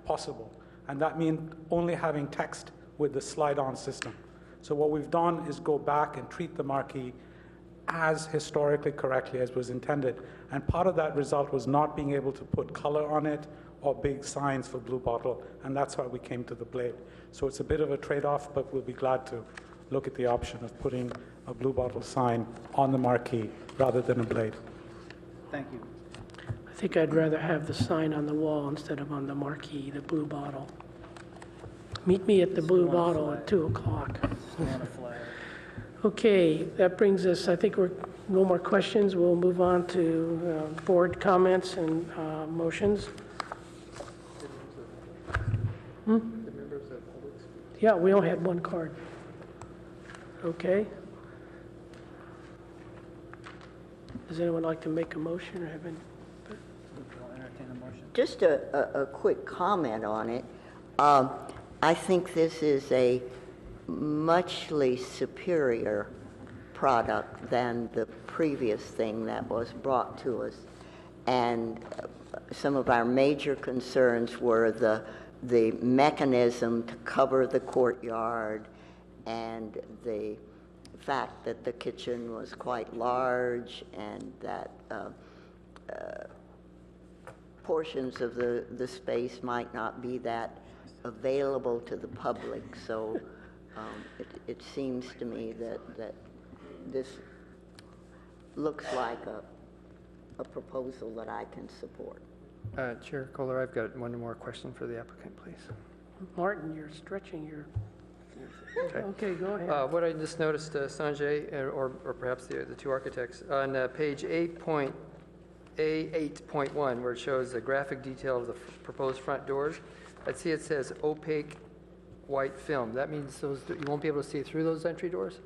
possible. And that means only having text with the slide-on system. So what we've done is go back and treat the marquee as historically correctly as was intended. And part of that result was not being able to put color on it or big signs for Blue Bottle, and that's why we came to the blade. So it's a bit of a trade-off, but we'll be glad to look at the option of putting a Blue Bottle sign on the marquee rather than a blade. Thank you. I think I'd rather have the sign on the wall instead of on the marquee, the Blue Bottle. Meet me at the Blue Bottle at 2 o'clock. Okay, that brings us, I think we're, no more questions. We'll move on to board comments and motions. Yeah, we only had one card. Okay. Does anyone like to make a motion or have any? Just a quick comment on it. I think this is a muchly superior product than the previous thing that was brought to us. And some of our major concerns were the mechanism to cover the courtyard and the fact that the kitchen was quite large and that portions of the space might not be that available to the public. So it seems to me that this looks like a proposal that I can support. Chair Kohler, I've got one more question for the applicant, please. Martin, you're stretching your... Okay, go ahead. What I just noticed, Sanjay, or perhaps the two architects, on page 8.1, where it shows the graphic detail of the proposed front doors, I see it says opaque white film. That means you won't be able to see through those entry doors?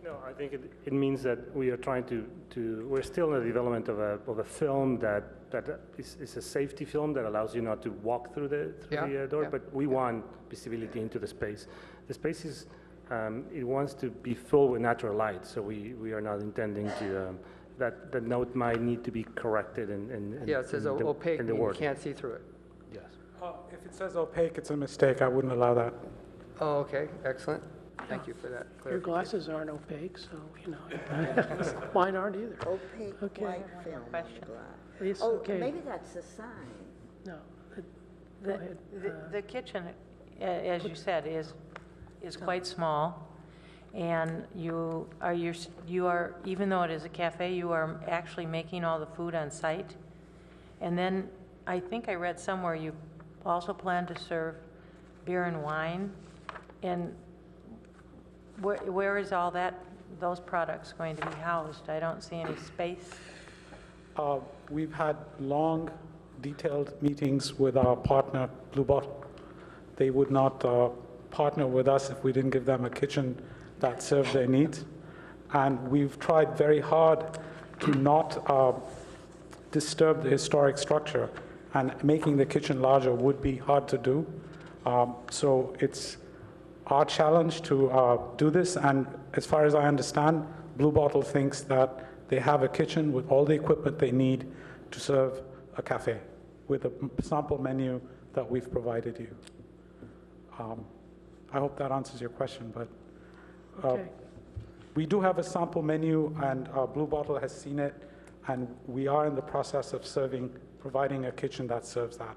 No, I think it means that we are trying to we're still in the development of a film that is a safety film that allows you not to walk through the door, but we want visibility into the space. The space is, it wants to be full with natural light, so we are not intending to, that note might need to be corrected and yeah, it says opaque, meaning you can't see through it. Yes. If it says opaque, it's a mistake. I wouldn't allow that. Oh, okay, excellent. Thank you for that clarification. Your glasses aren't opaque, so, you know. Mine aren't either. Opaque white film Question. glass. Okay. Maybe that's a sign. No. Go ahead. The kitchen, as you said, is quite small, and you are, even though it is a cafe, you are actually making all the food on site. And then I think I read somewhere you also plan to serve beer and wine. And where is all those products going to be housed? I don't see any space. We've had long, detailed meetings with our partner, Blue Bottle. They would not partner with us if we didn't give them a kitchen that served their needs. And we've tried very hard to not disturb the historic structure, and making the kitchen larger would be hard to do. So it's our challenge to do this, and as far as I understand, Blue Bottle thinks that they have a kitchen with all the equipment they need to serve a cafe with a sample menu that we've provided you. I hope that answers your question, but we do have a sample menu, and Blue Bottle has seen it, and we are in the process of providing a kitchen that serves that.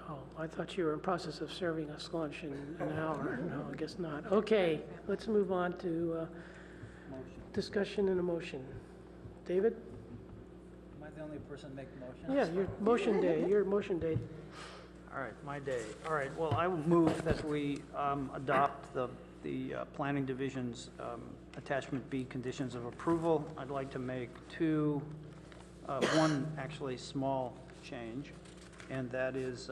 Oh, I thought you were in process of serving us lunch in an hour. No, I guess not. Okay, let's move on to discussion and a motion. David? Am I the only person making motions? Yeah, your motion day. Your motion day. All right, my day. All right, well, I will move that we adopt the Planning Division's Attachment B conditions of approval. I'd like to make one actually small change, and that is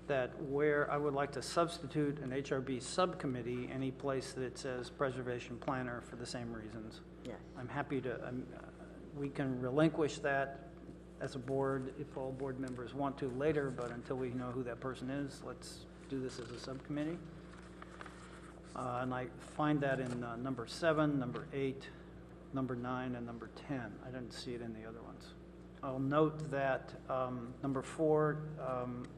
that where I would like to substitute an HRB subcommittee, any place that it says preservation planner for the same reasons. Yes. I'm happy to, we can relinquish that as a board if all board members want to later, but until we know who that person is, let's do this as a subcommittee. And I find that in number 7, number 8, number 9, and number 10. I didn't see it in the other ones. I'll note that number 4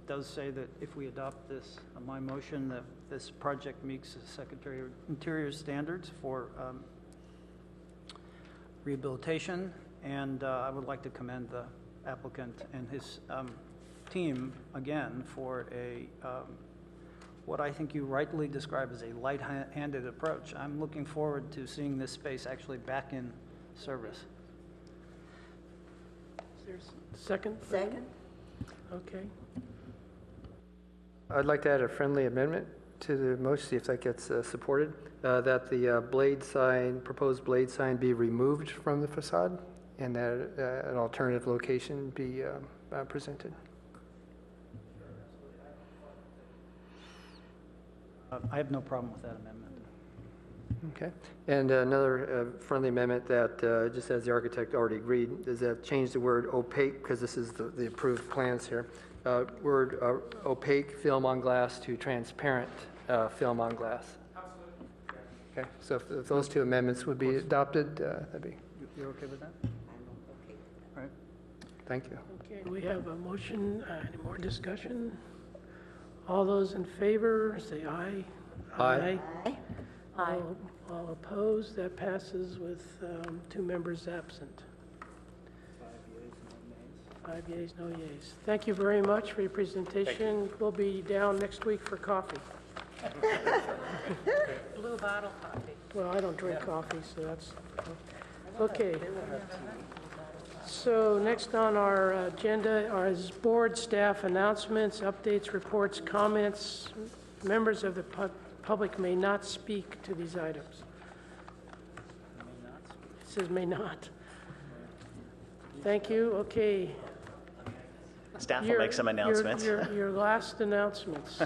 does say that if we adopt this, my motion, that this project meets the Secretary of Interior standards for rehabilitation, and I would like to commend the applicant and his team again for a what I think you rightly describe as a light-handed approach. I'm looking forward to seeing this space actually back in service. Is there a second? Second? Okay. I'd like to add a friendly amendment to the motion, see if that gets supported, that the blade sign, proposed blade sign be removed from the facade and that an alternative location be presented. I have no problem with that amendment. Okay. And another friendly amendment that, just as the architect already agreed, is that change the word opaque, because this is the approved plans here, word opaque film on glass to transparent film on glass. Absolutely. Okay. So if those two amendments would be adopted, that'd be. You're okay with that? I'm okay. All right. Thank you. Okay, we have a motion. Any more discussion? All those in favor, say aye. Aye. Aye. All opposed, that passes with 2 members absent. 5 yeas, no yeas. Thank you very much for your presentation. We'll be down next week for coffee. Blue bottle coffee. Well, I don't drink coffee, so that's, okay. So next on our agenda is board staff announcements, updates, reports, comments. Members of the public may not speak to these items. It says may not. Thank you. Okay. Staff will make some announcements. Your last announcements.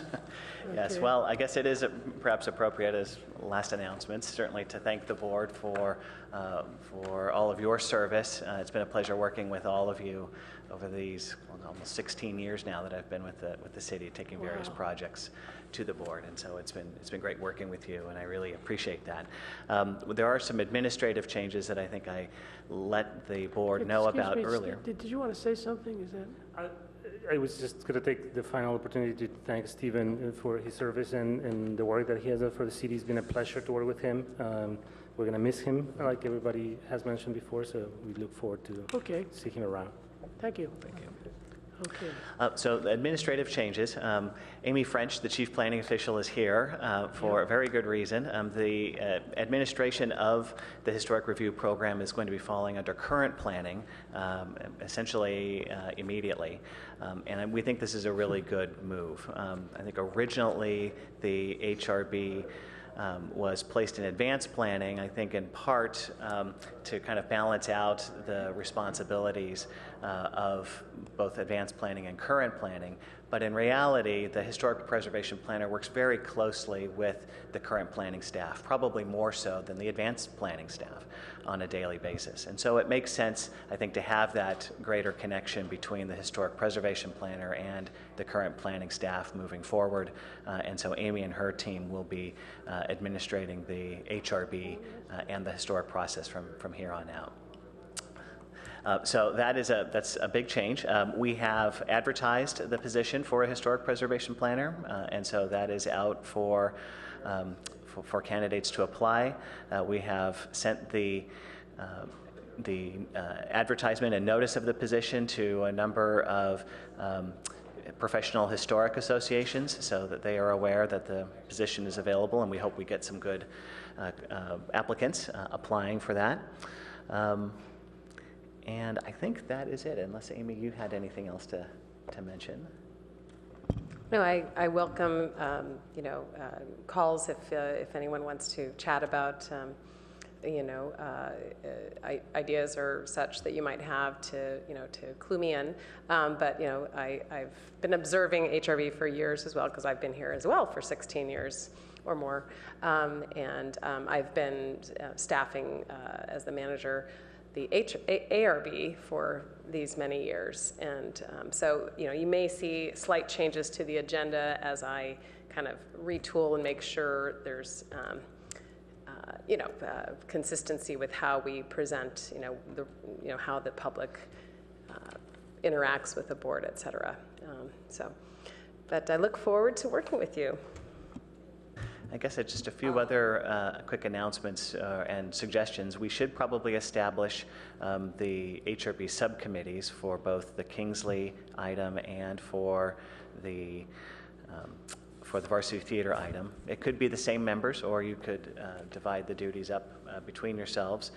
Yes, Okay. well, I guess it is perhaps appropriate as last announcements, certainly to thank the board for all of your service. It's been a pleasure working with all of you over these almost 16 years now that I've been with the city, taking various projects to the board, and so it's been great working with you, and I really appreciate that. There are some administrative changes that I think I let the board know Excuse about me, earlier. Did you want to say something? Is that? I was just going to take the final opportunity to thank Stephen for his service and the work that he has done for the city. It's been a pleasure to work with him. We're going to miss him, like everybody has mentioned before, so we look forward to see him around. Thank you. Thank you. Okay. So the administrative changes. Amy French, the chief planning official, is here for a very good reason. The administration of the historic review program is going to be falling under current planning, essentially immediately. And we think this is a really good move. I think originally the HRB was placed in advanced planning, I think in part to kind of balance out the responsibilities of both advanced planning and current planning. But in reality, the historic preservation planner works very closely with the current planning staff, probably more so than the advanced planning staff on a daily basis. And so it makes sense, I think, to have that greater connection between the historic preservation planner and the current planning staff moving forward. And so Amy and her team will be administrating the HRB and the historic process from here on out. So that's a big change. We have advertised the position for a historic preservation planner, and so that is out for candidates to apply. We have sent the advertisement and notice of the position to a number of professional historic associations so that they are aware that the position is available, and we hope we get some good applicants applying for that. And I think that is it, unless, Amy, you had anything else to mention. No, I welcome, calls if anyone wants to chat about ideas are such that you might have to clue me in. But I've been observing HRB for years as well, because I've been here as well for 16 years or more. And I've been staffing as the manager the ARB for these many years. And so, you may see slight changes to the agenda as I kind of retool and make sure there's, consistency with how we present, how the public interacts with the board, et cetera. But I look forward to working with you. I guess it's just a few other quick announcements and suggestions. We should probably establish the HRB subcommittees for both the Kingsley item and for the varsity theater item. It could be the same members, or you could divide the duties up between yourselves,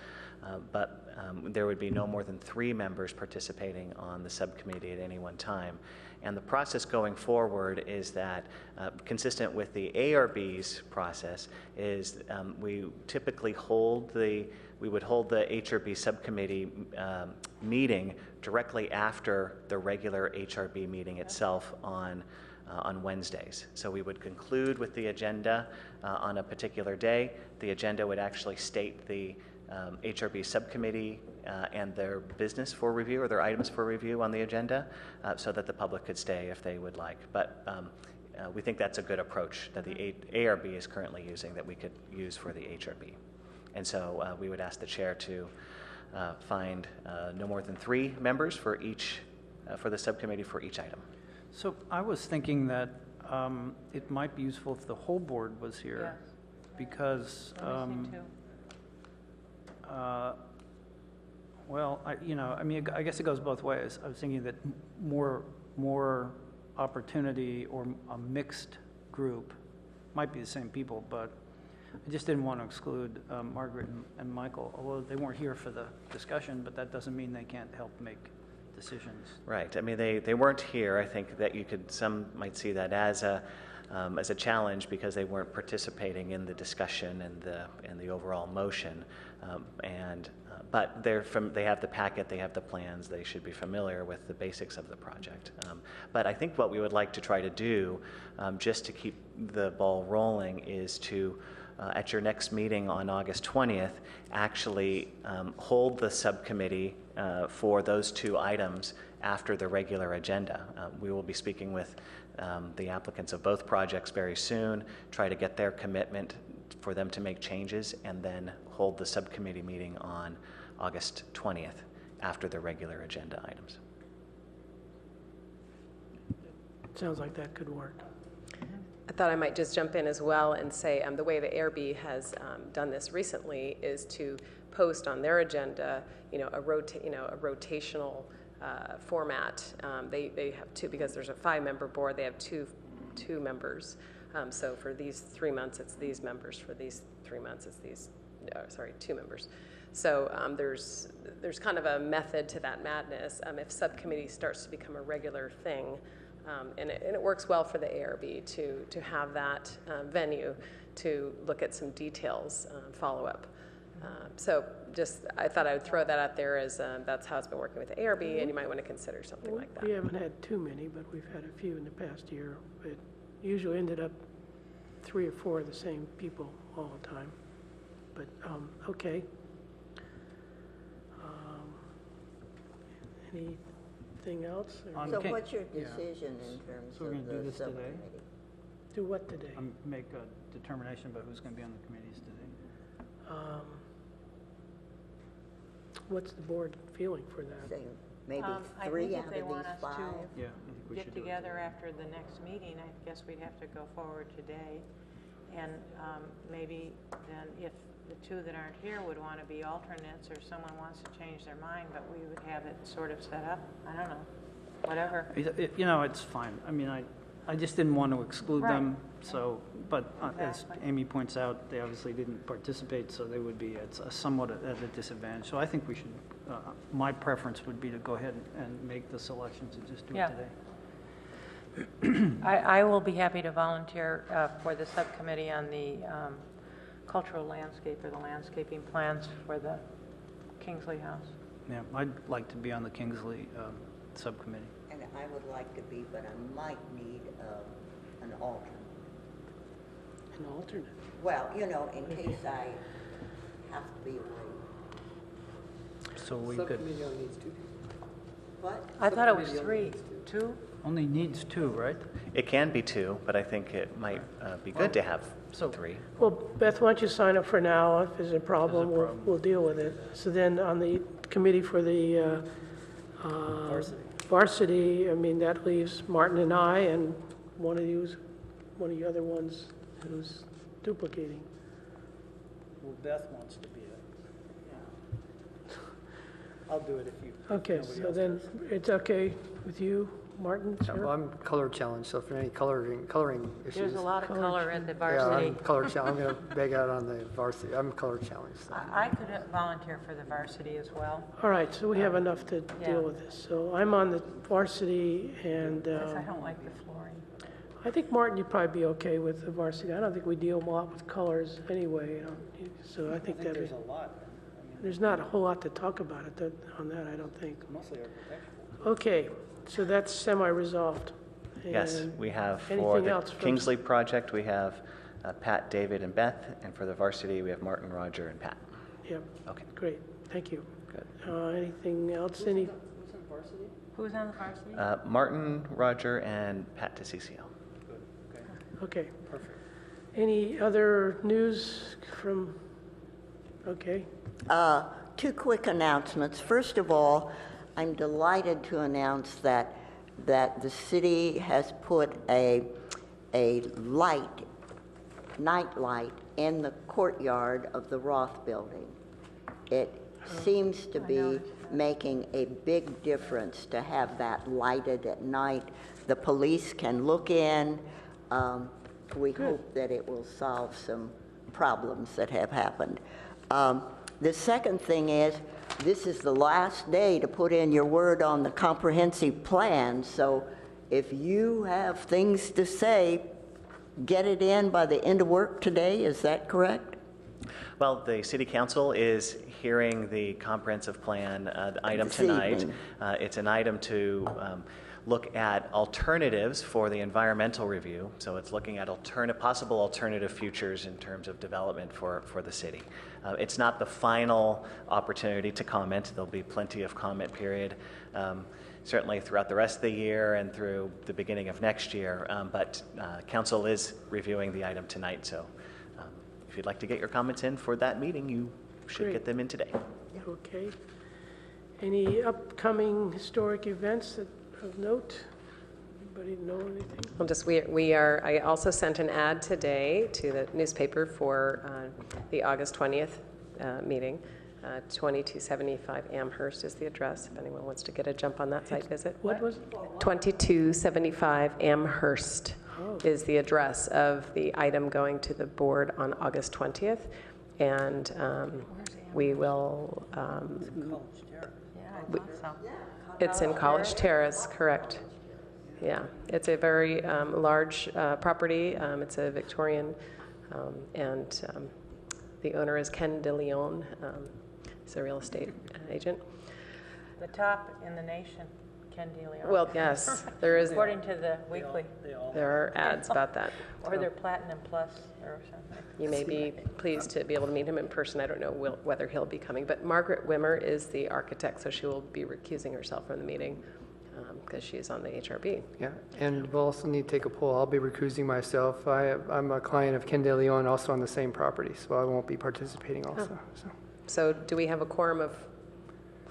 but there would be no more than 3 members participating on the subcommittee at any one time. And the process going forward is that, consistent with the ARB's process, is we typically we would hold the HRB subcommittee meeting directly after the regular HRB meeting itself on Wednesdays. So we would conclude with the agenda on a particular day. The agenda would actually state the HRB subcommittee and their business for review, or their items for review on the agenda, so that the public could stay if they would like. But we think that's a good approach that the ARB is currently using, that we could use for the HRB. And so we would ask the chair to find no more than 3 members for the subcommittee for each item. So I was thinking that it might be useful if the whole board was here, Yes. because, I guess it goes both ways. I was thinking that more opportunity or a mixed group, might be the same people, but I just didn't want to exclude Margaret and Michael, although they weren't here for the discussion, but that doesn't mean they can't help make decisions. Right. I mean, they weren't here. I think that some might see that as a challenge because they weren't participating in the discussion and the overall motion. But they have the packet, they have the plans, they should be familiar with the basics of the project. But I think what we would like to try to do, just to keep the ball rolling, is to at your next meeting on August 20th, actually hold the subcommittee for those 2 items after the regular agenda. We will be speaking with the applicants of both projects very soon, try to get their commitment for them to make changes, and then hold the subcommittee meeting on August 20th after the regular agenda items. Sounds like that could work. I thought I might just jump in as well and say the way the ARB has done this recently is to post on their agenda, a rotational format. They have 2, because there's a 5-member board. They have two members. So for these 3 months, it's these members. For these 3 months, it's these. 2 members. So there's kind of a method to that madness. If subcommittee starts to become a regular thing. And it works well for the ARB to have that venue to look at some details, follow-up. So I thought I would throw that out there as that's how it's been working with the ARB, and you might want to consider something like that. We haven't had too many, but we've had a few in the past year. It usually ended up 3 or 4 of the same people all the time. But, okay. Anything else? So what's your decision in terms So we're going of to do the this today? subcommittee? Do what today? Make a determination about who's going to be on the committees today. What's the board feeling for that? Say maybe I 3 think if out they of want these us 5? to Yeah, I think we get should do it together today. after the next meeting, I guess we'd have to go forward today. And maybe then if the 2 that aren't here would want to be alternates, or someone wants to change their mind, but we would have it sort of set up. I don't know, whatever. It's fine. I mean, I just didn't want to exclude them. So, but as Amy points out, they obviously didn't participate, so they would be somewhat at a disadvantage. So I think we should, my preference would be to go ahead and make the selections and just do it today. I will be happy to volunteer for the subcommittee on the cultural landscape or the landscaping plans for the Kingsley House. Yeah, I'd like to be on the Kingsley subcommittee. And I would like to be, but I might need an alternate. An alternate? Well, you know, in case I have to be away. So we could, Subcommittee only needs 2 people. What? I thought it was Subcommittee only 3. needs 2? only needs 2, right? It can be 2, but I think it might be good to have So- 3. Well, Beth, why don't you sign up for now? If there's a problem, problem. we'll deal with it. So then on the committee for the varsity, I mean, that leaves Martin and I and one of the other ones who's duplicating. Well, Beth wants to be it. I'll do it if you. Okay, nobody so else then does. it's okay with you, Martin, Well, sir? I'm color challenged, so if there are any coloring issues. There's a lot of color at the Yeah, varsity. I'm color challenged. I'm going to beg out on the varsity. I'm color challenged. So. I could volunteer for the varsity as well. All right, so we have enough to Yeah. deal with this. So I'm on the varsity, and Because I don't like the flooring. I think, Martin, you'd probably be okay with the varsity. I don't think we deal a lot with colors anyway, you know, so I think that there's a lot. there's not a whole lot to talk about it on that, I don't think. Mostly architectural. Okay, so that's semi-resolved. Yes, And we have for anything the else from- Kingsley project, we have Pat, David, and Beth, and for the varsity, we have Martin, Roger, and Pat. Yep, Okay, great, thank you. good. Anything else? Any? Who's on the varsity? Martin, Roger, and Pat DeCiccio. Okay. Perfect. Any other news from, okay. 2 quick announcements. First of all, I'm delighted to announce that the city has put a light, night light, in the courtyard of the Roth building. It seems to be making a big difference to have that lighted at night. The police can look in. We hope that it will solve some problems that have happened. The second thing is, this is the last day to put in your word on the comprehensive plan, so if you have things to say, get it in by the end of work today, is that correct? Well, the city council is hearing the comprehensive plan item This tonight. evening. It's an item to look at alternatives for the environmental review. So it's looking at possible alternative futures in terms of development for the city. It's not the final opportunity to comment. There'll be plenty of comment period, certainly throughout the rest of the year and through the beginning of next year. But council is reviewing the item tonight. So if you'd like to get your comments in for that meeting, you should Great. get them in today. Okay. Any upcoming historic events that of note? Anybody know anything? Well, just I also sent an ad today to the newspaper for the August 20th meeting. 2275 Amherst is the address, if anyone wants to get a jump on that site visit. What was it? 2275 Amherst is the address of the item going to the board on August 20th. And we will, it's in College Terrace, correct. Yeah, it's a very large property. It's a Victorian, and the owner is Ken DeLeon. He's a real estate agent. The top in the nation, Ken DeLeon. Well, yes, there is. According to the weekly. There are ads about that. Or they're Platinum Plus or something. You may be pleased to be able to meet him in person. I don't know whether he'll be coming. But Margaret Wimmer is the architect, so she will be recusing herself from the meeting because she's on the HRB. Yeah, and we'll also need to take a poll. I'll be recusing myself. I'm a client of Ken DeLeon, also on the same property, so I won't be participating also. So do we have a quorum of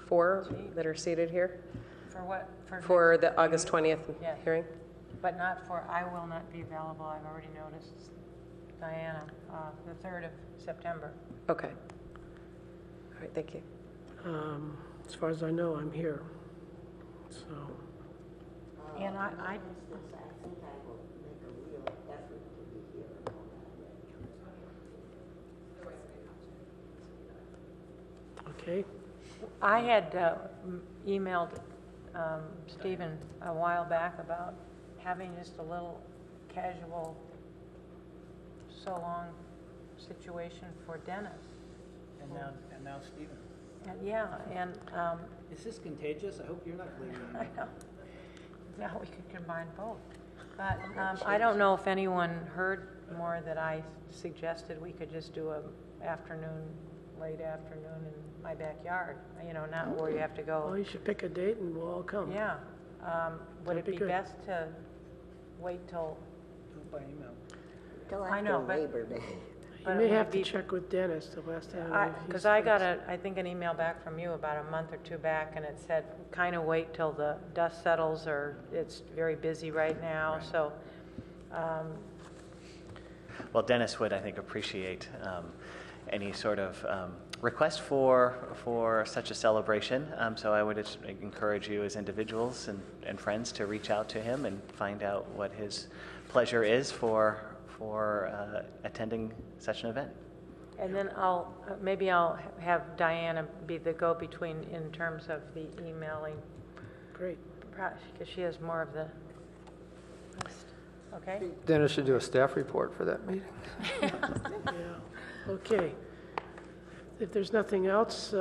4 that are seated here? For what? For the August 20th Yes. hearing? But not for, I will not be available, I've already noticed. Diana, the 3rd of September. Okay. All right, thank you. As far as I know, I'm here. So, And I okay. I had emailed Stephen a while back about having just a little casual so long situation for Dennis. And now Stephen. And, yeah, and Is this contagious? I hope you're not leaving. I know. Now we could combine both. But I don't know if anyone heard more that I suggested we could just do a late afternoon in my backyard, not where you have to Well, go. you should pick a date and we'll all come. Yeah. Would That'd it be be good. best to wait till, Do it by email. Till I after know, but- Labor Day. You but may it would have to be- check with Dennis the last time. because I got I think an email back from you about a month or two back, and it said, kind of wait till the dust settles, or it's very busy right now, so, Well, Dennis would, I think, appreciate any sort of request for such a celebration. So I would just encourage you as individuals and friends to reach out to him and find out what his pleasure is for attending such an event. and then maybe I'll have Diana be the go-between in terms of the emailing, Great. because she has more of the list, okay? Dennis should do a staff report for that meeting. Yeah, okay. If there's nothing else,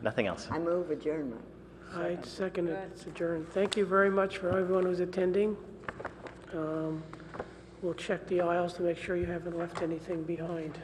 Nothing else. I move adjournment. I second it, it's adjourned. Thank you very much for everyone who's attending. We'll check the aisles to make sure you haven't left anything behind.